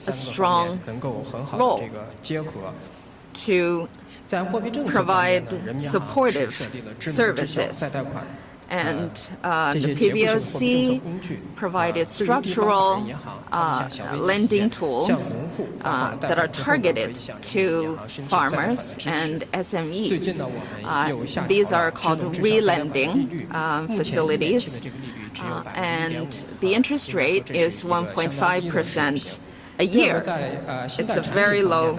a strong role to provide supportive services. And the PBOC provided structural lending tools that are targeted to farmers and SMEs. These are called re-lending facilities, and the interest rate is 1.5% a year. It's a very low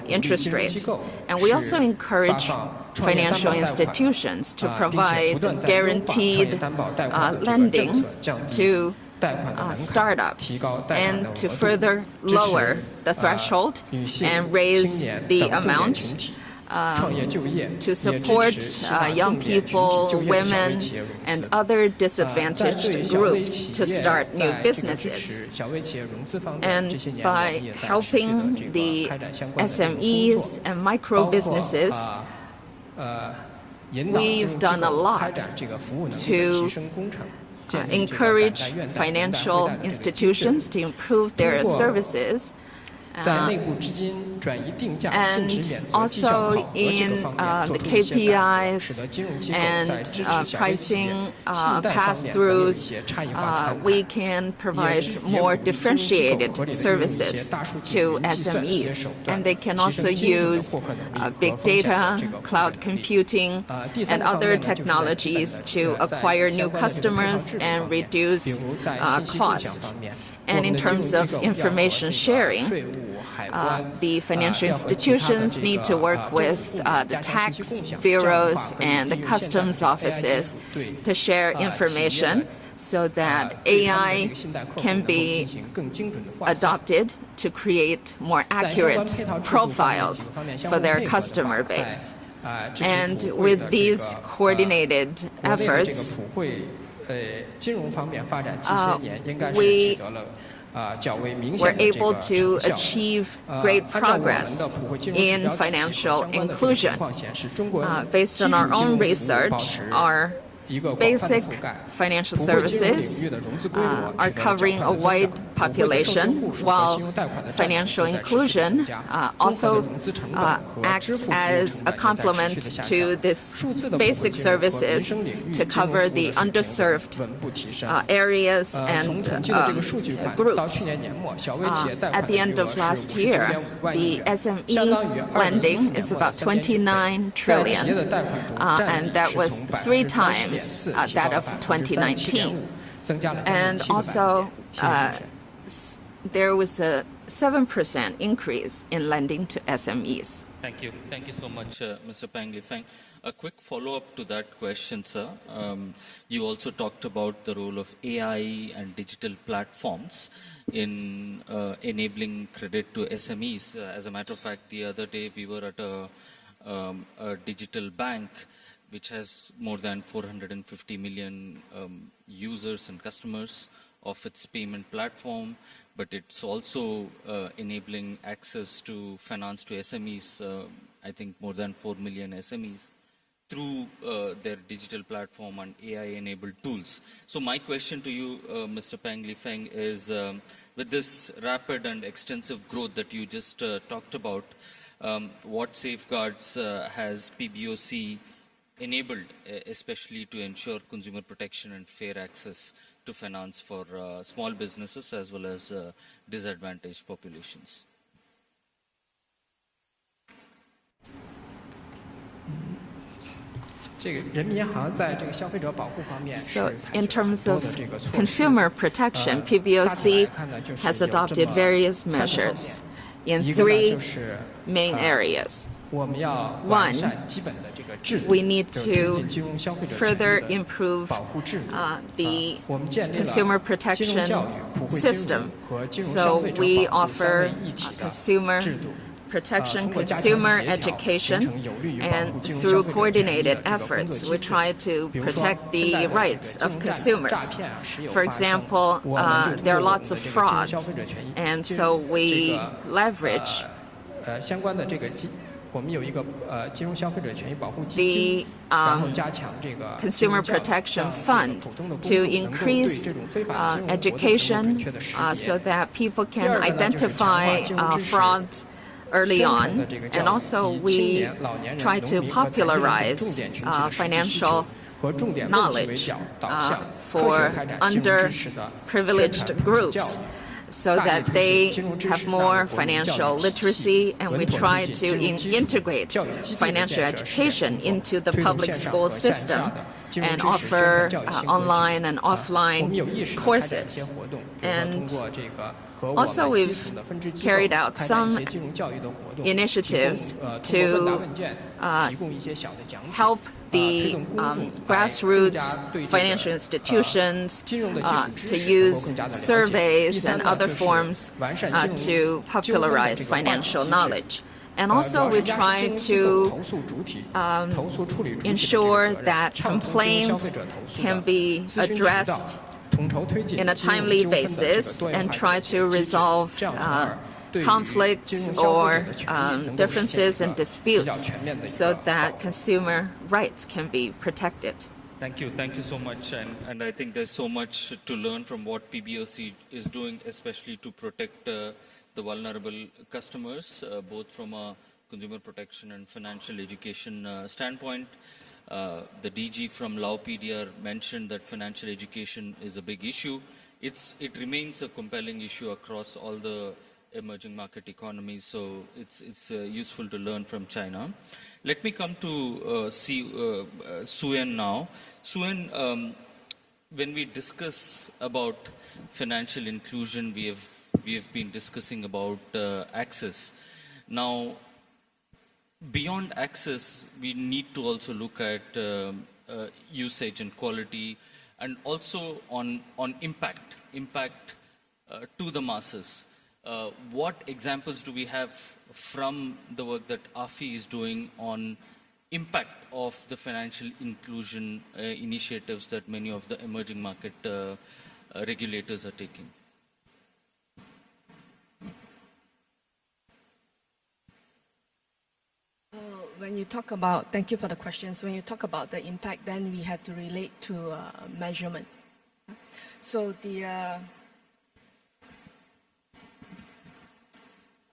interest rate. And we also encourage financial institutions to provide guaranteed lending to startups and to further lower the threshold and raise the amount to support young people, women, and other disadvantaged groups to start new businesses. And by helping the SMEs and micro businesses, we've done a lot to encourage financial institutions to improve their services. And also in the KPIs and pricing pass-throughs, we can provide more differentiated services to SMEs. And they can also use big data, cloud computing, and other technologies to acquire new customers and reduce cost. And in terms of information sharing, the financial institutions need to work with the tax bureaus and the customs offices to share information so that AI can be adopted to create more accurate profiles for their customer base. And with these coordinated efforts, we were able to achieve great progress in financial inclusion. Based on our own research, our basic financial services are covering a wide population, while financial inclusion also acts as a complement to this basic services to cover the underserved areas and groups. At the end of last year, the SME lending is about 29 trillion, and that was 3 times that of 2019. And also, there was a 7% increase in lending to SMEs. Thank you. Thank you so much, Mr. Peng Lifeng. A quick follow-up to that question, sir. You also talked about the role of AI and digital platforms in enabling credit to SMEs. As a matter of fact, the other day we were at a digital bank which has more than 450 million users and customers of its payment platform, but it's also enabling access to finance to SMEs, I think more than 4 million SMEs, through their digital platform and AI-enabled tools. So my question to you, Mr. Peng Lifeng, is with this rapid and extensive growth that you just talked about, what safeguards has PBOC enabled, especially to ensure consumer protection and fair access to finance for small businesses as well as disadvantaged populations? So in terms of consumer protection, PBOC has adopted various measures in 3 main areas. 1, we need to further improve the consumer protection system. So we offer consumer protection, consumer education, and through coordinated efforts, we try to protect the rights of consumers. For example, there are lots of frauds, and so we leverage the Consumer Protection Fund to increase education so that people can identify frauds early on, and also we try to popularize financial knowledge for underprivileged groups so that they have more financial literacy, and we try to integrate financial education into the public school system and offer online and offline courses. And also we've carried out some initiatives to help the grassroots financial institutions to use surveys and other forms to popularize financial knowledge. And also we try to ensure that complaints can be addressed in a timely basis and try to resolve conflicts or differences and disputes so that consumer rights can be protected. Thank you so much, and I think there's so much to learn from what PBOC is doing, especially to protect the vulnerable customers, both from a consumer protection and financial education standpoint. The DG from Lao PDR mentioned that financial education is a big issue. It remains a compelling issue across all the emerging market economies, so it's useful to learn from China. Let me come to Suen now. Suen, when we discuss about financial inclusion, we have been discussing about access. Now, beyond access, we need to also look at usage and quality. and also on impact to the masses. What examples do we have from the work that AFI is doing on impact of the financial inclusion initiatives that many of the emerging market regulators are taking? When you talk about, thank you for the questions. When you talk about the impact, then we have to relate to measurement. So the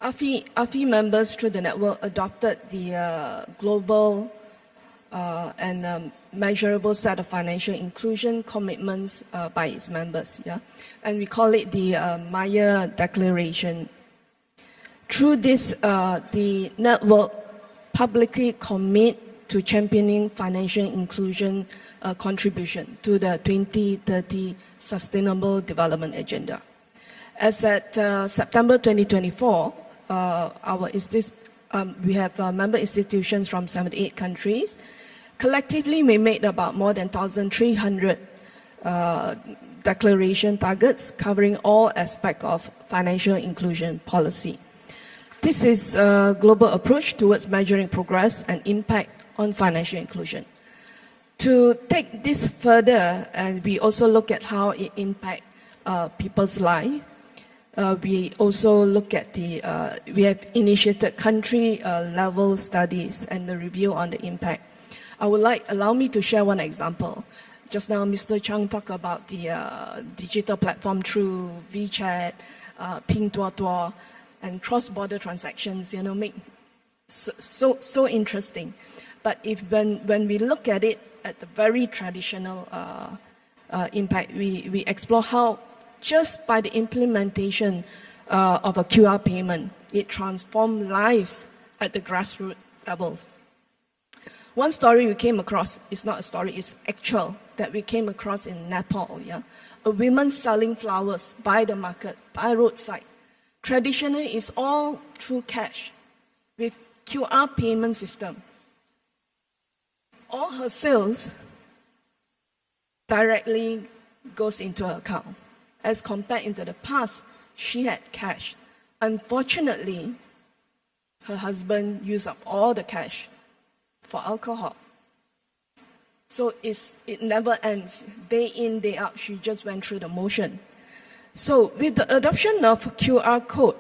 AFI members through the network adopted the global and measurable set of financial inclusion commitments by its members, and we call it the Maya Declaration. Through this, the network publicly commit to championing financial inclusion contribution to the 2030 Sustainable Development Agenda. As at September 2024, we have member institutions from 78 countries. Collectively, we made about more than 1,300 declaration targets covering all aspects of financial inclusion policy. This is a global approach towards measuring progress and impact on financial inclusion. To take this further, and we also look at how it impacts people's life. We also look at we have initiated country level studies and the review on the impact. Allow me to share one example. Just now, Mr. Chang talked about the digital platform through WeChat, Pinduoduo, and cross-border transactions, make so interesting. But when we look at it at the very traditional impact, we explore how just by the implementation of a QR payment, it transformed lives at the grassroots levels. One story we came across, it's not a story, it's actual, that we came across in Nepal, a woman selling flowers by the market, by roadside. Traditionally, it's all through cash with QR payment system. All her sales directly goes into her account. As compared into the past, she had cash. Unfortunately, her husband used up all the cash for alcohol. So it never ends. Day in, day out, she just went through the motion. So with the adoption of QR code,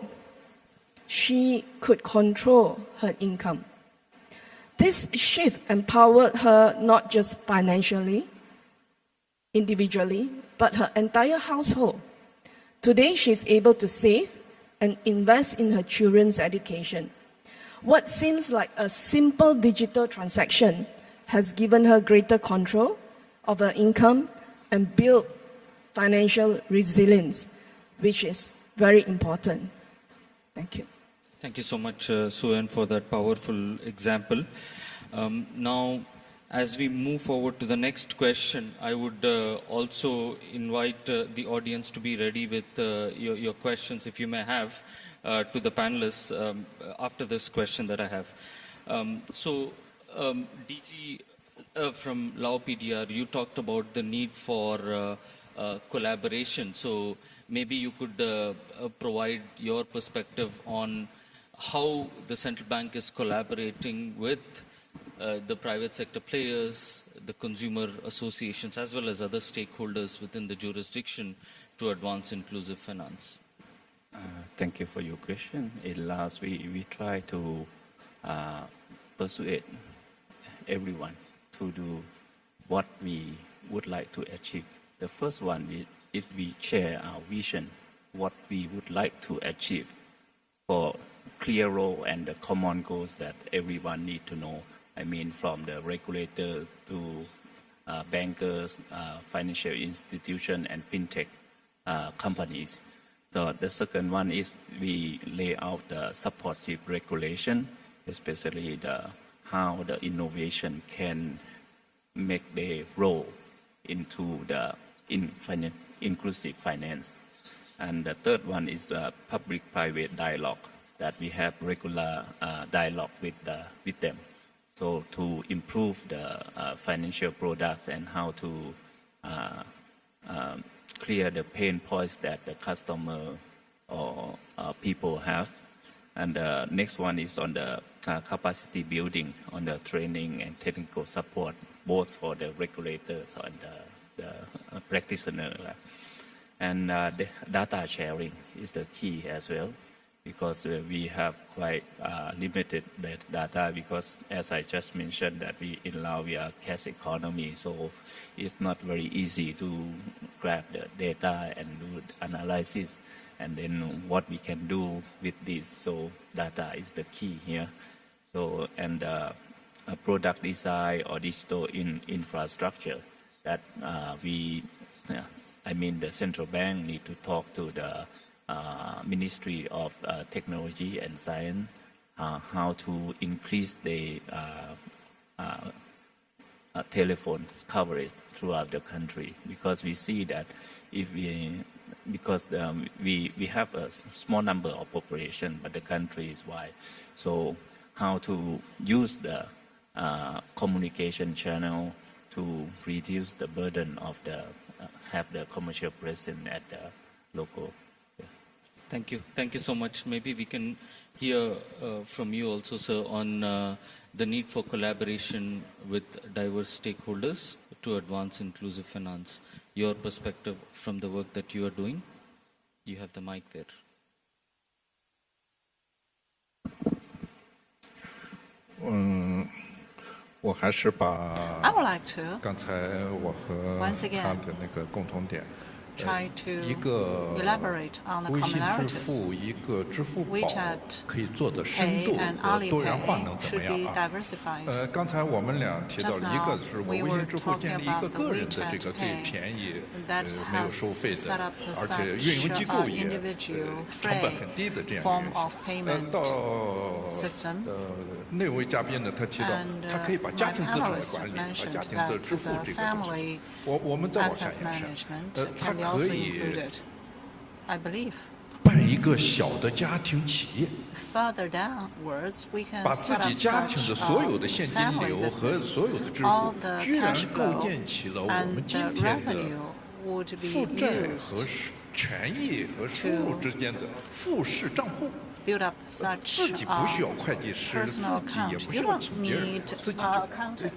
she could control her income. This shift empowered her not just financially, individually, but her entire household. Today, she's able to save and invest in her children's education. What seems like a simple digital transaction has given her greater control of her income and built financial resilience, which is very important. Thank you. Thank you so much, Suen, for that powerful example. Now, as we move forward to the next question, I would also invite the audience to be ready with your questions, if you may have, to the panelists after this question that I have. DG from Lao PDR, you talked about the need for collaboration. So maybe you could provide your perspective on how the central bank is collaborating with the private sector players, the consumer associations, as well as other stakeholders within the jurisdiction to advance inclusive finance. Thank you for your question. In last, we try to persuade everyone to do what we would like to achieve. The first one is we share our vision, what we would like to achieve for clear role and the common goals that everyone need to know. I mean, from the regulators to bankers, financial institutions, and fintech companies. So the second one is we lay out the supportive regulation, especially how the innovation can make their role into the inclusive finance. And the third one is the public-private dialogue, that we have regular dialogue with them. So to improve the financial products and how to clear the pain points that the customer or people have. And the next one is on the capacity building, on the training and technical support, both for the regulators and the practitioners. And the data sharing is the key as well, because we have quite limited data, because as I just mentioned that in Laos we are cash economy, so it's not very easy to grab the data and do analysis and then what we can do with this. So data is the key here. So and product design or digital infrastructure that the central bank need to talk to the Ministry of Technology and Science how to increase the telephone coverage throughout the country, because we see that because we have a small number of population, but the country is wide. So how to use the communication channel to reduce the burden of have the commercial presence at the local. Thank you. Thank you so much. Maybe we can hear from you also, sir, on the need for collaboration with diverse stakeholders to advance inclusive finance. Your perspective from the work that you are doing. You have the mic there. I would like to once again try to elaborate on the commonalities. WeChat Pay and Alipay should be diversified. Just now, we were talking about the WeChat Pay that has set up such an individual-free form of payment system. And my panelists mentioned that the family asset management can be also included. I believe further downwards, we can set up such a family business. All the cash flow and the revenue would be used to build up such personal account. You don't need accountant.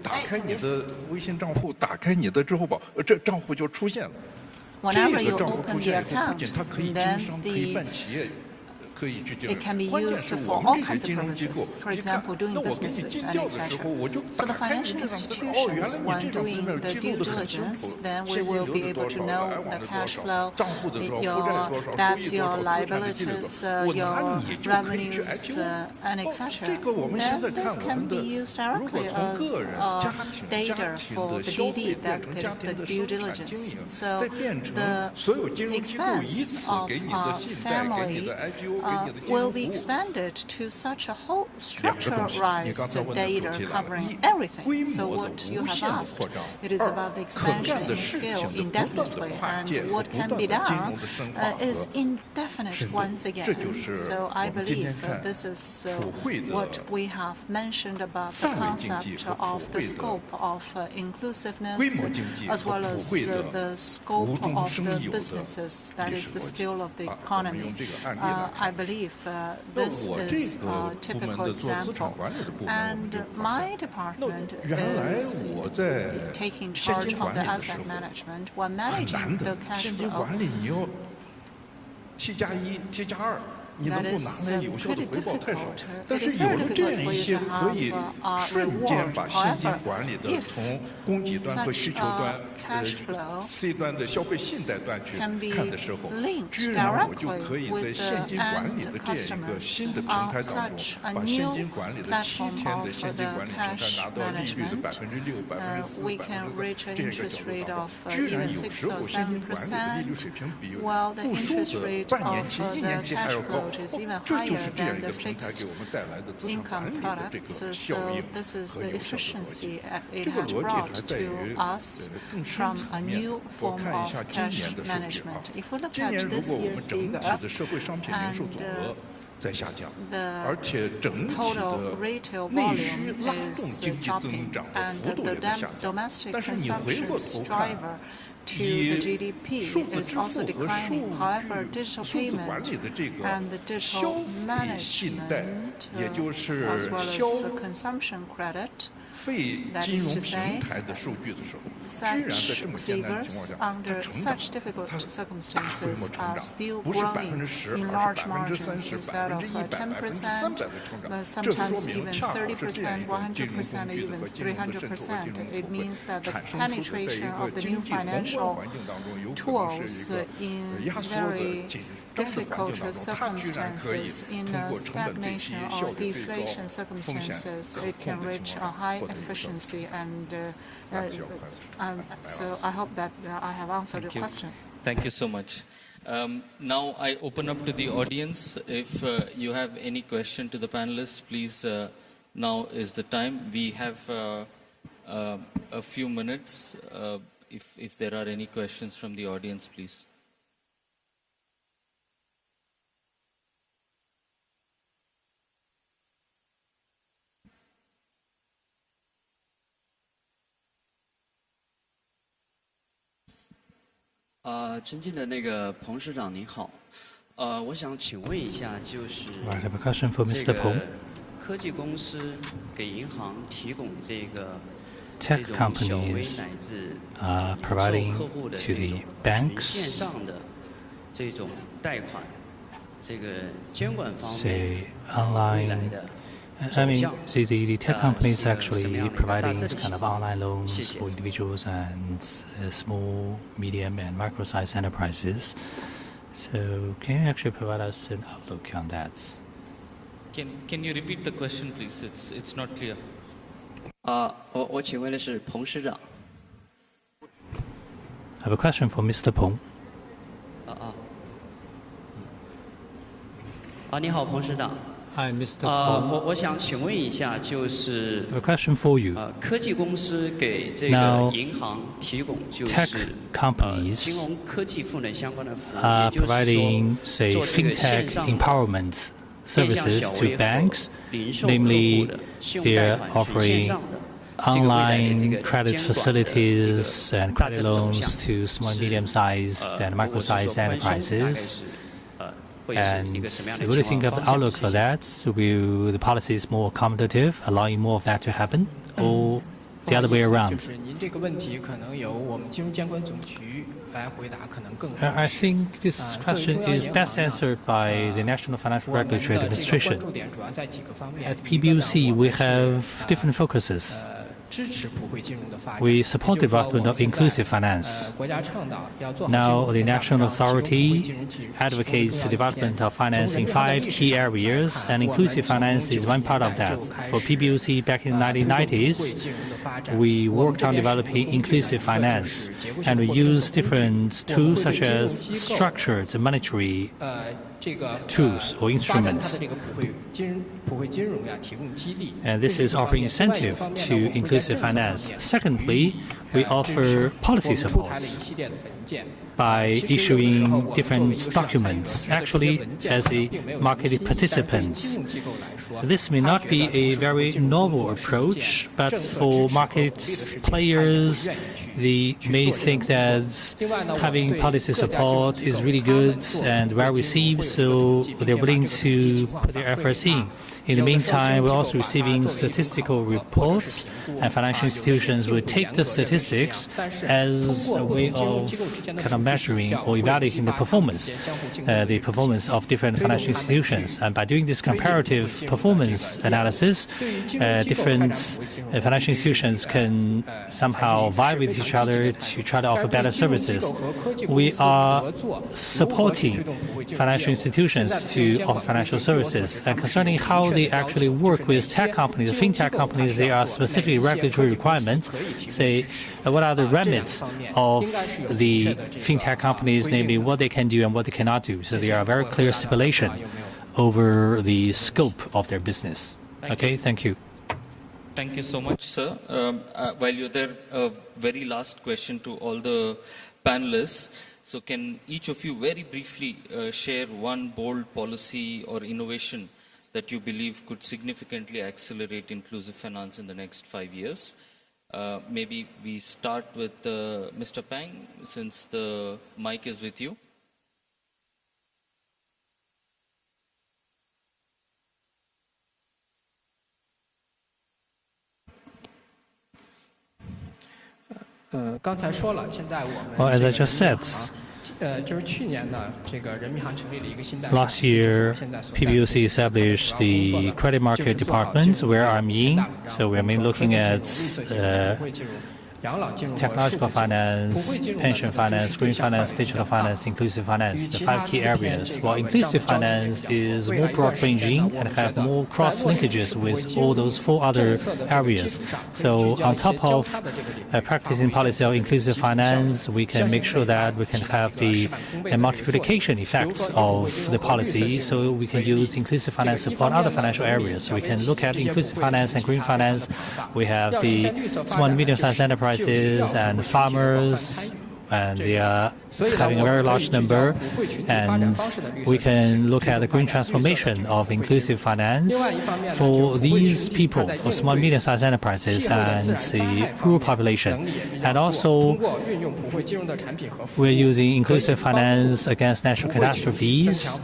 Whenever you open the account, then it can be used for all kinds of purposes, for example, doing businesses and etc. So the financial institutions, when doing the due diligence, then we will be able to know the cash flow, your debts, your liabilities, your revenues, and etc. Then this can be used directly as data for the DD, that is the due diligence. So the expense of family will be expanded to such a whole structurized data covering everything. So what you have asked, it is about the expansion in scale indefinitely, and what can be done is indefinite once again. So I believe this is what we have mentioned about the concept of the scope of inclusiveness, as well as the scope of the businesses, that is the scale of the economy. I believe this is a typical example. And my department is taking charge of the asset management while managing the cash flow. That is pretty difficult. It is very difficult for you to have a reward. However, if such a cash flow can be linked directly with the end customers, such a new platform of the cash management, we can reach an interest rate of even 6 or 7%, while the interest rate of the cash flow is even higher than the fixed income products. So this is the efficiency it has brought to us from a new form of cash management. If we look at this year's figure, and 在下降， the 而且整体 total 的 retail 内需 volume 拉动 is 经济 dropping, 增长的 and 幅度 the 也在下降。 domestic 但是你回过 consumption's 头看， driver to the 以 GDP 数字 is 支 also 付和 declining. However, digital 数字管 payment 理的这个 and the 消 digital 费信贷， management, 也就是 as well 消 as consumption credit, 费 that 金 is 融 to say, 平台的数据的时候，居然在 such 这么艰难的情 figures 况下，它 under 成长， such difficult 它大规模 circumstances 成 are 长， still 不是 growing 10%， in 而 large 是 margins 30%、 instead of 100%、300% 10%, 的成长。 but 这说 sometimes 明 even 恰好是这样 30%, 一种金融工 100%, 具的 even 和金融的渗透和金 300%. 融 It 普惠 means that the 产生出的在一 penetration 个 of the 经 new 济宏观 financial 环境当中，有可能 tools 是一 in 个压缩的 very 紧张的环 difficult 境当中，它居然可以 circumstances, in 通 a 过成本对比、 stagnation 效 or 率最高、 deflation 风险 circumstances, 可 it 控 can 的 reach 情 a 况下 high 获得有效。 efficiency. And so I hope that I have answered your question. Thank you so much. Now I open up to the audience. If you have any question to the panelists, please, now is the time. We have a few minutes. If there are any questions from the audience, please. I have a question for Mr. Peng. Tech companies are providing to the banks, say, online. I mean, the tech companies actually providing kind of online loans for individuals and small, medium, and micro-sized enterprises. So, can you actually provide us an outlook on that? Can you repeat the question, please? It's not clear. 我请问的是彭市长。 I have a question for Mr. Peng. 你好，彭市长。 Hi, Mr. Peng. 我想请问一下，就是 I have a question for you. 科技公司给这个银行提供就是金融科技赋能相关的服务，也就是说 providing, say, fintech empowerment services to banks, namely they're offering online credit facilities and credit loans to small, medium-sized and micro-sized enterprises. And what do you think of the outlook for that? Will the policies more accommodative, allowing more of that to happen, or the other way around? I think this question is best answered by the National Financial Regulatory Administration. At PBOC, we have different focuses. We support development of inclusive finance. Now, the national authority advocates the development of finance in 5 key areas, and inclusive finance is one part of that. For PBOC, back in the 1990s, we worked on developing inclusive finance, and we used different tools such as structured monetary tools or instruments. And this is offering incentive to inclusive finance. Secondly, we offer policy supports by issuing different documents, actually as a market participant. This may not be a very novel approach, but for market players, they may think that having policy support is really good and well received, so they're willing to put their efforts in. In the meantime, we're also receiving statistical reports, and financial institutions will take the statistics as a way of kind of measuring or evaluating the performance of different financial institutions. And by doing this comparative performance analysis, different financial institutions can somehow vie with each other to try to offer better services. We are supporting financial institutions to offer financial services. And concerning how they actually work with tech companies, fintech companies, there are specific regulatory requirements. Say, what are the remits of the fintech companies, namely what they can do and what they cannot do. So there are very clear stipulation over the scope of their business. Okay, thank you. Thank you so much, sir. While you're there, a very last question to all the panelists. So can each of you very briefly share one bold policy or innovation that you believe could significantly accelerate inclusive finance in the next 5 years? Maybe we start with Mr. Pang, since the mic is with you. Well, as I just said, last year, PBOC established the credit market department where I'm in. So we're mainly looking at technological finance, pension finance, green finance, digital finance, inclusive finance, the 5 key areas. While inclusive finance is more broad-ranging and have more cross-linkages with all those 4 other areas. So on top of practicing policy of inclusive finance, we can make sure that we can have the multiplication effects of the policy, so we can use inclusive finance to support other financial areas. So we can look at inclusive finance and green finance. We have the small and medium-sized enterprises and farmers, and they are having a very large number, and we can look at the green transformation of inclusive finance for these people, for small and medium-sized enterprises and the rural population. And also, we're using inclusive finance against natural catastrophes,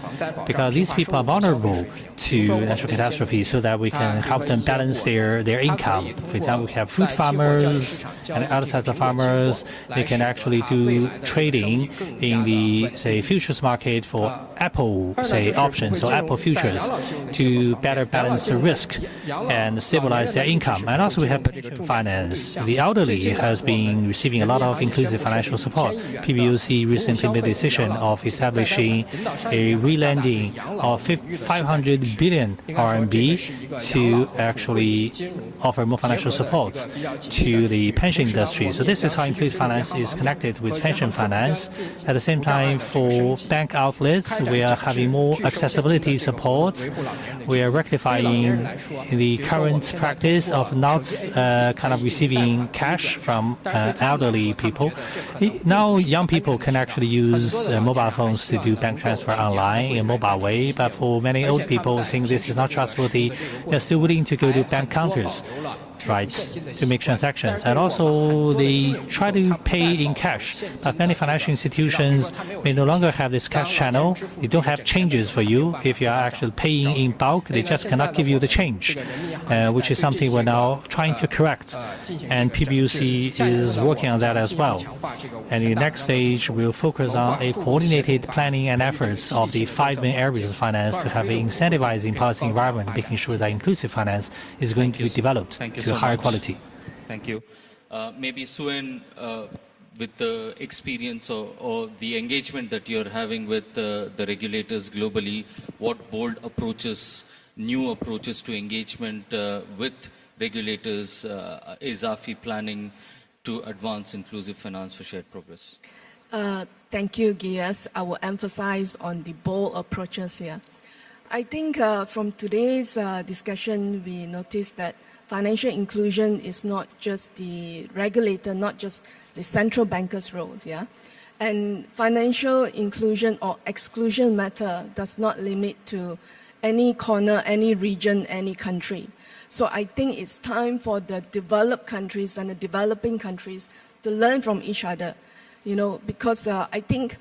because these people are vulnerable to natural catastrophes, so that we can help them balance their income. For example, we have fruit farmers and other types of farmers. They can actually do trading in the, say, futures market for Apple, say, options or Apple futures to better balance the risk and stabilize their income. And also we have prediction finance. The elderly has been receiving a lot of inclusive financial support. PBOC recently made the decision of establishing a relending of 500 billion RMB to actually offer more financial support to the pension industry. So this is how inclusive finance is connected with pension finance. At the same time, for bank outlets, we are having more accessibility support. We are rectifying the current practice of not kind of receiving cash from elderly people. Now, young people can actually use mobile phones to do bank transfer online in a mobile way, but for many old people who think this is not trustworthy, they're still willing to go to bank counters, right, to make transactions. And also they try to pay in cash, but many financial institutions may no longer have this cash channel. They don't have changes for you. If you are actually paying in bulk, they just cannot give you the change, which is something we're now trying to correct. And PBOC is working on that as well. And in the next stage, we'll focus on a coordinated planning and efforts of the 5 main areas of finance to have an incentivizing policy environment, making sure that inclusive finance is going to be developed to a higher quality. Thank you. Maybe Suen, with the experience or the engagement that you're having with the regulators globally, what bold approaches, new approaches to engagement with regulators is AFI planning to advance inclusive finance for shared progress? Thank you, Gias. I will emphasize on the bold approaches here. I think from today's discussion, we noticed that financial inclusion is not just the regulator, not just the central banker's roles, yeah? And financial inclusion or exclusion matter does not limit to any corner, any region, any country. So I think it's time for the developed countries and the developing countries to learn from each other, you know, because I think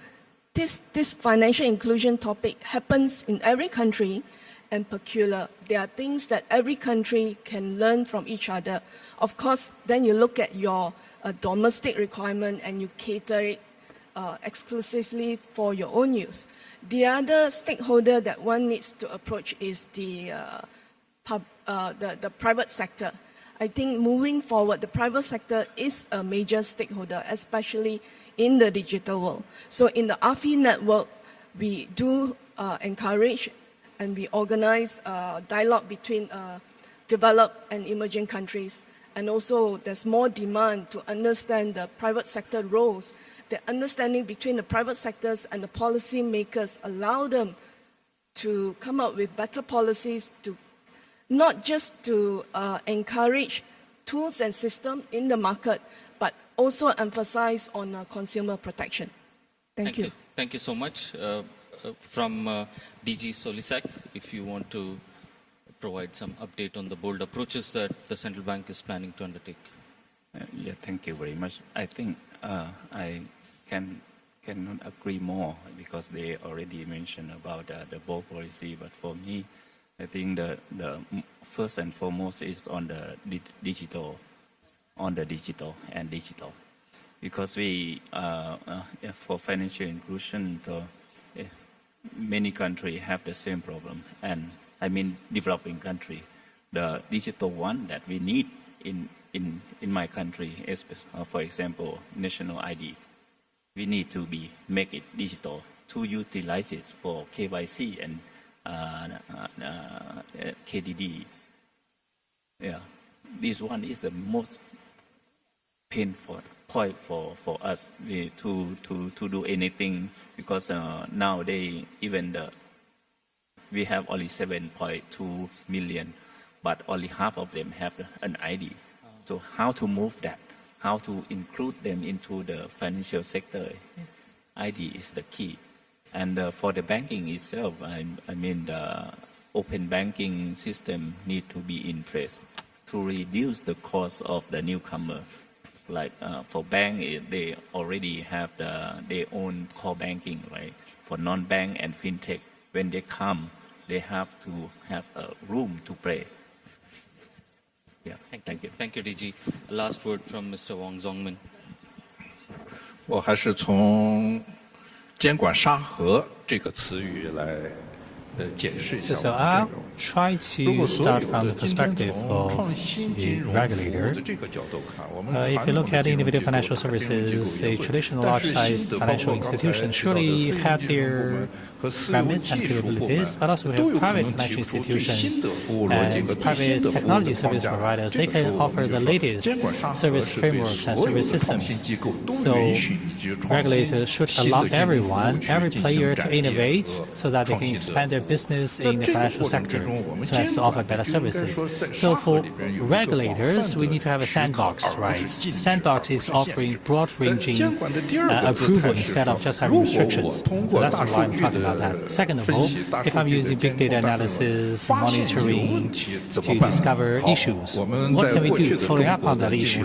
this financial inclusion topic happens in every country and peculiar. There are things that every country can learn from each other. Of course, then you look at your domestic requirement and you cater it exclusively for your own use. The other stakeholder that one needs to approach is the private sector. I think moving forward, the private sector is a major stakeholder, especially in the digital world. So in the AFI network, we do encourage and we organize dialogue between developed and emerging countries. And also there's more demand to understand the private sector roles. The understanding between the private sectors and the policy makers allow them to come up with better policies to not just to encourage tools and systems in the market, but also emphasize on consumer protection. Thank you. Thank you so much. From DG Solisak, if you want to provide some update on the bold approaches that the central bank is planning to undertake. Yeah, thank you very much. I think I cannot agree more because they already mentioned about the bold policy. But for me, I think the first and foremost is on the digital, because we for financial inclusion, many countries have the same problem, and I mean developing country. The digital one that we need in my country is, for example, national ID. We need to make it digital to utilize it for KYC and KDD. Yeah, this one is the most painful point for us to do anything, because nowadays we have only 7.2 million, but only half of them have an ID. So how to move that? How to include them into the financial sector? ID is the key. And for the banking itself, I mean the open banking system need to be in place to reduce the cost of the newcomer. Like for bank, they already have their own core banking, right? For non-bank and fintech, when they come, they have to have a room to play. Yeah, thank you. Thank you, DG. Last word from Mr. Wang Zongmin. 我还是从监管沙盒这个词语来解释一下。 So I'll try to start from the perspective of the regulator. If you look at innovative financial services, a traditional large-sized financial institution surely have their remits and capabilities, but also we have private financial institutions and private technology service providers. They can offer the latest service frameworks and service systems. So regulators should allow everyone, every player to innovate so that they can expand their business in the financial sector so as to offer better services. So for regulators, we need to have a sandbox, right? Sandbox is offering broad-ranging approval instead of just having restrictions. So that's why I'm talking about that. Second of all, if I'm using big data analysis, monitoring to discover issues, what can we do following up on that issue?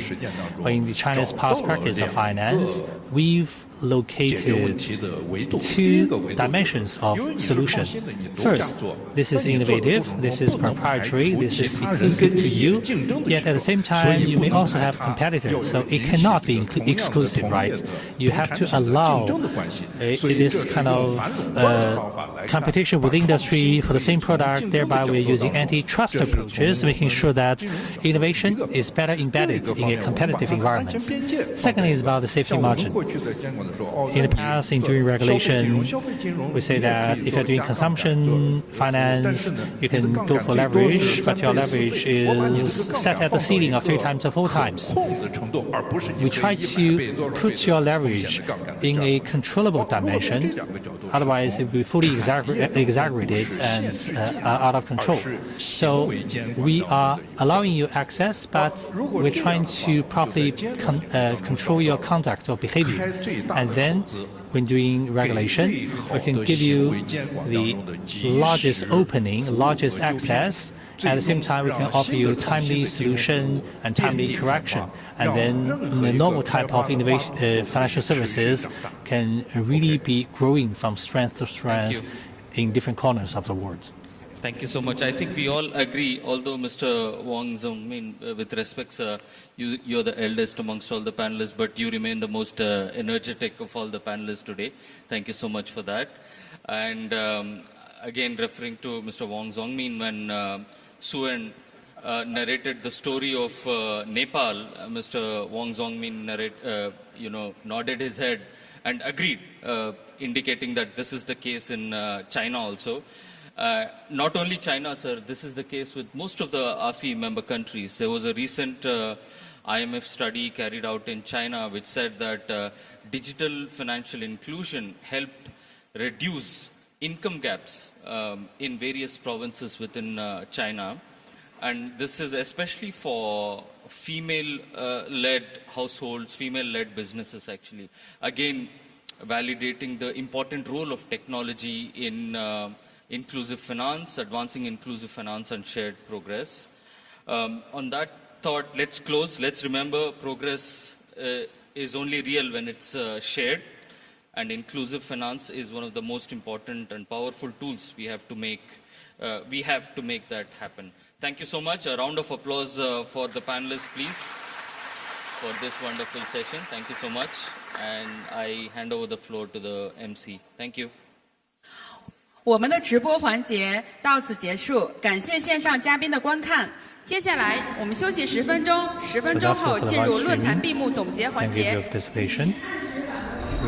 In the China's past practice of finance, we've located two dimensions of solution. First, this is innovative, this is proprietary, this is exclusive to you, yet at the same time you may also have competitors, so it cannot be exclusive, right? You have to allow this kind of competition with industry for the same product, thereby we're using antitrust approaches, making sure that innovation is better embedded in a competitive environment. Second is about the safety margin. In the past, during regulation, we say that if you're doing consumption finance, you can go for leverage, but your leverage is set at the ceiling of 3 times or 4 times. We try to put your leverage in a controllable dimension, otherwise it will be fully exaggerated and out of control. So we are allowing you access, but we're trying to properly control your conduct or behavior. And then when doing regulation, we can give you the largest opening, largest access. At the same time, we can offer you timely solution and timely correction. And then the normal type of innovation, financial services can really be growing from strength to strength in different corners of the world. Thank you so much. I think we all agree, although Mr. Wang Zongmin, with respect, you're the eldest amongst all the panelists, but you remain the most energetic of all the panelists today. Thank you so much for that. And again, referring to Mr. Wang Zongmin, when Suen narrated the story of Nepal, Mr. Wang Zongmin nodded his head and agreed, indicating that this is the case in China also. Not only China, sir, this is the case with most of the AFI member countries. There was a recent IMF study carried out in China which said that digital financial inclusion helped reduce income gaps in various provinces within China. And this is especially for female-led households, female-led businesses actually. Again, validating the important role of technology in inclusive finance, advancing inclusive finance and shared progress. On that thought, let's close. Let's remember progress is only real when it's shared, and inclusive finance is one of the most important and powerful tools we have to make that happen. Thank you so much. A round of applause for the panelists, please, for this wonderful session. Thank you so much. And I hand over the floor to the MC. Thank you. 我们的直播环节到此结束，感谢线上嘉宾的观看。接下来我们休息10分钟，10分钟后进入论坛闭幕总结环节。We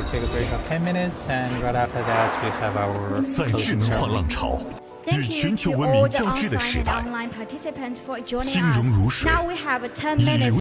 take a break of 10 minutes, and right after that, we have our 在智能化浪潮与全球文明交织的时代，金融如水，